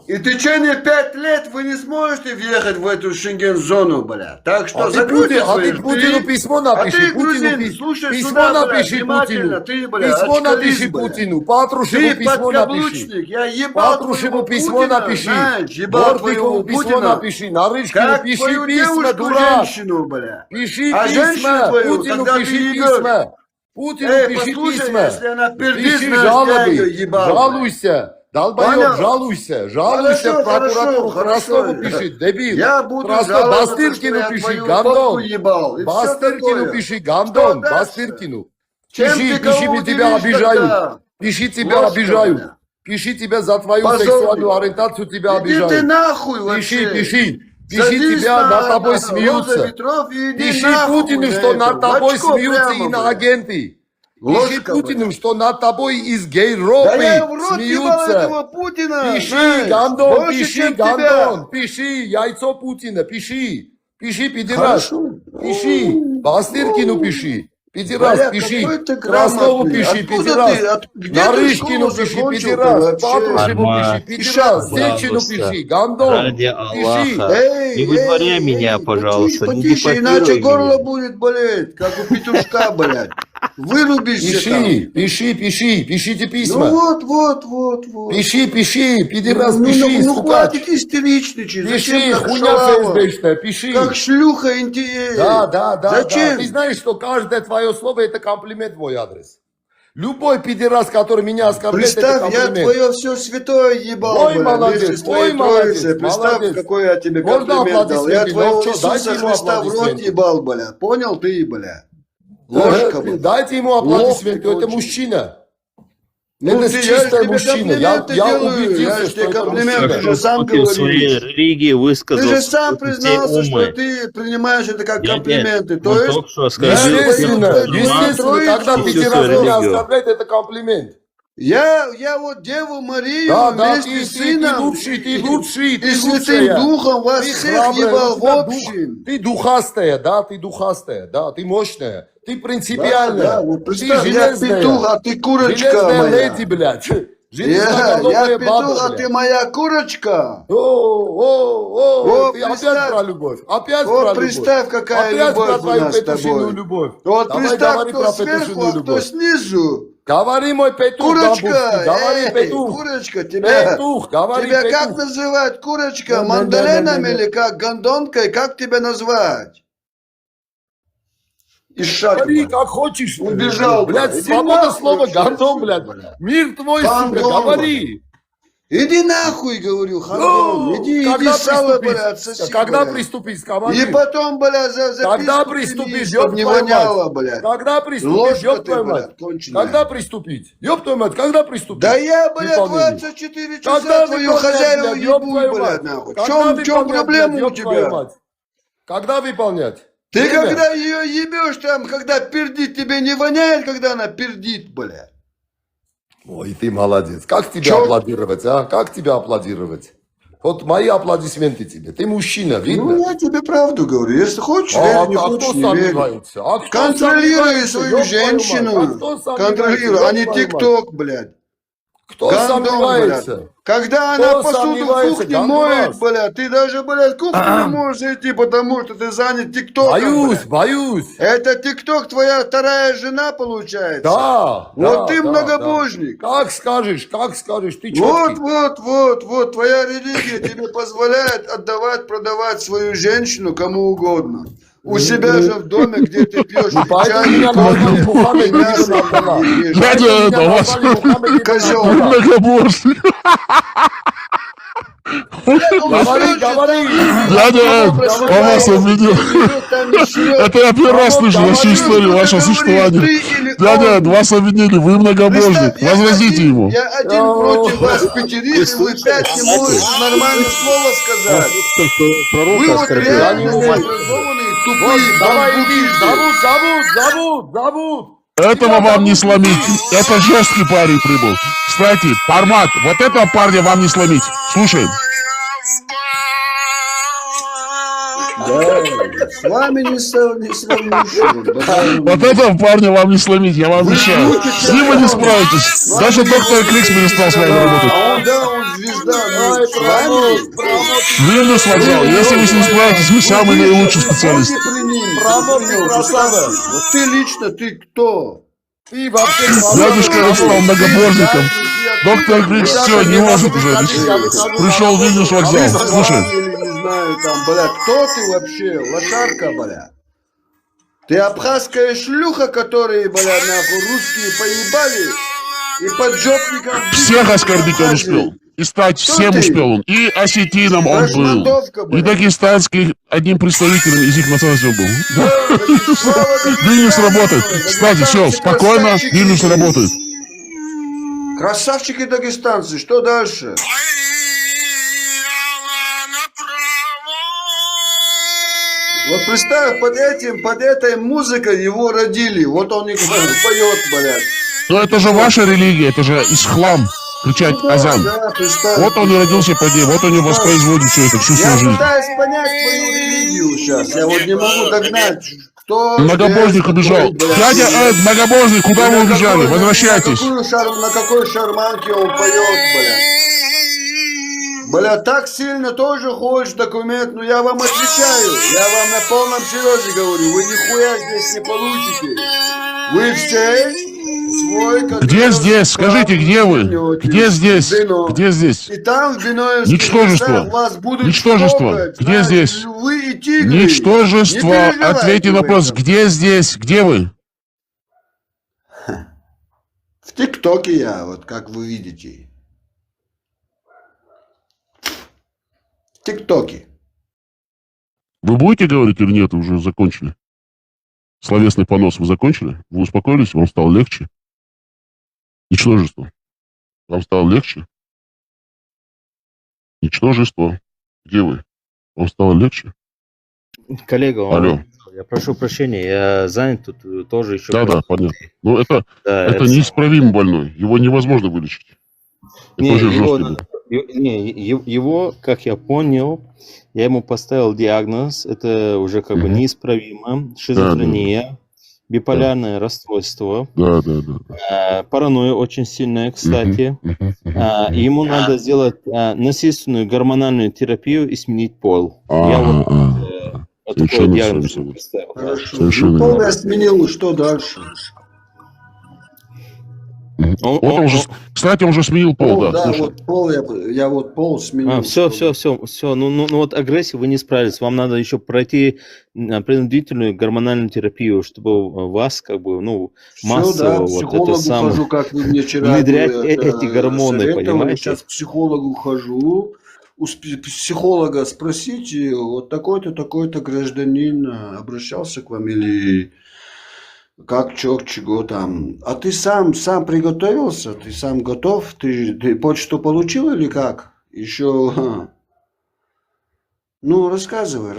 И в течение 5 лет вы не сможете въехать в эту Шенген-зону, бля. Так что закройте свои ты Путину письмо напиши. А ты, грузин, слушай письмо сюда, напиши бля, Путину. ты, бля, Письмо очкалист, напиши бля. Путину. Патрушеву Ты письмо напиши. подкаблучник, я ебал Патрушеву твоего письмо Путина, напиши. знаешь, ебал твоего Бортникову письмо Путина. напиши. Нарышкину Как пиши твою письма, девушку, дурак. женщину, бля. Пиши А женщину письма. твою, Путину когда ты пиши ебешь. письма. Путину пиши послушай, письма. если она пердит, Пиши знаешь, я ее жалобы. ебал, Жалуйся. Долбоёб, Понял? жалуйся. Жалуйся в прокуратуру. Краснову пиши, дебил. Я буду Краснов, жаловаться, Бастыркину что я пиши, твою гандон. фотку ебал. И всё Бастыркину такое. пиши, гандон. Что дальше? Бастыркину. Чем Пиши, ты кого пиши, тебя удивишь обижают. тогда? Пиши, тебя Ложка, обижают. бля. Пиши, тебя за твою Позорник. сексуальную ориентацию тебя Иди обижают. ты нахуй Пиши, вообще. пиши. Пиши, Садись тебя над тобой роза смеются. ветров и иди Пиши нахуй Путину, на что это. над В тобой очко смеются прямо, бля. иноагенты. Пиши Ложка, Путину, бля. что над тобой из Да гей-ропы я в рот ебал этого смеются. Путина. Пиши, знаешь, гандон, больше, пиши, чем гандон, тебя. пиши, яйцо Путина, пиши. Пиши, пидерас. Хорошо. Пиши, Бастыркину пиши. Пидерас, Бля, пиши. какой ты Краснову грамотный. пиши, Откуда пидерас. ты? Где ты Нарышкину школу пиши, закончил пидерас. вообще? Патрушеву пиши, пидерас. Сечину пиши, гандон. Ради Пиши. Аллаха. Не выдворяй меня, пожалуйста. Не Потише, иначе депортируй горло меня. будет болеть, как у петушка, блядь. Вырубишься там. Пиши, пишите письма. Ну вот. Пиши, пидерас, Ну, пиши, ну стукач. хватит истеричничать. Пиши, Зачем как хуйня шалава? ФСБшная, пиши. Как шлюха интересная. Да. Зачем? Ты знаешь, что каждое твое слово это комплимент в мой адрес. Любой пидерас, который меня оскорбляет, это Представь, я комплимент. твое все святое ебал, Ой, блядь, молодец, вместе с твоей ой, молодец, троицей. Представь, молодец. какой я тебе Можно комплимент дал. Я аплодисменты? твоего Ну, что, Иисуса дайте ему Христа в рот аплодисменты. ебал, бля. Понял ты, бля? Ложка, бля. Дайте ему аплодисменты, Лох ты это мужчина. Ну, Это ты, я чистый тебе мужчина. Я комплименты делаю, убедился, я что тебе это комплименты мужчина. же сам Путин в своей говоришь. религии Ты высказал же сам детей признался, что умы. ты принимаешь это как Нет, комплименты. он То есть, только что оскорбил Естественно, Троицу, когда всю пидерас свою меня религию. оскорбляет, это комплимент. я вот Деву Марию Да, вместе с ты сыном лучший, ты и лучшая. Святым Духом вас Ты всех храбрая, ебал у в тебя общем. Ты духастая, да, ты мощная, ты принципиальная, Да, вот ты представь, я железная. петух, а ты курочка Железная моя. леди, блядь. Я Железноголовая петух, баба, а блядь. ты моя курочка. О, ты представь. опять про любовь, опять Вот про любовь. представь, какая Опять любовь про у твою нас с петушиную тобой. любовь. Вот Давай представь, говори кто про сверху, петушиную а кто любовь. снизу. Говори, мой петух, Курочка, бабушки, говори, петух. курочка, тебя, Петух, говори, тебя петух. как называть, курочка, Да. мандарином или как, гондонкой, как тебя назвать? Говори, как хочешь. Убежал, блядь, иди свобода нахуй слова, вообще гандон, отсюда, блядь. Мир твой, сука, Гандон, говори. Иди нахуй, говорю, хандон, иди сало, бля, отсоси, Когда бля. приступишь, И командир? потом, бля, за Когда писку приступить, прими, ёб чтоб не твою воняло, мать? блядь. Когда приступить, Ложка ёб ты, твою блядь, мать? конченая. Когда приступить? Ёб твою мать, когда приступить? Да я, блядь, Выполнение. 24 часа Когда твою выполнять, хозяину блядь, ёб ебу, твою блядь, мать? нахуй. В Когда чем выполнять, проблема блядь, у ёб твою тебя? мать? Когда выполнять? Ты Время? когда ее ебешь там, когда пердит, тебе не воняет, когда она пердит, блядь? Ой, ты молодец. Как тебя Чё? аплодировать, а? Как тебя аплодировать? Вот мои аплодисменты тебе. Ты мужчина, видно? Ну, я тебе правду говорю. Если хочешь, верь, не хочешь, кто не верь. сомневается? А кто Контролируй сомневается, свою ёб твою мать? женщину. А кто сомневается, Контролируй, ёб а не твою мать? ТикТок, блядь. Кто Гандон, сомневается? блядь. Когда Кто она посуду в сомневается? кухне Гандон моет, раз. блядь, ты даже, блядь, в кухню не можешь идти, потому что ты занят ТикТоком, Боюсь, блядь. боюсь. Это ТикТок твоя вторая жена, получается? Да. Вот да, ты да, многобожник. да. Как скажешь, ты Вот, чёткий. твоя религия тебе позволяет отдавать, продавать свою женщину кому угодно. У себя же в доме, где ты пьешь Поэтому чай, меня назвали кофе, Мухаммед и мясо Ибн Абдалла. ешь. Дядя, Меня это вас назвали Мухаммед Ибн Козёл. Абдалла. многобожник. Говори. Дядя, он вас обвинил. Это я первый раз слышу во всей истории вашего существования. Дядя, вас обвинили, вы многобожник. Возразите ему. Я один против вас пятерых, и вы 5 не можете нормальное слово сказать. Вы вот реально необразованные, тупые Давай бамбуки. иди. Зовут. Этого вам не сломить. Это жесткий парень прибыл. Кстати, формат. Вот этого парня вам не сломить. Слушаем. Да, с вами не сравнишь. Вот этого парня вам не сломить, я вам обещаю. С ним вы не справитесь. Даже доктор Крикс перестал с вами работать. Он звезда, но с вами... Вильнюс вокзал. Если вы с ним справитесь, вы самый наилучший специалист. Вот ты лично, ты кто? Дядюшка стал многобожником. Доктор Крикс все, не может уже. Пришел Вильнюс вокзал. Слушай. Не знаю, там, бля, кто ты вообще? Лошарка, бля. Ты абхазская шлюха, которые, бля, нахуй, русские поебали и поджопников... Всех оскорбить он успел. И стать всем успел он. И осетином он был. И дагестанских одним представителем из их национальности он был. Вильнюс работает. Кстати, все, спокойно, Вильнюс работает. Красавчики дагестанцы, что дальше? Вот представь, под этой музыкой его родили. Вот он и поет, блядь. Но это же ваша религия, это же исхлам. Кричать азан. Да, Вот он и родился под ней, вот он и воспроизводит все это, всю свою жизнь. Я пытаюсь понять твою религию сейчас. Я вот не могу догнать, кто... Многобожник убежал. Дядя Эд, многобожник, куда вы убежали? Возвращайтесь. На какой шарманке он поет, блядь? Бля, так сильно тоже хочешь документ, но я вам отвечаю. Я вам на полном серьезе говорю. Вы нихуя здесь не получите. Вы все свой... Где здесь? Скажите, где вы? Где здесь? Где здесь? И там в Биноевских Ничтожество. вас будут Ничтожество. штопать, Где здесь? Львы и тигры. Ничтожество. Ответьте на вопрос. Где здесь? Где вы? В ТикТоке я, вот как вы видите. В ТикТоке. Вы будете говорить или нет? Вы уже закончили? Словесный понос вы закончили? Вы успокоились? Вам стало легче? Ничтожество. Вам стало легче? Ничтожество. Где вы? Вам стало легче? Коллега, Алло. Я прошу прощения, я занят тут тоже еще. Да, понятно. Но это это неисправимый больной. Его невозможно вылечить. Это очень жесткий. Его, как я понял, я ему поставил диагноз, это уже как бы неисправимо, шизофрения, биполярное расстройство, паранойя очень сильная, кстати. Ему надо сделать насильственную гормональную терапию и сменить пол. Я вот такой диагноз поставил. Хорошо. Пол я сменил, что дальше? Кстати, он уже сменил пол, да. Да, вот пол я вот пол сменил. Все. Ну вот агрессию вы не справились. Вам надо еще пройти принудительную гормональную терапию, чтобы вас как бы, массово вот это самое хожу, как вы мне вчера внедрять эти гормоны, понимаете? Сейчас к психологу хожу. У психолога спросите, вот такой-то, такой-то гражданин обращался к вам или... Как, чего там. А ты сам приготовился? Ты сам готов? Ты почту получил или как? Еще... Ну, рассказывай,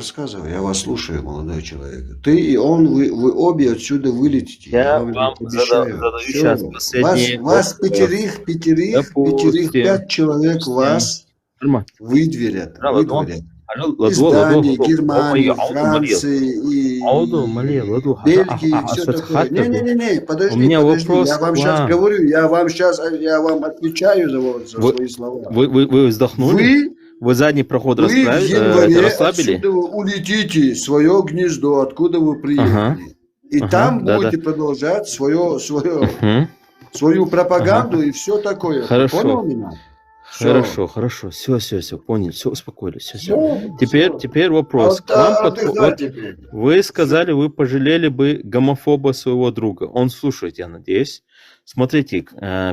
я вас слушаю, молодой человек. Ты и он, вы обе отсюда вылетите. Я вам задаю сейчас последний Вас пятерых, 5 человек вас выдверят. Из Дании, Германии, Франции и Бельгии, и все такое. Не, подожди, я вам сейчас говорю, я вам отвечаю за свои слова. Вы вздохнули? Вы задний проход расслабили? Отсюда вы улетите в свое гнездо, откуда вы приехали. И там будете продолжать свою пропаганду и все такое. Хорошо. Понял меня? Хорошо, все, понял, все, успокоились, все. Теперь вопрос. Вы сказали, вы пожалели бы гомофоба своего друга. Он слушает, я надеюсь. Смотрите,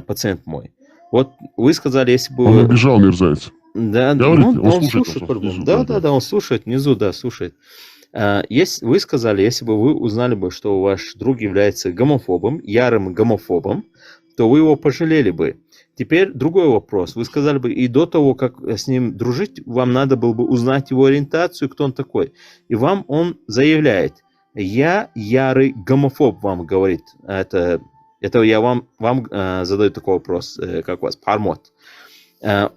пациент мой. Вот вы сказали, если бы... Он убежал, мерзавец. Да, он слушает. Да, он слушает, внизу, да, слушает. Вы сказали, если бы вы узнали бы, что ваш друг является гомофобом, ярым гомофобом, то вы его пожалели бы. Теперь другой вопрос. Вы сказали бы, и до того, как с ним дружить, вам надо было бы узнать его ориентацию, кто он такой. И вам он заявляет, я ярый гомофоб, вам говорит. Это я вам задаю такой вопрос, как у вас, Пармот.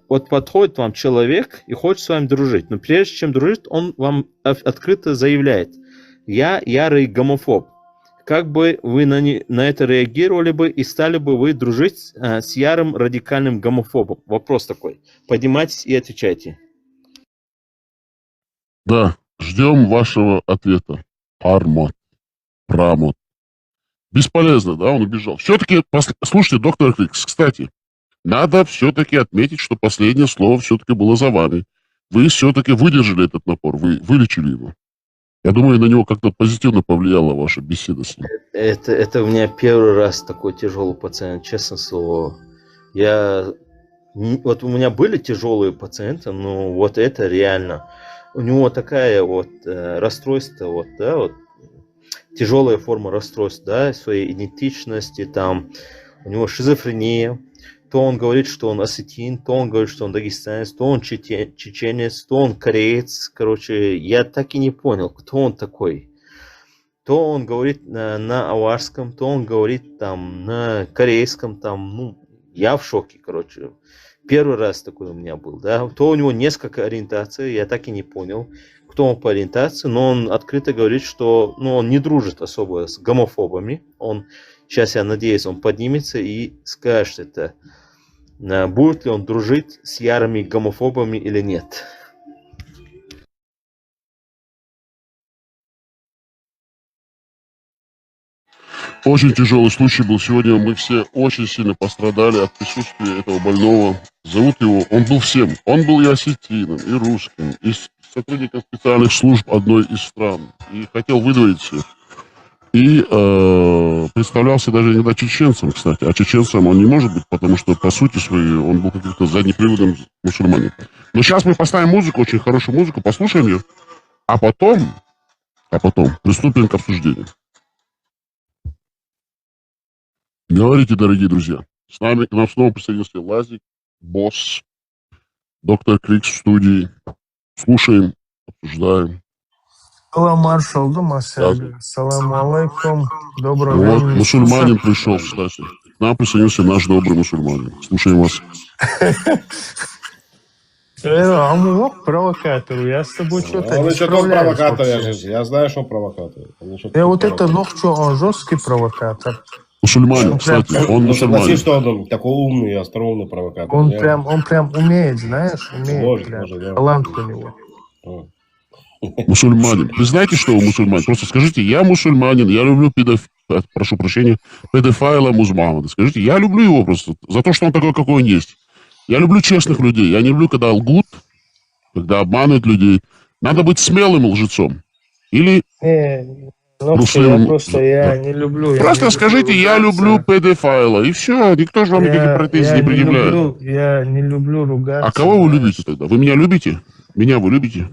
Вот подходит вам человек и хочет с вами дружить, но прежде чем дружить, он вам открыто заявляет: я ярый гомофоб. Как бы вы на это реагировали бы и стали бы вы дружить с ярым радикальным гомофобом? Вопрос такой. Поднимайтесь и отвечайте. Да, ждем вашего ответа. Пармот. Прамот. Бесполезно, да, он убежал. Все-таки, слушайте, доктор Крикс, кстати, надо все-таки отметить, что последнее слово все-таки было за вами. Вы все-таки выдержали этот напор, вы вылечили его. Я думаю, на него как-то позитивно повлияла ваша беседа с ним. Это у меня первый раз такой тяжелый пациент, честное слово. Вот у меня были тяжелые пациенты, но вот это реально. У него такая вот расстройство, вот, да, вот, тяжелая форма расстройства, да, своей идентичности, там, у него шизофрения. То он говорит, что он осетин, то он говорит, что он дагестанец, то он чеченец, то он кореец. Короче, я так и не понял, кто он такой. То он говорит на аварском, то он говорит там на корейском, там, ну, я в шоке, короче. Первый раз такой у меня был, да. То у него несколько ориентаций, я так и не понял, кто он по ориентации, но он открыто говорит, что, ну, он не дружит особо с гомофобами. Сейчас, я надеюсь, он поднимется и скажет это. Будет ли он дружить с ярыми гомофобами или нет. Очень тяжелый случай был сегодня. Мы все очень сильно пострадали от присутствия этого больного. Зовут его, он был всем. Он был и осетином, и русским, и сотрудником специальных служб одной из стран. И хотел выдавить всех. И представлялся даже иногда чеченцем, кстати. А чеченцем он не может быть, потому что, по сути своей, он был каким-то заднеприводным мусульманином. Но сейчас мы поставим музыку, очень хорошую музыку, послушаем ее, а потом приступим к обсуждению. Говорите, дорогие друзья. С нами к нам снова присоединился Лазик, босс, доктор Крикс в студии. Слушаем, обсуждаем. Маршал, саламу алейкум, доброго Вот, времени. мусульманин пришел, кстати. К нам присоединился наш добрый мусульманин. Слушаем вас. Провокатор, я с тобой что-то Он не еще тот справляюсь провокатор, вообще. я знаю, что он провокатор. Я вот это, он жесткий провокатор. Мусульманин, кстати, он мусульманин. Что он такой умный и остроумный провокатор. Он прям умеет, знаешь, умеет. Может, Талант у него. Мусульманин. Вы знаете, что вы мусульманин? Просто скажите, я мусульманин, я люблю прошу прощения, педофайла Музмамада. Скажите, я люблю его просто за то, что он такой, какой он есть. Я люблю честных людей. Я не люблю, когда лгут, когда обманывают людей. Надо быть смелым лжецом. Или я не люблю. Просто скажите, я люблю педофайла. И все, никто же вам никаких претензий не предъявляет. Я не люблю ругаться. А кого вы любите тогда? Вы меня любите? Меня вы любите?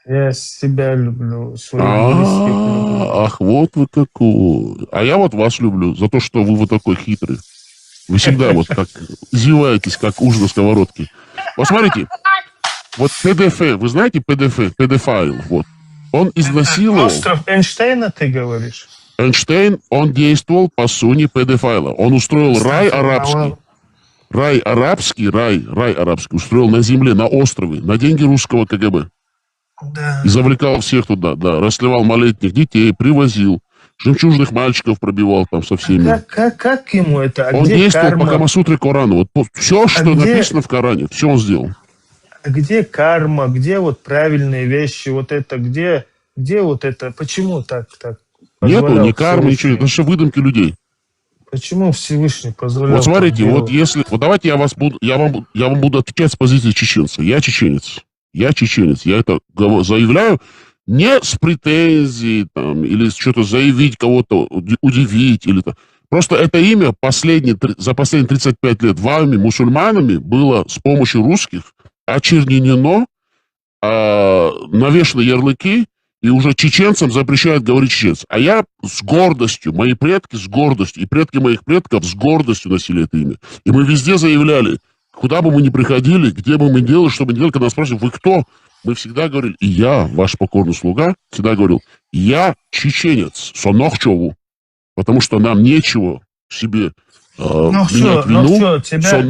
Я себя люблю, своих близких люблю. Ах, вот вы какой. А я вот вас люблю за то, что вы вот такой хитрый. Вы всегда вот как зеваетесь, как уж на сковородке. Вот смотрите, вот ПДФ, вы знаете ПДФ, педофайл, вот. Он изнасиловал... Остров Эйнштейна, ты говоришь? Эйнштейн, он действовал по сути педофайла. Он устроил рай арабский. Рай арабский устроил на земле, на острове, на деньги русского КГБ. Да. И завлекал всех туда, да, расливал малолетних детей, привозил, жемчужных мальчиков пробивал там со всеми. Как ему это? Он действовал по Камасутре Корана. Вот все, что написано в Коране, все он сделал. Где карма, где вот правильные вещи, вот это, где вот это, почему так? Нету ни кармы, ничего, это же выдумки людей. Почему Всевышний позволял? Вот смотрите, вот если, вот давайте я вам буду отвечать с позиции чеченца. Я чеченец, я это заявляю не с претензией там, или что-то заявить, кого-то удивить или то. Просто это имя за последние 35 лет вами, мусульманами, было с помощью русских очернено, навешаны ярлыки, и уже чеченцам запрещают говорить чеченец. А я с гордостью, мои предки с гордостью, и предки моих предков с гордостью носили это имя. И мы везде заявляли, куда бы мы ни приходили, где бы мы ни делали, что бы ни делали, когда нас спрашивали, вы кто? Мы всегда говорили, и я, ваш покорный слуга, всегда говорил, я чеченец, сонохчову, потому что нам нечего себе менять вину. Тебя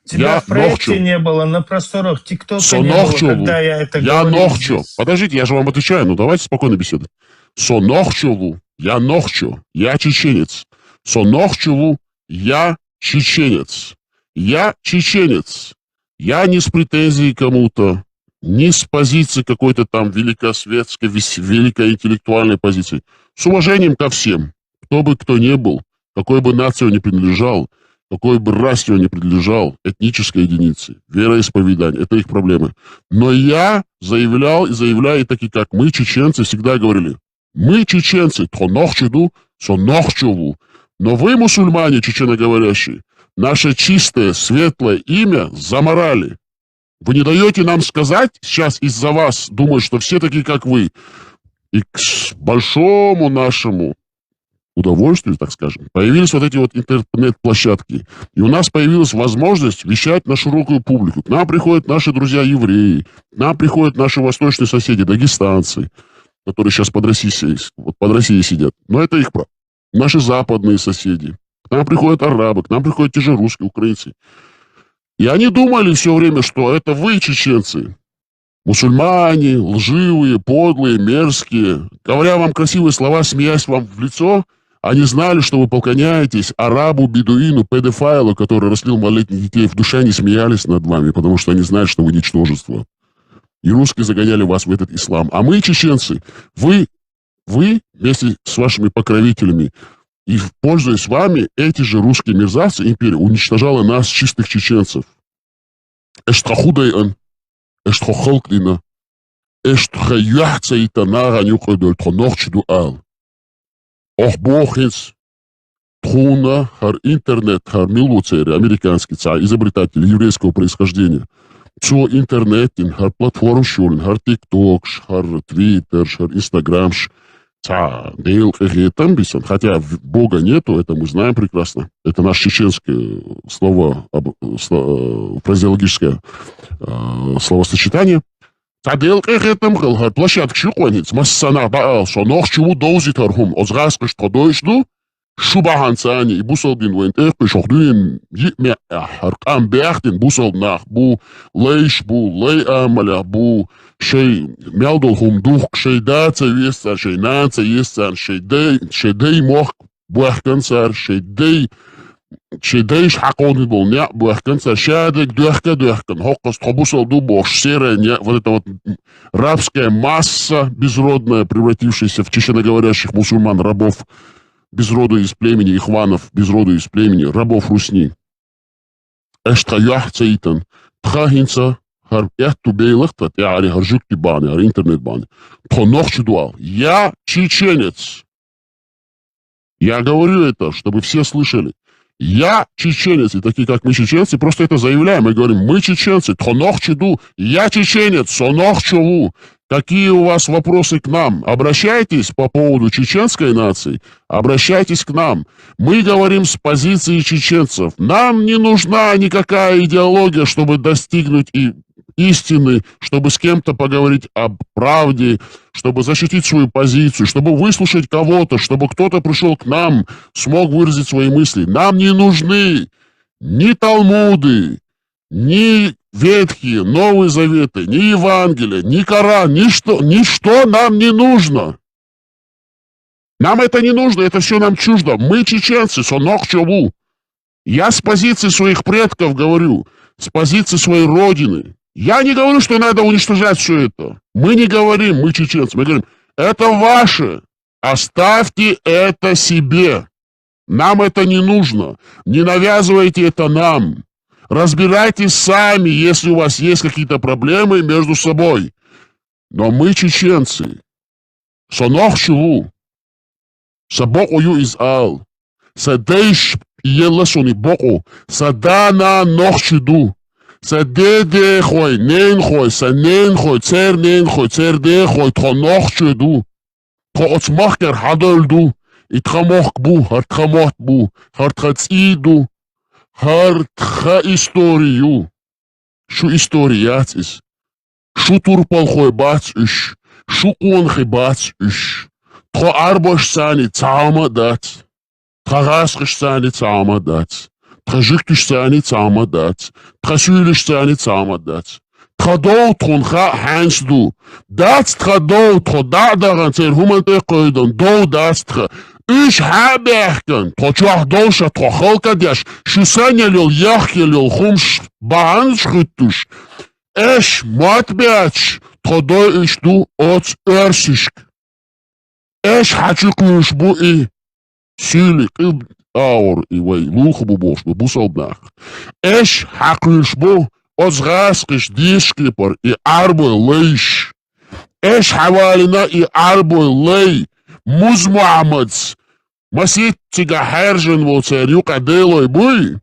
Тебя в проекте не было, на просторах ТикТока не было, когда я это говорил здесь. Подождите, я же вам отвечаю, ну давайте спокойно беседовать. Сонохчулу, я нохчу, я чеченец. Сонохчулу, я чеченец. Я чеченец. Я не с претензией кому-то, не с позиции какой-то там великосветской, великой интеллектуальной позиции. С уважением ко всем, кто бы кто ни был, какой бы нации он ни принадлежал, какой бы расе он ни принадлежал, этнической единице, вероисповедание, это их проблемы. Но я заявлял и заявляю, такие как мы, чеченцы, всегда говорили, мы, чеченцы, тхонохчуду, сонохчуву. Но вы, мусульмане, чеченоговорящие, наше чистое, светлое имя заморали. Вы не даете нам сказать, сейчас из-за вас думают, что все такие, как вы. И к большому нашему удовольствию, так скажем, появились вот эти вот интернет-площадки. И у нас появилась возможность вещать на широкую публику. К нам приходят наши друзья-евреи, к нам приходят наши восточные соседи, дагестанцы, которые сейчас под Россией сидят. Но это их право. Наши западные соседи. К нам приходят арабы, к нам приходят те же русские, украинцы. И они думали все время, что это вы, чеченцы, мусульмане, лживые, подлые, мерзкие. Говоря вам красивые слова, смеясь вам в лицо, они знали, что вы поклоняетесь арабу, бедуину, педофайлу, который растлил малолетних детей. В душе они смеялись над вами, потому что они знают, что вы ничтожество. И русские загоняли вас в этот ислам. А мы, чеченцы, вы вместе с вашими покровителями, и, пользуясь вами, эти же русские мерзавцы, империя, уничтожала нас, чистых чеченцев. Эштрахудайан, эштрахалклина, эштрахаяхцаитанара нюхайдоль, тхонохчдуал. Охбохинс, Тхуна, хар интернет, хар милуцери, американский изобретатель еврейского происхождения. Цо интернетин, хар платформ шулен, хар тикток, хар твиттер, хар инстаграм, хотя Бога нету, это мы знаем прекрасно. Это наше чеченское фразеологическое словосочетание. Площадка шукванец, массана баал, что нох чему доузит архум, озгаскаш тодойшду, шубаханцани, и бусалдин вент эрпеш, охдуин йитме аркам бяхтин, бусалднах, бу лейш, бу лей амаля, бу шей мялдолхум дух, шей даца вестар, шей наца естар, шей дей мох буахканцар, шей дейш хакон был, не буахканцар, шадек дуахкан, хоккас тхобусалду бош, серая, вот эта вот рабская масса безродная, превратившаяся в чеченоговорящих мусульман, рабов, без рода из племени, ихванов, без рода из племени, рабов Русни. Эштаях цейтан, тхахинца, хар эхтубейлахта, теари харжукти баны, ар интернет баны. Тхонохчудуал. Я чеченец. Я говорю это, чтобы все слышали. Я чеченец, и такие, как мы, чеченцы, просто это заявляем. Мы говорим, мы чеченцы, тхонохчуду, я чеченец, сонохчулу. Какие у вас вопросы к нам? Обращайтесь по поводу чеченской нации, обращайтесь к нам. Мы говорим с позиции чеченцев. Нам не нужна никакая идеология, чтобы достигнуть истины, чтобы с кем-то поговорить о правде, чтобы защитить свою позицию, чтобы выслушать кого-то, чтобы кто-то пришел к нам, смог выразить свои мысли. Нам не нужны ни Талмуды, ни Ветхие, Новые Заветы, ни Евангелие, ни Коран, ничто нам не нужно. Нам это не нужно, это все нам чуждо. Мы чеченцы, сонохчову. Я с позиции своих предков говорю, с позиции своей родины. Я не говорю, что надо уничтожать все это. Мы не говорим, мы чеченцы, мы говорим, это ваше, оставьте это себе. Нам это не нужно, не навязывайте это нам. Разбирайтесь сами, если у вас есть какие-то проблемы между собой. Но мы чеченцы. Сонохчулу. Сабокую из ал. Садейш еласуни боку. Садана нохчуду. Садеде хой, нен хой, санен хой, цер нен хой, церде хой, тхонохчуду. Тхоцмахкер хадолду. И тхамохбу, хартхамохбу, хартхациду. Хартха историю. Шу историяцис. Шу турпалхой бациш. Шу конхи бациш. Тхо арбош сани цама дать. Тхагасхиш сани цама дать. تخجكتش ثاني تعمدات تخسولش ثاني تعمدات تخدو تخونخا حانس دو دات تخدو تخدع دغن تير هما تقيدن دو دات تخ إيش حابيحكن تخوش دوشة تخلق ديش شو ثانية ليل يحكي ليل خمش بانش خطوش إيش مات بياتش تخدو إيش دو أوت إرسشك إيش حاجكوش بو إيه سيلي قيب اور إيوي لوخ بوش ببوصل بناخ إيش حاقلش بو أزغاسقش ديشكيبر إي أربو ليش إيش حوالينا إي أربو لي مزمعمدز مسيت تيجا حرجن وتساريوك ديلوي بوي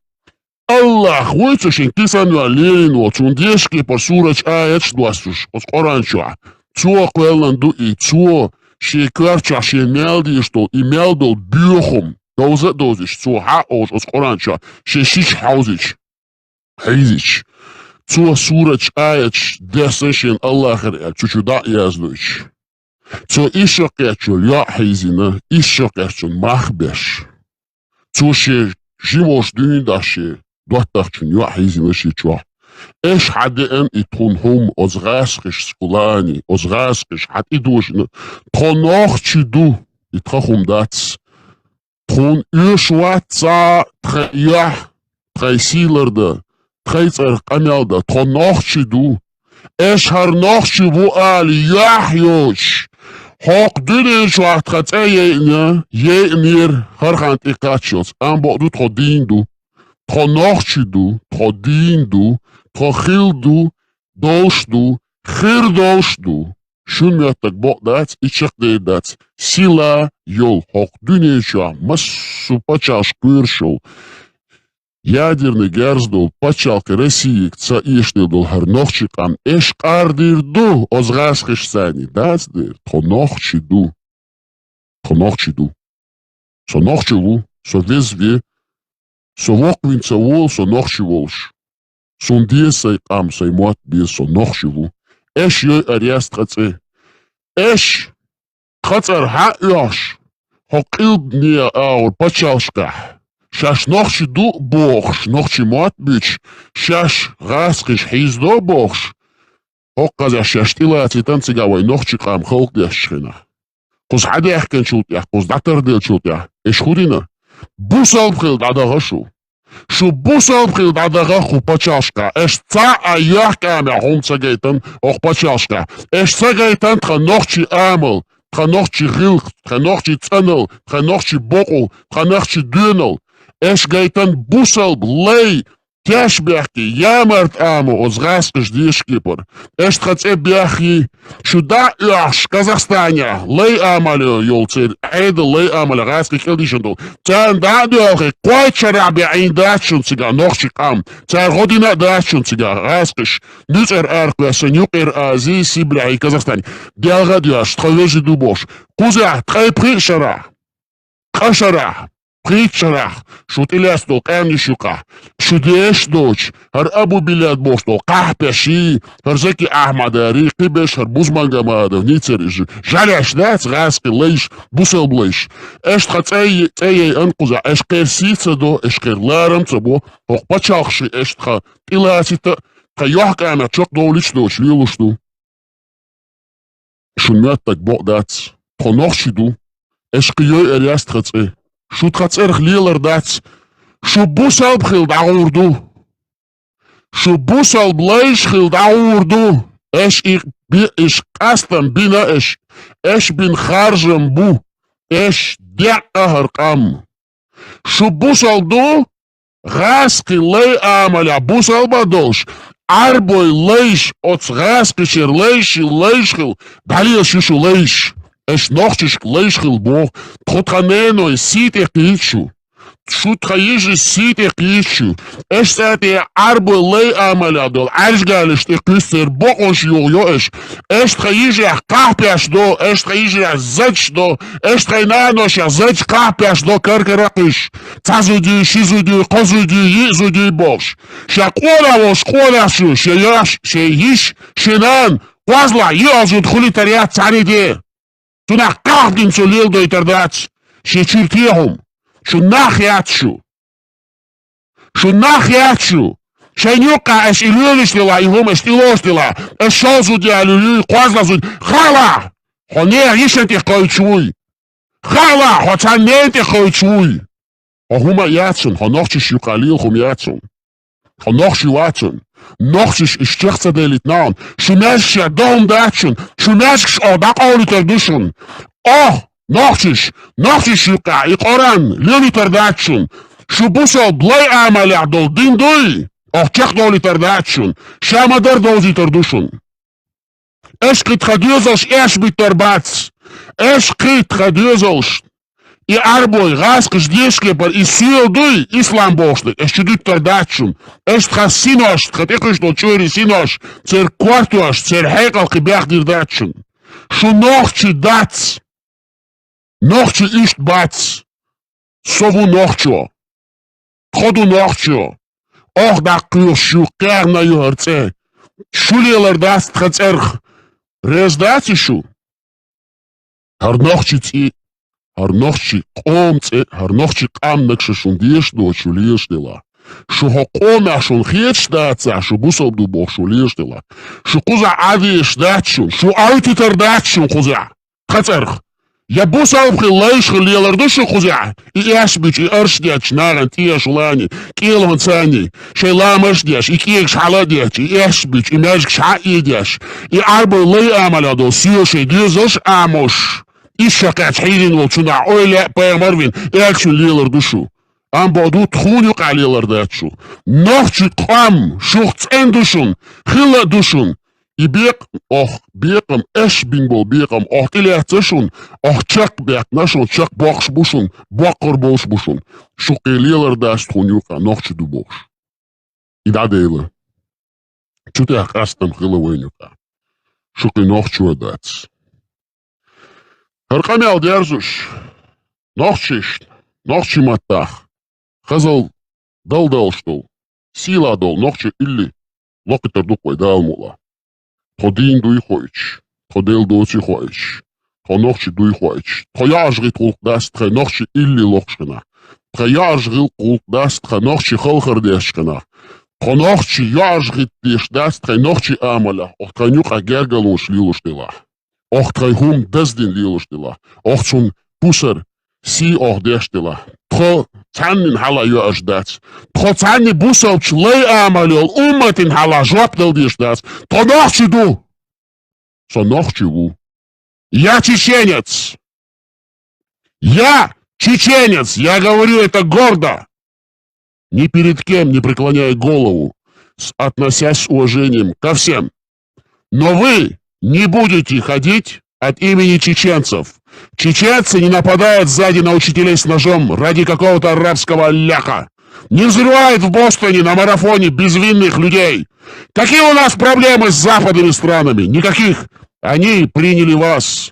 الله ويتشين كيسان والين وتون ديشكيبر سورج آياتش دوستوش أز قرانشوع تو قوالن دو إي تو شي كارچا شي ميلديشتو إي ميلدو بيوخم دوزة دوزش تو حقوش أز قرانشوع شي شيش حوزش حيزش تو سورج آياتش ديسنشين الله خير چوچو دا يازدوش تو إيشاقيتشو يا حيزينا إيشاقيتشو مخبش تو شي جيموش دين داشي دوتاقشن يا حيزينا شي چوا إيش حدين إتون هم أزغاسقش سكولاني أزغاسقش حد إدوشن تخنوخ دو إتخهم داتس تخون إيشوات سا تخيح تخيسيلر دا تخيسر قميل دا تخنوخ دو إيش هرنوخ بو آلي يحيوش حق دونين شوات خط يينا يينير هرخانت إقاتشوز أم بقدو تخدين دو تخنوخ دو تخدين دو تخيل دو دوش دو خير دوش دو شون مياتك بقدات إيشاق ديدات سيلا يول حق دونين شوات مسو بچاش كويرشو ядерный герздол пачалка России ца ишнедол харнохчикам эш кардирду озгасхишсани дасдир тонохчиду сонохчилу совезве совоквинцавол сонохчиволш сундиесай кам саймуат бе сонохчилу эш ёй ариастрацэ эш хацар хаёш хокилдния аур пачалшка شاش نخشي دو بوخش نخشي موات بيش شاش غاسقش حيز دو بوخش هوقا زي شاشتيلاتي تنسيقاوي نخشي قام خلق ديش شخينا قوز حدا يحكن شوتيا قوز داتر ديل شوتيا ايش خودينا بوصل بخيل دادغا شو بوصل بخيل دادغا خو بچاشكا ايش تا اياك امي هم تساقيتن اوخ بچاشكا ايش تساقيتن تخا نخشي امل تخا نخشي غلق تخا نخشي تنل تخا نخشي بوقل تخا نخشي دونل إيش جايتن بوصل بلاي كاش بيحكي يا مرت آمو أزغاسقش ديش كيبر إيش تخطئ بيحكي شو دا إيش كازاخستانيا لي آماليو يولتير عيد لي آمالي غاسقي كيلديشندو تان دا ديوخي قويت شرع بعين داتشن سيغا نوخشي قام تان غودينا داتشن سيغا غاسقش نيزر أرق بسنيوك آزي سيبلعي كازاخستاني ديالغا ديوش تخلوجي دوبوش قوزع تخي بريق شرع خشرع Притчарах, шут илясто камнишука, шудеш дочь, хар абу билят бошто, кахпеши, хар зеки ахмадари, кибеш, хар бузмангамадов, ницериш, жаляш, да, цгаски, лейш, бусел блейш. Эш тхацей анкуза, эш керсица до, эш керларам цабо, ох пачахши, эш тха иласита, тха йохкана, чок долич дочь, вилушту. Шунмят так бокдац, тхонохшиду, эш киёй эриас тхацей. شو تختصر خليلر داتس شو بوصل بخيل دعوردو شو بوصل بلايش خيل دعوردو ايش قاستم بينا ايش بين خارجم بو ايش دعا هرقام شو بوصل دو غاسقي لي عمل بوصل بدوش عربوي ليش اوتس غاسقي شير ليش خيل داليل شو ليش ايش نوختش ليش خيل بو تخطخانينو يسيتي قيتشو شو تخيجي سيتي قيتشو ايش ساتي عربو لي عمل دول عرش قالش تقيسر بوقوش يو ايش تخيجي قاحبيش دو ايش تخيجي زج دو ايش تخينانوش زج قاحبيش دو كركرقش تازودي شيزودي قزودي يزودي بوش شاقولا وش قولا شو شياش شيهيش شنان قوازلا يوزو دخولي تريات سانيدي تنا قاعدين سوليل دو يترداتش شي تشيرتيهم شو ناخيات شو Шунахячу. Шанюка эш илюлиштила, илум эш илоштила. Эш шозуди алюлю, квазлазуд. Хала! Хоне ришентих койчуй. Хала! Хоцанентих койчуй. Хохума ятсун, хонохчиш юкалил хум ятсун. Хонохчи ватсун. Нохчиш ишчехца делит наун. Шумяща дом датчун. Шумящиш одак олитер душун. Ох! Нохчиш юка, и коран, лилитер датчун. Шубусо блай амаля дол дин дуй. Ох, чех долитер датчун. Шамадер долзитер душун. Эшкит хадюзош эш битер бац. Эшкит хадюзош. И арбой раскаш дешкепер и сил дуй ислам бошный. Эшчудитер датчун. Эштхас синош, хатекаш до чури синош. Цер квартуаш, цер хекал кибях дир датчун. Шунохчи дац. Нохчи ишт бац. Сову нохчо. Ходу нохчо. Ох да кюшу керна юрце. Шулелер даст хацерх. Рездатишу. Харнохчи ци. Харнохчи комце. Харнохчи камнакша шундеш до шулештела. Шухо кома шун хечдаца. Шубусов дубох шулештела. Шукуза авиш датшун. Шу аутитер датшун куза. Хацерх. Я бусал лайш лелар душу хузя. И яшбич, и аршдяч, наран, тияш лани, килон цани, шейламашдяш, и киек шаладяч, и яшбич, и мяжк ша идяш, и арбой лей амалядо, сюшей дюзош амош. И шакач хидин волчуна, ойля паямарвин, якшун лелар душу. Амбаду тхунюк алелар дачу. Нохчи кам, шухцен душун, хила душун. И бек, ох, бекам, эш бингбол бекам, ох, тилятсешун, ох, чак бек, нашон, чак бокш бушун, боккор болш бушун. Шукелелар даст хунюка, нохчи дубош. И дадейлы. Чуте ахастам хиловенюка. Шуки нохчу адац. Харкамял дерзуш. Нохчиш, нохчи матах. Хазал дал штол. Сила дол, нохчи илли. Локитер дуквай дал мула. Ходин дуй хоич, ходел доци хоич, хонохчи дуй хоич, трояжри толк даст, тренохчи илли лохшкана, трояжри толк даст, тренохчи холхардешкана, хонохчи яжри тиш даст, тренохчи амаля, ох тренюка гергалуш лилуштила, ох трейхум дездин лилуштила, ох цун пусер си ох дештила, тро цаннин хала юаш дац, тро цанни бусовч лей амалел, уматин хала жоптел диш дац, то нохчи ду, со нохчи ву. Я чеченец! Я чеченец! Я говорю это гордо! Ни перед кем не преклоняя голову, относясь с уважением ко всем. Но вы не будете ходить от имени чеченцев. Чеченцы не нападают сзади на учителей с ножом ради какого-то арабского ляха. Не взрывают в Бостоне на марафоне безвинных людей. Какие у нас проблемы с западными странами? Никаких. Они приняли вас.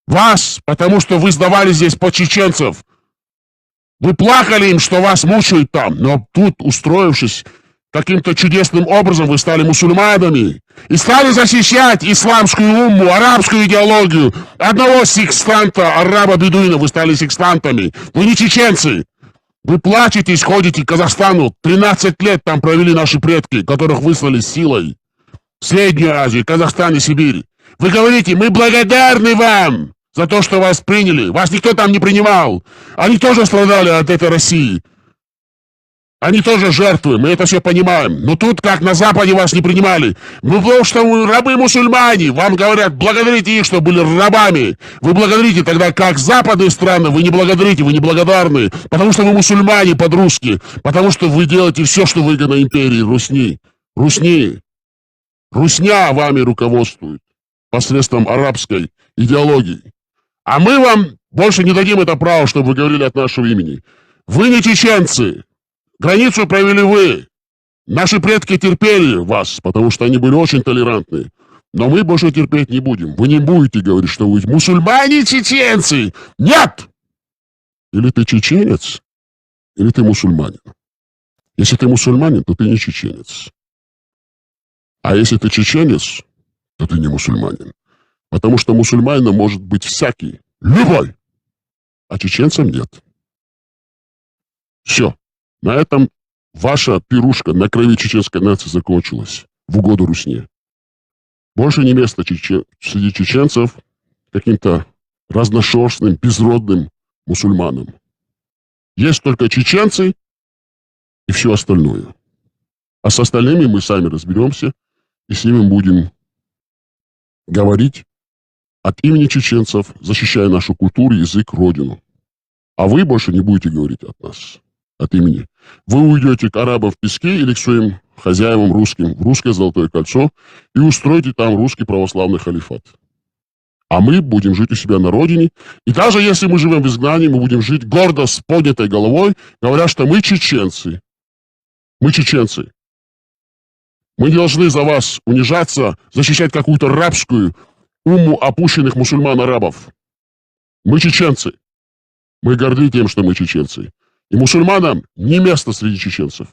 Вас, потому что вы сдавали здесь под чеченцев. Вы плакали им, что вас мучают там, но тут, устроившись каким-то чудесным образом, вы стали мусульманами и стали защищать исламскую умму, арабскую идеологию. Одного секстанта, араба-бедуина, вы стали секстантами. Вы не чеченцы. Вы плачетесь, ходите к Казахстану. 13 лет там провели наши предки, которых выслали силой. В Среднюю Азию, Казахстан и Сибирь. Вы говорите, мы благодарны вам за то, что вас приняли. Вас никто там не принимал. Они тоже страдали от этой России. Они тоже жертвы, мы это все понимаем. Но тут, как на Западе, вас не принимали. Вы потому что вы рабы-мусульмане. Вам говорят, благодарите их, что были рабами. Вы благодарите, тогда как западные страны, вы не благодарите, вы не благодарны. Потому что вы мусульмане под-русски. Потому что вы делаете все, что выгодно империи, Русни. Русни. Русня вами руководствует посредством арабской идеологии. А мы вам больше не дадим это право, чтобы вы говорили от нашего имени. Вы не чеченцы. Границу провели вы. Наши предки терпели вас, потому что они были очень толерантны. Но мы больше терпеть не будем. Вы не будете говорить, что вы мусульмане-чеченцы. Нет! Или ты чеченец, или ты мусульманин. Если ты мусульманин, то ты не чеченец. А если ты чеченец, то ты не мусульманин. Потому что мусульманином может быть всякий, любой. А чеченцам нет. Все. На этом ваша пирушка на крови чеченской нации закончилась в угоду Русне. Больше не место среди чеченцев каким-то разношерстным, безродным мусульманам. Есть только чеченцы и все остальное. А с остальными мы сами разберемся и с ними будем говорить от имени чеченцев, защищая нашу культуру, язык, родину. А вы больше не будете говорить от нас, от имени. Вы уйдете к арабам в песке или к своим хозяевам русским в русское Золотое кольцо и устроите там русский православный халифат. А мы будем жить у себя на родине. И даже если мы живем в изгнании, мы будем жить гордо с поднятой головой, говоря, что мы чеченцы. Мы чеченцы. Мы не должны за вас унижаться, защищать какую-то рабскую уму опущенных мусульман-арабов. Мы чеченцы. Мы горды тем, что мы чеченцы. И мусульманам не место среди чеченцев.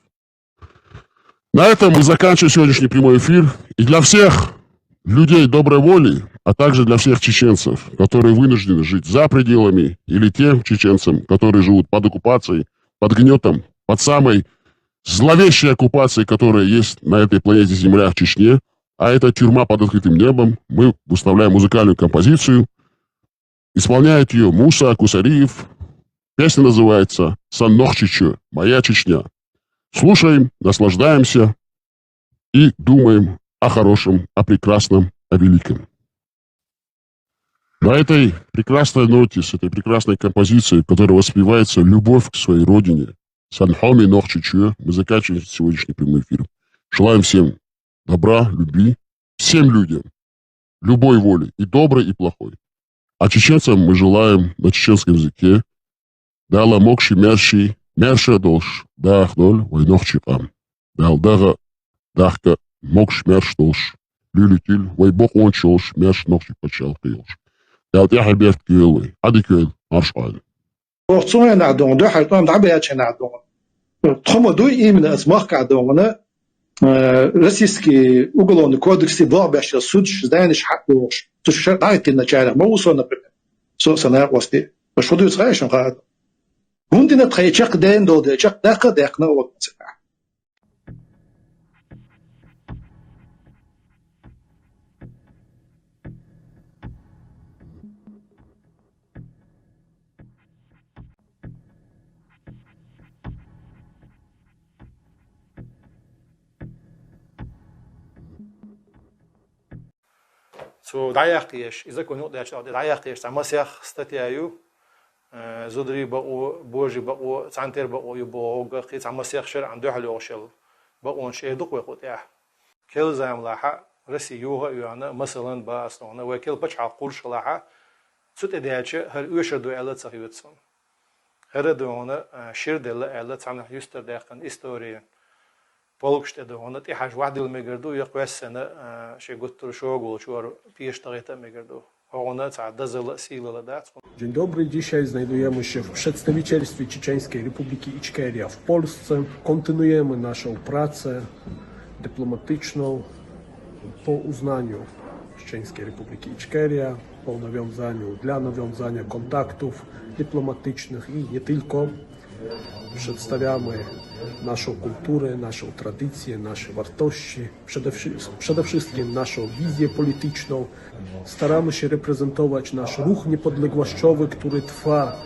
На этом мы заканчиваем сегодняшний прямой эфир. И для всех людей доброй воли, а также для всех чеченцев, которые вынуждены жить за пределами, или тем чеченцам, которые живут под оккупацией, под гнетом, под самой зловещей оккупацией, которая есть на этой планете Земля в Чечне, а это тюрьма под открытым небом, мы выставляем музыкальную композицию. Исполняет ее Муса Кусариев. Песня называется «Саннох Чечё», «Моя Чечня». Слушаем, наслаждаемся и думаем о хорошем, о прекрасном, о великом. На этой прекрасной ноте, с этой прекрасной композицией, в которой воспевается любовь к своей родине, «Санхоми Нох Чечё», мы заканчиваем сегодняшний прямой эфир. Желаем всем добра, любви, всем людям, любой воли, и доброй, и плохой. А чеченцам мы желаем на чеченском языке «Дала мокши мерши, мерша долш, дахноль, войнох чикам». Дал дага, дахка, мокш мерш долш, люлютиль, войбок он чош, мерш нохчи почал киош. Дал тяха берт киелы, адикел, маршаль. Орцоя надон, да хайтон дабяче надон. Тхомодуй именно азмах кадона. Российский уголовный кодекс Блабящий суд знаешь хакуш. То что дайте начало, могу например. Собственно, власти. Что ты знаешь, он говорит. Гундина тхайчак ден доде, чак даха дахна вот. So dayaqish izakonu dayaqish samasях статьяю зудри бао божи бао цантер бао юбога қи самасях шер анду халошел баон шедук вахутя кел замлаха رسيوها يانا مثلا باستونا وكيل بچ عقول شلاها سوت ادياچه هر يشدو اله صحيبتسون هردونا شير دل اله تامن يستر داخن استوري полукште да он это хаж вадил мегерду яквесена шегуттур шогул чуар пиештагета мегерду ona цадазала сила да. Dzień dobry, dzisiaj znajdujemy się w przedstawicielstwie Czeczeńskiej Republiki Iczkeria w Polsce. Kontynuujemy naszą pracę dyplomatyczną po uznaniu Czeczeńskiej Republiki Iczkeria, po nawiązania kontaktów dyplomatycznych i nie tylko. Przedstawiamy naszą kulturę, naszą tradycję, nasze wartości, przede wszystkim naszą wizję polityczną. Staramy się reprezentować nasz ruch niepodległościowy, który trwa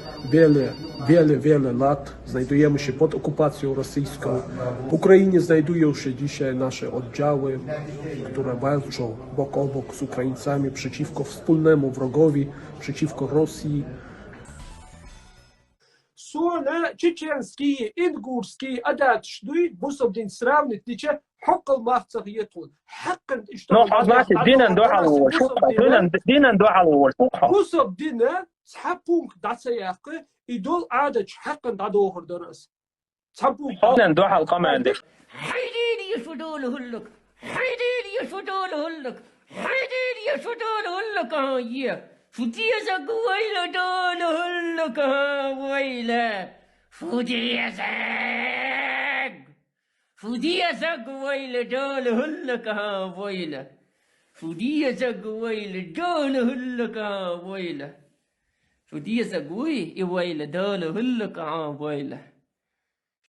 wiele lat. Znajdujemy się pod okupacją rosyjską. W Ukrainie znajdują się dzisiaj nasze oddziały, które walczą bok o bok z Ukraińcami przeciwko wspólnemu wrogowi, przeciwko Rosji. Sonra чеченские, ингурские, адатшдуй, бусобдин сравнить, тиче, حق المافصغيتون حقا نو حظات دينا دوحلو دينا دوحلو بوسب دينا صحابونك داتسياقي يدول عادش حقا دادوهر درس صحابونك دينا دوحل قماندك حيدين يشدول هلك حيدين يشدول هلك حيدين يشدول هلك هاي فديزك ويلا دول هلك ويلا فديزك ويلا دول هلك ويلا فديزك ويلا دول هلك ويلا فديزك ويلا دول هلك ويلا